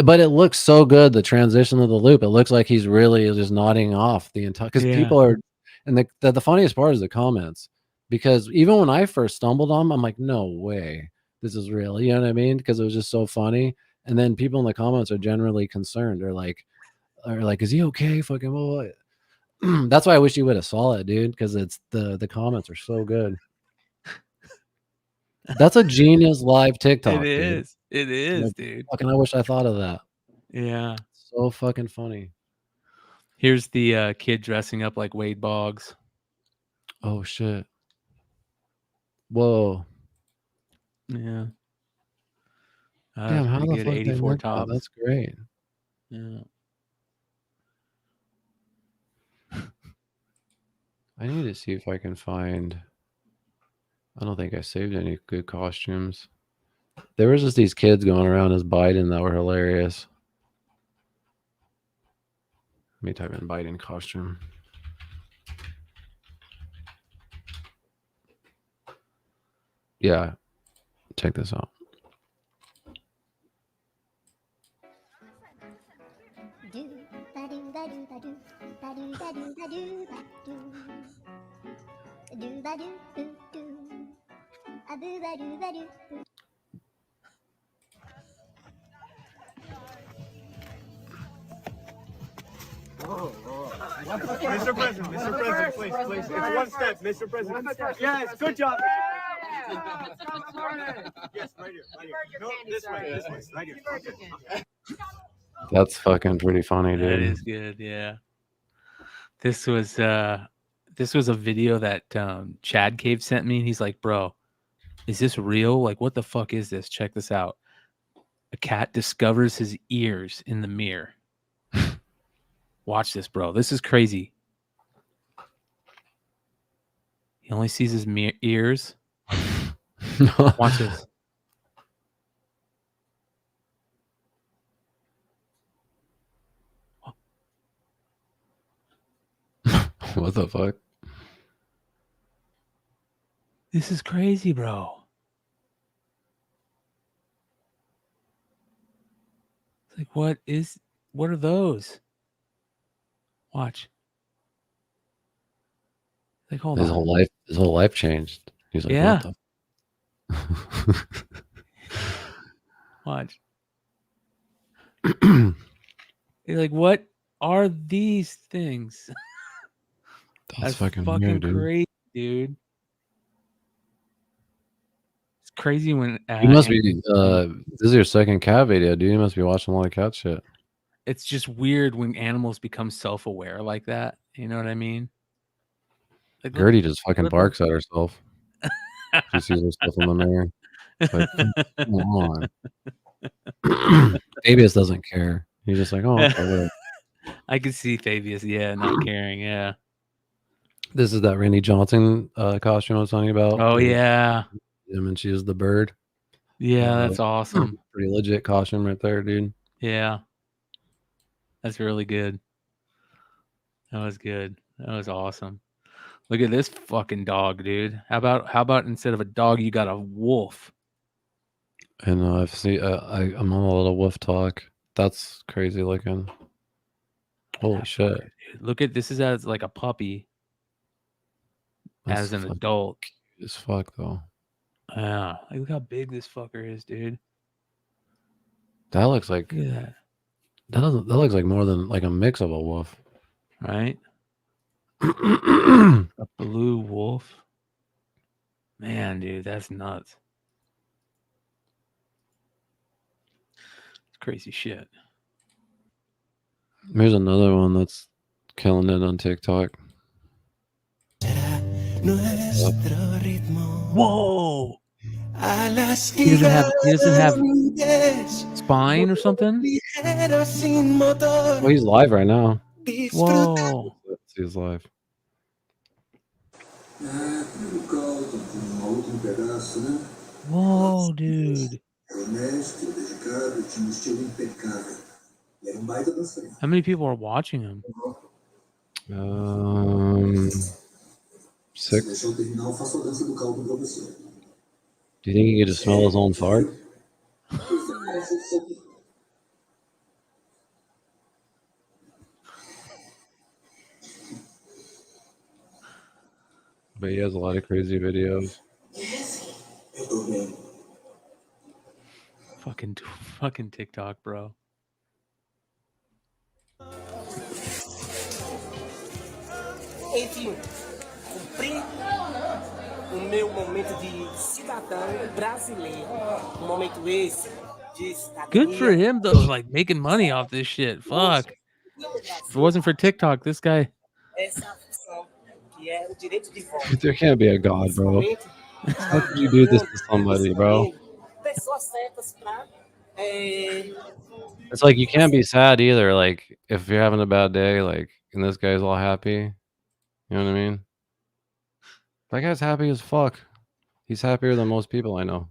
S4: but it looks so good. The transition of the loop. It looks like he's really just nodding off the entire, because people are, and the funniest part is the comments, because even when I first stumbled on them, I'm like, no way, this is real. You know what I mean? Because it was just so funny. And then people in the comments are generally concerned. They're like, is he okay? Fucking boy. That's why I wish you would have saw it, dude, because it's the comments are so good. That's a genius live TikTok.
S3: It is. It is, dude.
S4: Fucking, I wish I thought of that.
S3: Yeah.
S4: So fucking funny.
S3: Here's the kid dressing up like Wade Boggs.
S4: Oh shit. Whoa.
S3: Yeah.
S4: Damn, how the
S3: good.
S4: fuck they
S3: 84
S4: make that?
S3: tops.
S4: That's great.
S3: Yeah.
S4: I need to see if I can find. I don't think I saved any good costumes. There was just these kids going around as Biden that were hilarious. Let me type in Biden costume. Yeah, check this out.
S2: Mr. President, please. It's one step, Mr. President. Yes, good job. Yes, right here. No, this way, right here.
S4: That's fucking pretty funny, dude.
S3: That is good, yeah. This was a video that Chad Cave sent me, and he's like, bro, is this real? Like, what the fuck is this? Check this out. A cat discovers his ears in the mirror. Watch this, bro. This is crazy. He only sees his ears. Watch this.
S4: What the fuck?
S3: This is crazy, bro. It's like, what are those? Watch. Like, hold
S4: His
S3: on.
S4: whole life changed. He's like,
S3: Yeah.
S4: what
S3: Watch. He's like, what are these things?
S4: That's fucking
S3: fucking
S4: weird, dude.
S3: crazy, dude. It's crazy when
S4: You must be. This is your second cat video, dude. You must be watching a lot of cat shit.
S3: it's just weird when animals become self-aware like that. You know what I mean? Like,
S4: Gertie just fucking
S3: look-
S4: barks at herself. She sees herself in the mirror. It's like, come on. Fabius doesn't care. He's just like, oh, okay, whatever.
S3: I could see Fabius, not caring, yeah.
S4: This is that Randy Johnson costume I was talking about.
S3: Oh, yeah.
S4: Him and she is the bird.
S3: Yeah, that's awesome.
S4: Pretty legit costume right there, dude.
S3: Yeah. That's really good. That was good. That was awesome. Look at this fucking dog, dude. How about instead of a dog, you got a wolf?
S4: And I've seen. I'm on a lot of wolf talk. That's crazy looking. Holy shit!
S3: Dude, look at this. Is as like a puppy,
S4: That's
S3: as an
S4: fucking
S3: adult.
S4: cute as fuck though.
S3: Yeah, like, look how big this fucker is, dude.
S4: That looks like.
S3: Look at that.
S4: That looks like more than like a mix of a wolf,
S3: right? A blue wolf. Man, dude, that's nuts. It's crazy shit.
S4: There's another one that's killing it on TikTok.
S3: Whoa! He doesn't have spine or something?
S4: Oh, he's live right now.
S3: Whoa!
S4: He's live.
S3: Whoa, dude. How many people are watching him?
S4: 6. Do you think he could just smell his own fart? But he has a lot of crazy videos.
S3: Fucking TikTok, bro.
S2: Enfim, cumpri o meu momento de cidadão brasileiro. Um momento esse
S3: Good for him though, like making money off this shit. Fuck. If it wasn't for TikTok, this guy.
S4: There can't be a God, bro. How could you do this to somebody, bro? It's like you can't be sad either. Like if you're having a bad day, like, and this guy's all happy, you know what I mean? That guy's happy as fuck. He's happier than most people I know.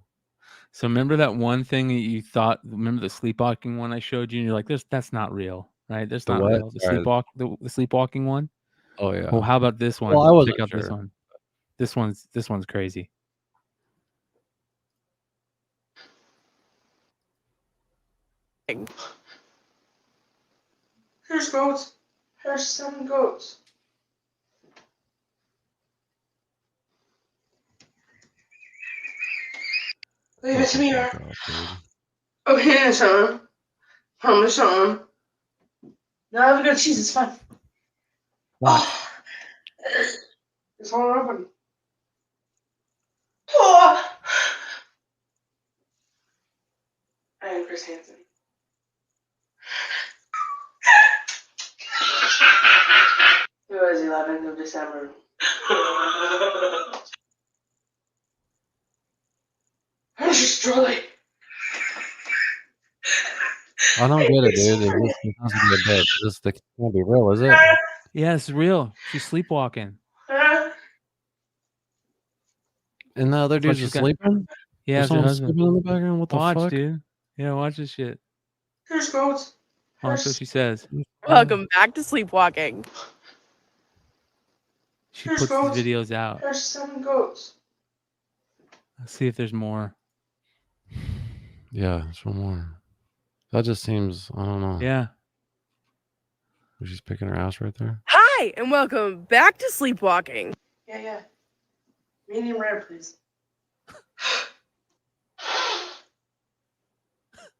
S3: So remember that one thing that you thought? Remember the sleepwalking one I showed you? And you're like, "That's not real, right? That's
S4: The
S3: not
S4: what?
S3: real." The sleepwalking one.
S4: Oh yeah.
S3: Well, how about this one?
S4: Well, I wasn't
S3: Check out this
S4: sure.
S3: one. This one's crazy.
S5: Here's goats. Here's some goats. Leave it to me, okay, son. Promise, son. No, have a good cheese. It's fine. Oh, it's all open. Oh. I am Chris Hansen. It was 11th of December. I'm just trolling.
S4: I don't get it, dude. It has to be a bit. This can't be real, is it?
S3: Yeah, it's real. She's sleepwalking.
S4: And the other
S3: That's what
S4: dude's
S3: she's
S4: just
S3: got.
S4: sleeping?
S3: Yeah,
S4: There's
S3: it's her
S4: someone
S3: husband.
S4: sleeping in the background? What the
S3: Watch,
S4: fuck?
S3: dude. Yeah, watch this shit.
S5: Here's goats.
S3: Watch what she says.
S8: Welcome back to sleepwalking.
S3: She
S5: Here's
S3: puts
S5: goats.
S3: these videos out.
S5: There's 7 goats.
S3: Let's see if there's more.
S4: Yeah, there's one more. That just seems, I don't know.
S3: Yeah.
S4: She's picking her ass right there.
S8: Hi, and welcome back to sleepwalking.
S5: Yeah. Medium rare, please.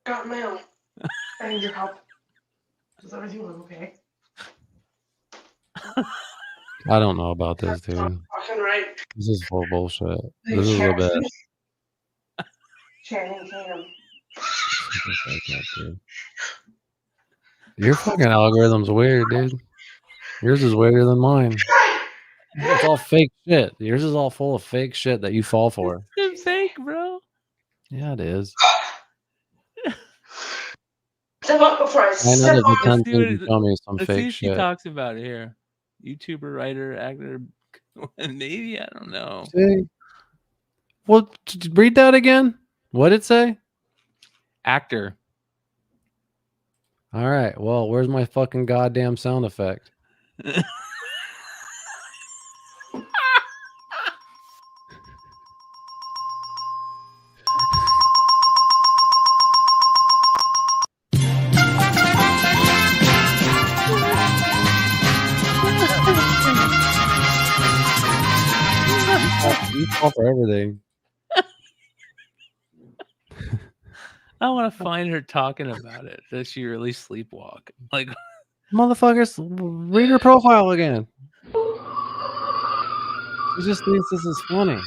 S5: Got mail. I need your help. Does everything look okay?
S4: I don't know about this, dude.
S5: Fucking right.
S4: This is full bullshit. This is a bit.
S5: Channing Tatum.
S4: Your fucking algorithm's weird, dude. Yours is weirder than mine. It's all fake shit. Yours is all full of fake shit that you fall for.
S3: It's fake, bro.
S4: Yeah, it is.
S5: Step up before I
S4: I
S5: step
S4: know that the
S5: on.
S4: 10 things you tell me is some
S3: Let's see
S4: fake
S3: if she
S4: shit.
S3: talks about it here. YouTuber, writer, actor, maybe, I don't know.
S4: See? Well, read that again. What did it say?
S3: Actor.
S4: All right. Well, where's my fucking goddamn sound effect? You fall for everything.
S3: I want to find her talking about it. Does she really sleepwalk? Like,
S4: Motherfuckers, read her profile again. She just thinks this is funny.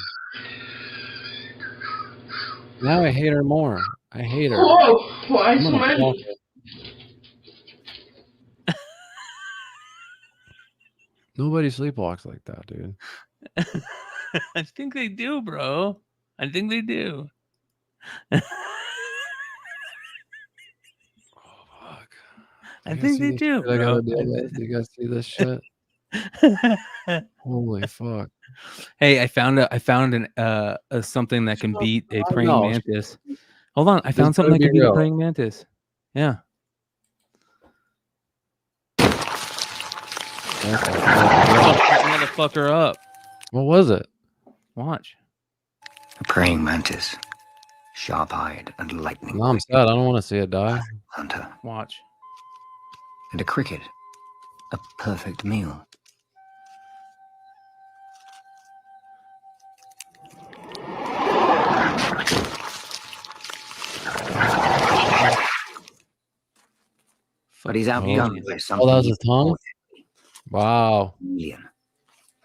S4: Now I hate her more. I hate her.
S5: Oh, why
S4: I'm
S5: so
S4: gonna
S5: many?
S4: block her. Nobody sleepwalks like that, dude.
S3: I think they do, bro. I think they do. I think they do,
S4: I
S3: bro.
S4: gotta deal with. You guys see this shit? Holy fuck!
S3: Hey, I found something that can beat a praying
S4: No.
S3: mantis. Hold on, I found
S4: This
S3: something that
S4: better
S3: can
S4: be
S3: beat a
S4: real.
S3: praying mantis. Yeah. Motherfucker up.
S4: What was it?
S3: Watch.
S9: A praying mantis, sharp-eyed and lightning.
S4: No, I'm sad. I don't want to see it die.
S9: Hunter.
S3: Watch.
S9: And a cricket, a perfect meal. But he's outgunned by something.
S4: Oh, that was his tongue? Wow.
S9: Alien.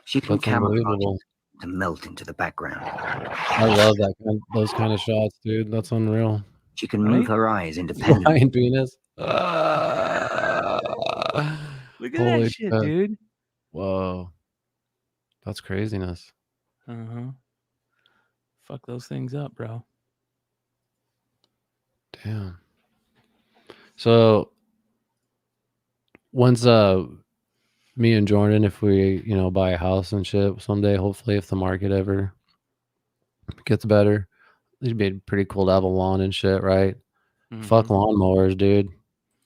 S9: She can
S4: That's
S9: camouflage
S4: unbelievable.
S9: to melt into the background.
S4: I love those kind of shots, dude. That's unreal.
S9: She can move her eyes independently.
S4: Flying penis.
S3: Look at
S4: Holy
S3: that shit,
S4: shit.
S3: dude.
S4: Whoa. That's craziness.
S3: Uh-huh. Fuck those things up, bro.
S4: Damn. So once me and Jordan, if we, buy a house and shit someday, hopefully if the market ever gets better, it'd be pretty cool to have a lawn and shit, right? Fuck lawnmowers, dude.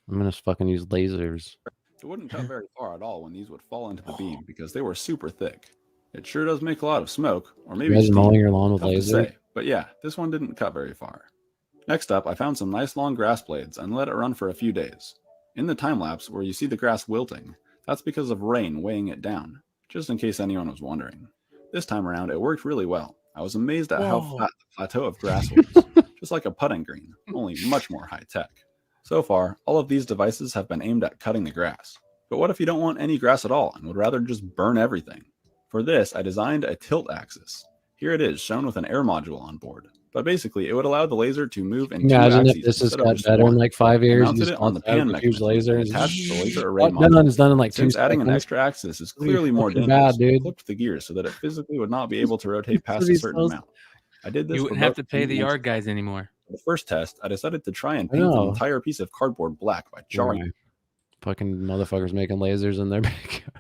S4: I'm gonna fucking use lasers.
S6: It wouldn't cut very far at all when these would fall into the beam because they were super thick. It sure does make a lot of smoke, or maybe
S4: You guys
S6: steam.
S4: mowing your lawn with
S6: Tough to
S4: laser?
S6: say, but yeah, this one didn't cut very far. Next up, I found some nice long grass blades and let it run for a few days. In the time lapse where you see the grass wilting, that's because of rain weighing it down, just in case anyone was wondering. This time around, it worked really well. I was amazed at how flat the plateau of grass was, just like a putting green, only much more high-tech. So far, all of these devices have been aimed at cutting the grass. But what if you don't want any grass at all and would rather just burn everything? For this, I designed a tilt axis. Here it is, shown with an air module on board. But basically, it would allow the laser to move in two
S4: Imagine
S6: axes
S4: if this has
S6: instead of
S4: got
S6: just
S4: better in
S6: one.
S4: like 5
S6: I
S4: years.
S6: mounted it on the pan
S4: huge
S6: mechanism
S4: laser
S6: and
S4: and
S6: attached the laser array
S4: done
S6: module.
S4: is done in like 2
S6: Since adding an
S4: seconds.
S6: extra axis is
S4: Pretty
S6: clearly more
S4: fucking
S6: dangerous,
S4: bad, dude.
S6: I flipped the gears so that it physically would not be able to rotate past a
S4: These
S6: certain
S4: those-
S6: amount. I did this
S3: You
S6: for
S3: wouldn't have
S6: both
S3: to pay the
S6: heat and
S3: yard guys anymore.
S6: For the first test, I decided to try and
S4: I
S6: paint an
S4: know.
S6: entire piece of cardboard black by jarring
S4: Right. Fucking motherfuckers making lasers in their backyard.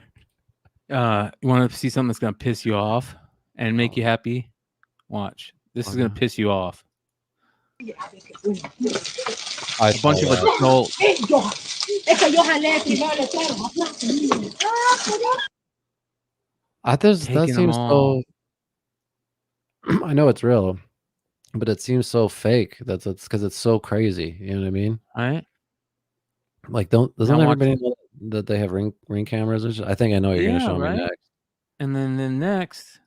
S3: You want to see something that's gonna piss you off and make you happy? Watch. This is gonna piss you off. A bunch of adults.
S4: That
S3: Taking 'em
S4: seems
S3: all.
S4: so. I know it's real, but it seems so fake. It's because it's so crazy. You know what I mean?
S3: Right.
S4: Like, doesn't
S3: Now watch
S4: everybody
S3: this.
S4: know that they have ring cameras? And shit? I think I know what you're gonna show me next.
S3: And then next,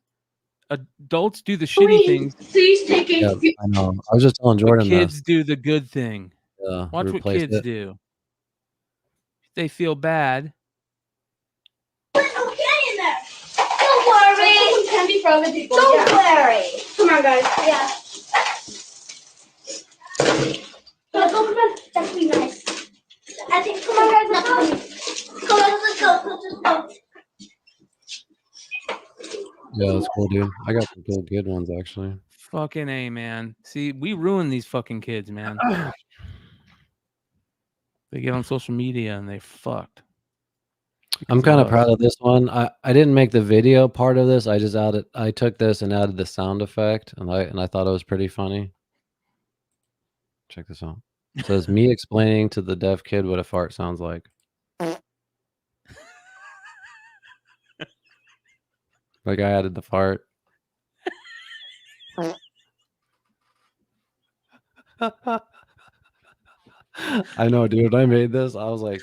S3: adults do the shitty things.
S5: Please take
S4: Yeah,
S5: a few.
S4: I know. I was just telling
S3: But
S4: Jordan
S3: kids do the good thing.
S4: Yeah,
S3: Watch what
S4: replace
S3: kids
S4: it.
S3: do. If they feel bad.
S5: There's no candy in there. Don't worry. Some candy for other people. Don't worry. Come on, guys. Yeah. Let's open it. That'd be nice. I think. Come on, guys. Let's go. Come on, let's go. Let's just go.
S4: Yeah, that's cool, dude. I got some good ones actually.
S3: Fucking A, man. See, we ruin these fucking kids, man. They get on social media and they fucked.
S4: I'm kind of proud of this one. I didn't make the video part of this. I took this and added the sound effect, and I thought it was pretty funny. Check this out. It says me explaining to the deaf kid what a fart sounds like. Like I added the fart. I know, dude. When I made this, I was like,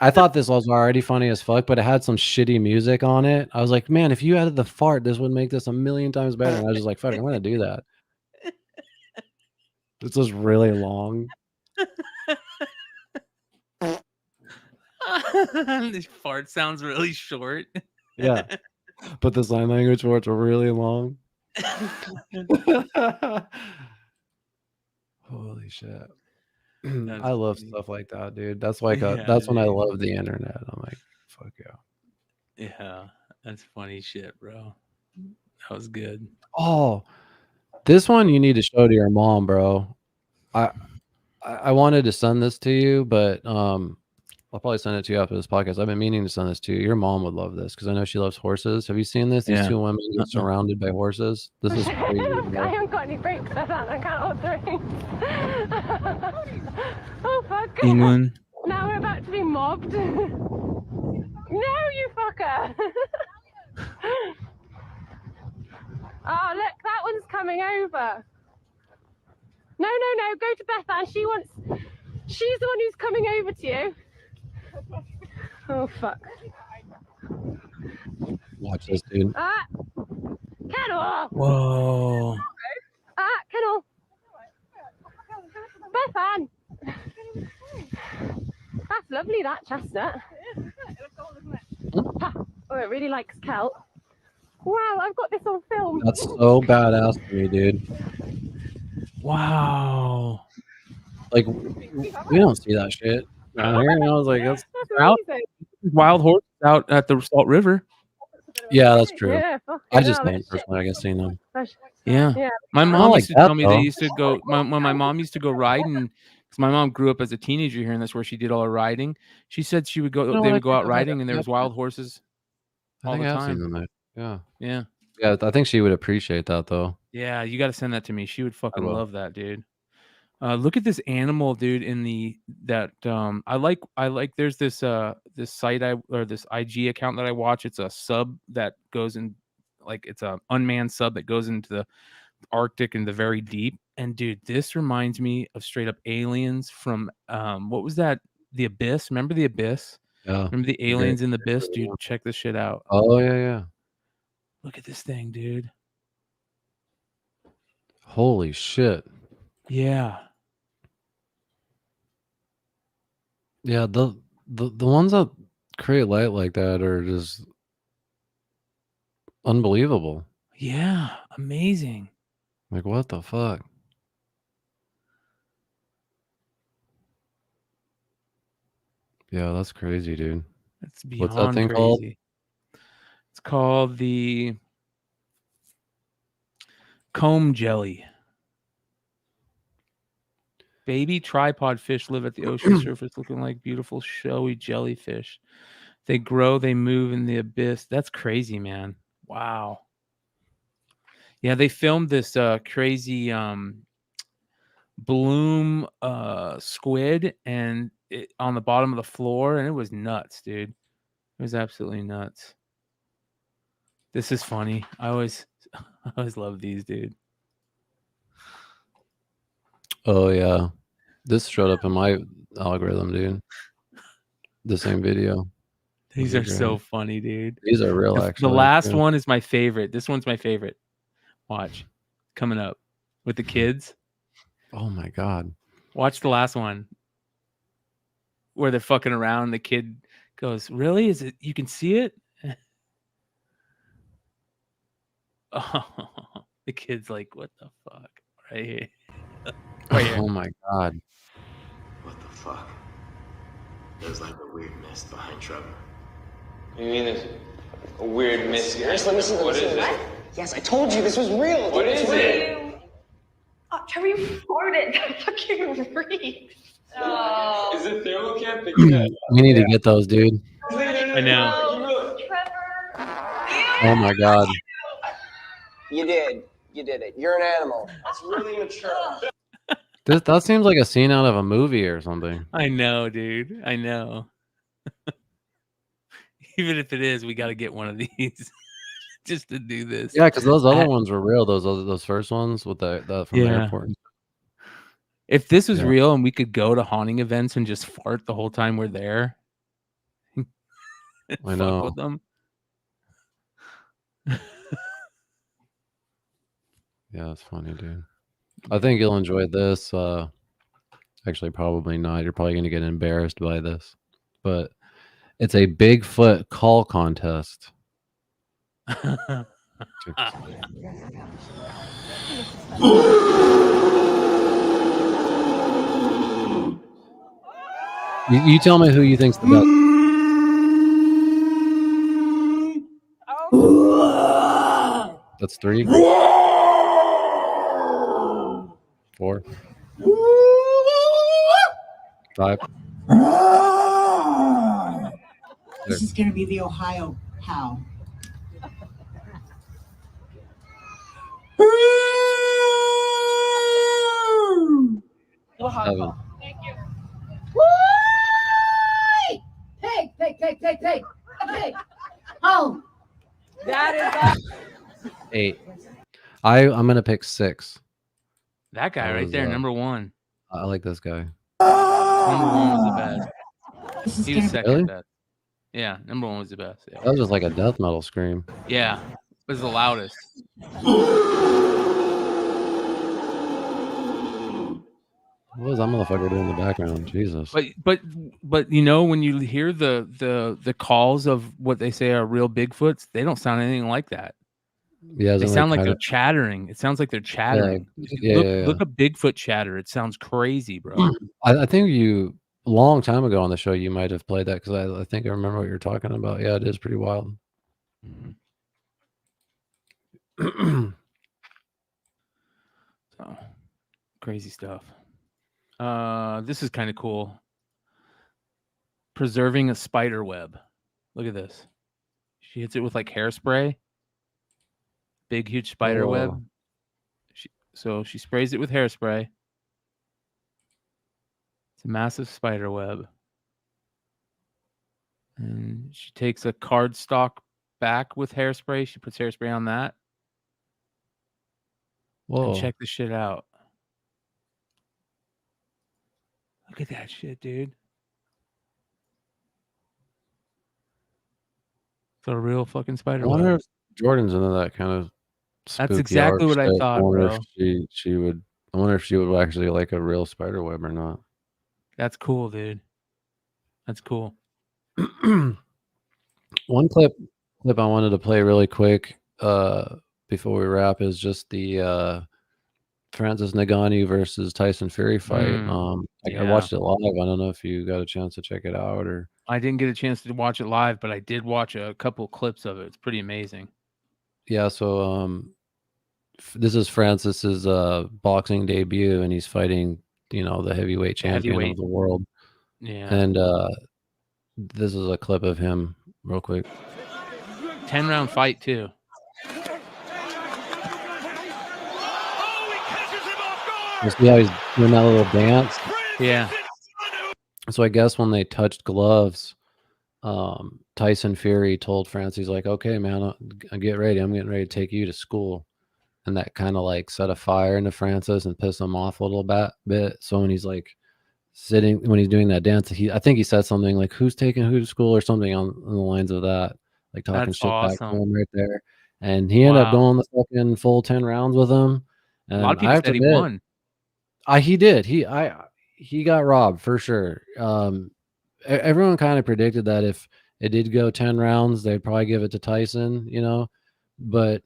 S4: I thought this was already funny as fuck, but it had some shitty music on it. I was like, man, if you added the fart, this would make this a million times better. And I was just like, fuck, I'm gonna do that. This was really long.
S3: This fart sounds really short.
S4: Yeah. But the sign language words were really long. Holy shit. I love stuff like that, dude. That's like that's when I love the internet. I'm like, fuck yeah.
S3: Yeah, that's funny shit, bro. That was good.
S4: Oh, this one you need to show to your mom, bro. I wanted to send this to you, but I'll probably send it to you after this podcast. I've been meaning to send this to you. Your mom would love this because I know she loves horses. Have you seen this? These
S3: Yeah.
S4: two women get surrounded by horses. This is crazy.
S10: I
S4: bro.
S10: haven't got any brakes left and I can't hold the reins. Oh fuck.
S3: England.
S10: Now we're about to be mobbed. No, you fucker. Oh look, that one's coming over. No, go to Beth Ann. She's the one who's coming over to you. Oh fuck.
S4: Watch this, dude.
S10: Kennel!
S3: Whoa.
S10: Kennel! Beth Ann! That's lovely, that chestnut. Oh, it really likes kelp. Wow, I've got this on film.
S4: That's so badass to me, dude.
S3: Wow.
S4: Like we don't see that shit around here. And I was like, that's
S3: Wild horses out at the Salt River.
S4: yeah, that's true.
S10: Yeah,
S4: I just don't personally, I guess, seen them.
S3: Yeah.
S10: Yeah.
S3: My
S4: I don't
S3: mom
S4: like
S3: used to
S4: that,
S3: tell me they
S4: though.
S3: used to go when my mom used to go riding, because my mom grew up as a teenager here, and that's where she did all her riding. She said she would go,
S4: You know
S3: they
S4: what,
S3: would go out
S4: I think
S3: riding, and there was wild horses
S4: I
S3: all
S4: think
S3: the
S4: I have seen
S3: time.
S4: them there. Yeah.
S3: Yeah.
S4: Yeah, I think she would appreciate that though.
S3: Yeah, you got to send that to me. She would fucking
S4: will.
S3: love that, dude. Look at this animal, dude. In that I like. There's this this site or this IG account that I watch. It's a sub that goes in, like it's a unmanned sub that goes into the Arctic and the very deep. And dude, this reminds me of straight up aliens from what was that? The Abyss. Remember the Abyss?
S4: Yeah.
S3: Remember the aliens in the Abyss, dude? Check this shit out.
S4: Oh yeah.
S3: Look at this thing, dude.
S4: Holy shit.
S3: Yeah.
S4: Yeah, the ones that create light like that are just unbelievable.
S3: Yeah. Amazing.
S4: Like what the fuck? Yeah, that's crazy, dude.
S3: It's
S4: What's that
S3: beyond
S4: thing called?
S3: crazy. It's called the comb jelly. Baby tripod fish live at the ocean surface looking like beautiful, showy jellyfish. They grow, they move in the abyss. That's crazy, man. Wow. Yeah, they filmed this crazy bloom squid and on the bottom of the floor, and it was nuts, dude. It was absolutely nuts. This is funny. I always love these, dude.
S4: Oh yeah. This showed up in my algorithm, dude. The same video.
S3: These are so funny, dude.
S4: These are real,
S3: The
S4: actually.
S3: last
S4: yeah.
S3: one is my favorite. This one's my favorite. Watch. Coming up with the kids.
S4: Oh my god.
S3: Watch the last one. Where they're fucking around. The kid goes, "Really? Is it? You can see it?" Oh, the kid's like, "What the fuck?" Right here. Right here.
S4: Oh my god.
S11: What the fuck? There's like a weird mist behind Trevor.
S18: You mean there's a weird mist here?
S11: Listen,
S18: What is it?
S11: Yes, I told you this was real.
S18: What
S11: It's
S18: is
S11: real.
S18: it?
S10: Oh, Trevor, you farted. That fucking reeks. Oh.
S18: Is it thermocamp?
S4: We need to get those, dude.
S3: I know.
S4: Oh my god.
S11: You did. You did it. You're an animal. That's really mature.
S4: That seems like a scene out of a movie or something.
S3: I know, dude. I know. Even if it is, we got to get one of these just to do this.
S4: Yeah, because those other ones were real. Those first ones with the from the
S3: Yeah.
S4: airport.
S3: If this was
S4: Yeah.
S3: real and we could go to haunting events and just fart the whole time we're there,
S4: I
S3: fuck
S4: know.
S3: with them.
S4: Yeah, it's funny, dude. I think you'll enjoy this. Actually, probably not. You're probably gonna get embarrassed by this, but it's a Bigfoot call contest. You tell me who you think's the best. That's 3. 4. 5.
S12: This is going to be the Ohio howl.
S4: Seven.
S12: Pig, pig, pig, pig, pig, pig. Home.
S10: That is
S4: 8. I'm gonna pick 6.
S3: That guy
S4: That
S3: right
S4: was,
S3: there, number one.
S4: I like this guy.
S3: Number one was the best. He was second
S4: Really?
S3: best. Yeah, number one was the best. Yeah.
S4: That was just like a death metal scream.
S3: Yeah, it was the loudest.
S4: What was that motherfucker doing in the background? Jesus.
S3: But you know, when you hear the calls of what they say are real Bigfoots, they don't sound anything like that.
S4: Yeah,
S3: They
S4: isn't
S3: sound like
S4: kind
S3: they're
S4: of
S3: chattering. It sounds like they're chattering. Look up Bigfoot chatter. It sounds crazy, bro.
S4: I think you a long time ago on the show you might have played that because I think I remember what you're talking about. Yeah, it is pretty wild.
S3: So crazy stuff. This is kind of cool. Preserving a spider web. Look at this. She hits it with like hairspray. Big, huge spider web. So she sprays it with hairspray. It's a massive spider web. And she takes a cardstock back with hairspray. She puts hairspray on that.
S4: Whoa.
S3: And check this shit out. Look at that shit, dude. It's a real fucking spider
S4: I wonder
S3: web.
S4: if Jordan's into that kind of
S3: That's
S4: spooky
S3: exactly
S4: art
S3: what I
S4: shit.
S3: thought,
S4: I wonder
S3: bro.
S4: if she would. I wonder if she would actually like a real spider web or not.
S3: That's cool, dude. That's cool.
S4: One clip I wanted to play really quick before we wrap is just the Francis Ngannou versus Tyson Fury fight. I watched it live. I don't know if you got a chance to check it out or.
S3: I didn't get a chance to watch it live, but I did watch a couple clips of it. It's pretty amazing.
S4: Yeah, so this is Francis's boxing debut, and he's fighting, the heavyweight champion of the world.
S3: Yeah.
S4: And this is a clip of him, real quick.
S3: 10-round fight too.
S4: You see how he's doing that little dance?
S3: Yeah.
S4: So I guess when they touched gloves, Tyson Fury told Francis, he's like, "Okay, man, get ready. I'm getting ready to take you to school." And that kind of like set a fire into Francis and pissed him off a little bit. So when he's like when he's doing that dance, I think he said something like, "Who's taking who to school?" or something on the lines of that, like talking
S3: That's
S4: shit back to
S3: awesome.
S4: him right there. And he ended up going the fucking full 10 rounds with him. And
S3: A lot of people said he won.
S4: He did. He got robbed for sure. Everyone kind of predicted that if it did go 10 rounds, they'd probably give it to Tyson, but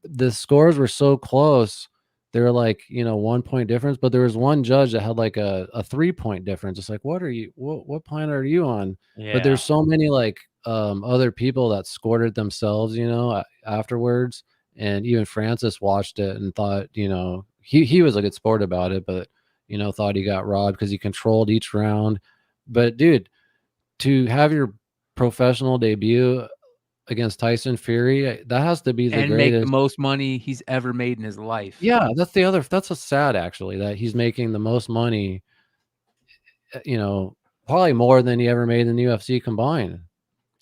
S4: the scores were so close. They were like, 1 point difference, but there was one judge that had like a 3-point difference. It's like, what planet are you on?
S3: Yeah.
S4: But there's so many like other people that scored it themselves, afterwards. And even Francis watched it and thought, he was a good sport about it, but thought he got robbed because he controlled each round. But dude, to have your professional debut against Tyson Fury, that has to be the
S3: and
S4: greatest.
S3: Make the most money he's ever made in his life.
S4: Yeah, that's a sad actually that he's making the most money, probably more than he ever made in the UFC combined.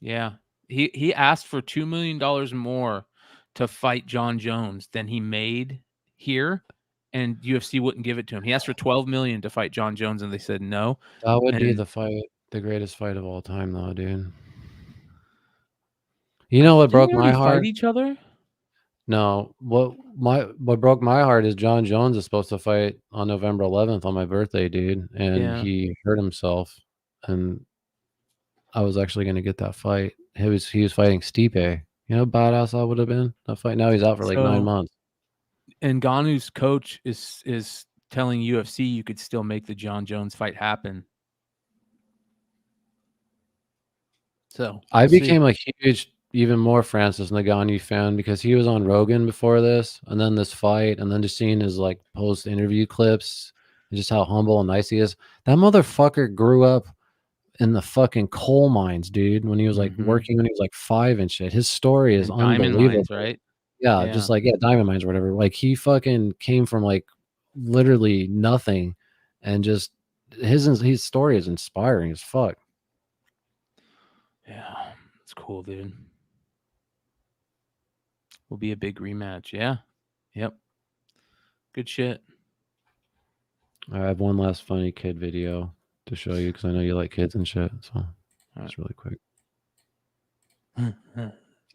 S3: Yeah. He asked for $2 million more to fight John Jones than he made here, and UFC wouldn't give it to him. He asked for $12 million to fight John Jones, and they said no.
S4: That would be the greatest fight of all time, though, dude. You know what broke my heart?
S3: Fight each other?
S4: No, what broke my heart is John Jones is supposed to fight on November 11th on my birthday, dude, and he hurt himself, and I was actually going to get that fight. He was fighting Stipe. You know, badass that would have been that fight. Now he's out for like 9 months.
S3: And Ngannou's coach is telling UFC you could still make the John Jones fight happen. So
S4: I became a huge, even more Francis Ngannou fan because he was on Rogan before this, and then this fight, and then just seeing his like post interview clips and just how humble and nice he is. That motherfucker grew up in the fucking coal mines, dude, when he was like working when he was like 5 and shit. His story is unbelievable.
S3: Diamond mines, right?
S4: Yeah, just like diamond mines or whatever. Like he fucking came from like literally nothing, and just his story is inspiring as fuck.
S3: Yeah, it's cool, dude. Will be a big rematch. Yeah. Yep. Good shit.
S4: I have one last funny kid video to show you because I know you like kids and shit. So just really quick. This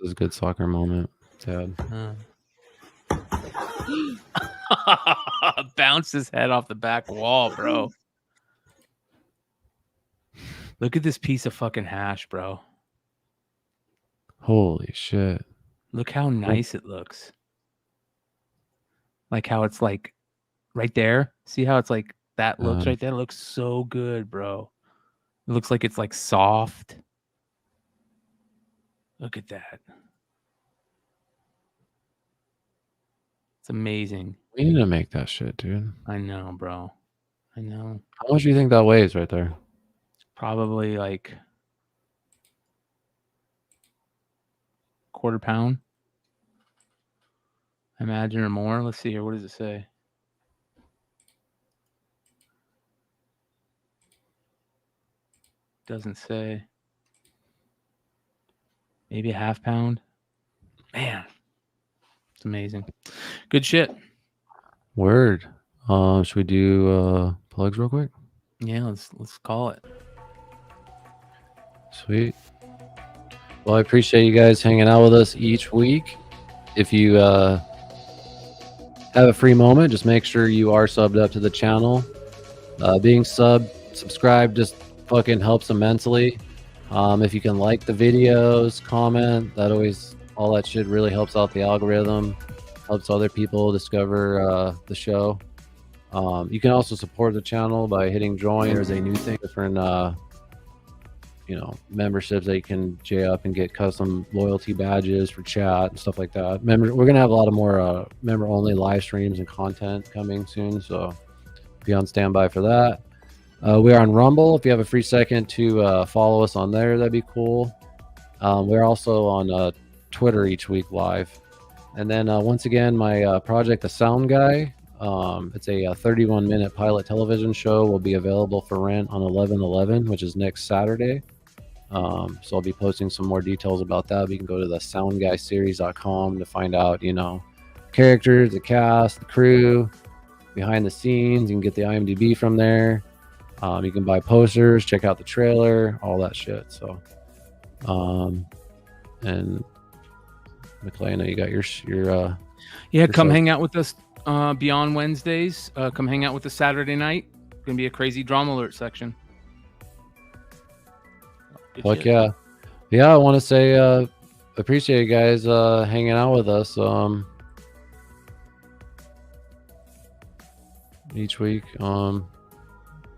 S4: is a good soccer moment, Dad.
S3: Bounced his head off the back wall, bro. Look at this piece of fucking hash, bro.
S4: Holy shit.
S3: Look how nice it looks. Like how it's like right there. See how it's like that looks right there? It looks so good, bro. It looks like it's like soft. Look at that. It's amazing.
S4: We need to make that shit, dude.
S3: I know, bro. I know.
S4: How much do you think that weighs right there?
S3: Probably like quarter pound. I imagine, or more. Let's see here. What does it say? Doesn't say. Maybe a half pound. Man, it's amazing. Good shit.
S4: Word. Should we do plugs real quick?
S3: Yeah, let's call it.
S4: Sweet. Well, I appreciate you guys hanging out with us each week. If you have a free moment, just make sure you are subbed up to the channel. Being subscribed just fucking helps immensely. If you can like the videos, comment, all that shit really helps out the algorithm, helps other people discover the show. You can also support the channel by hitting join. There's a new thing, different memberships that you can J up and get custom loyalty badges for chat and stuff like that. We're gonna have a lot of more member only live streams and content coming soon, so be on standby for that. We are on Rumble. If you have a free second to follow us on there, that'd be cool. We're also on Twitter each week live. And then once again, my project, The Sound Guy, it's a 31-minute pilot television show, will be available for rent on 11/11, which is next Saturday. So I'll be posting some more details about that. You can go to the soundguyseries.com to find out, characters, the cast, the crew, behind the scenes. You can get the IMDb from there. You can buy posters, check out the trailer, all that shit. So, and McClay, I know you got your
S3: come hang out with us beyond Wednesdays. Come hang out with us Saturday night. Gonna be a crazy drama alert section.
S4: Fuck yeah. I want to say appreciate you guys hanging out with us each week.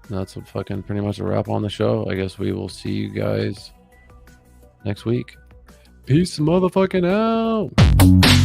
S4: That's fucking pretty much a wrap on the show. I guess we will see you guys next week. Peace motherfucking out.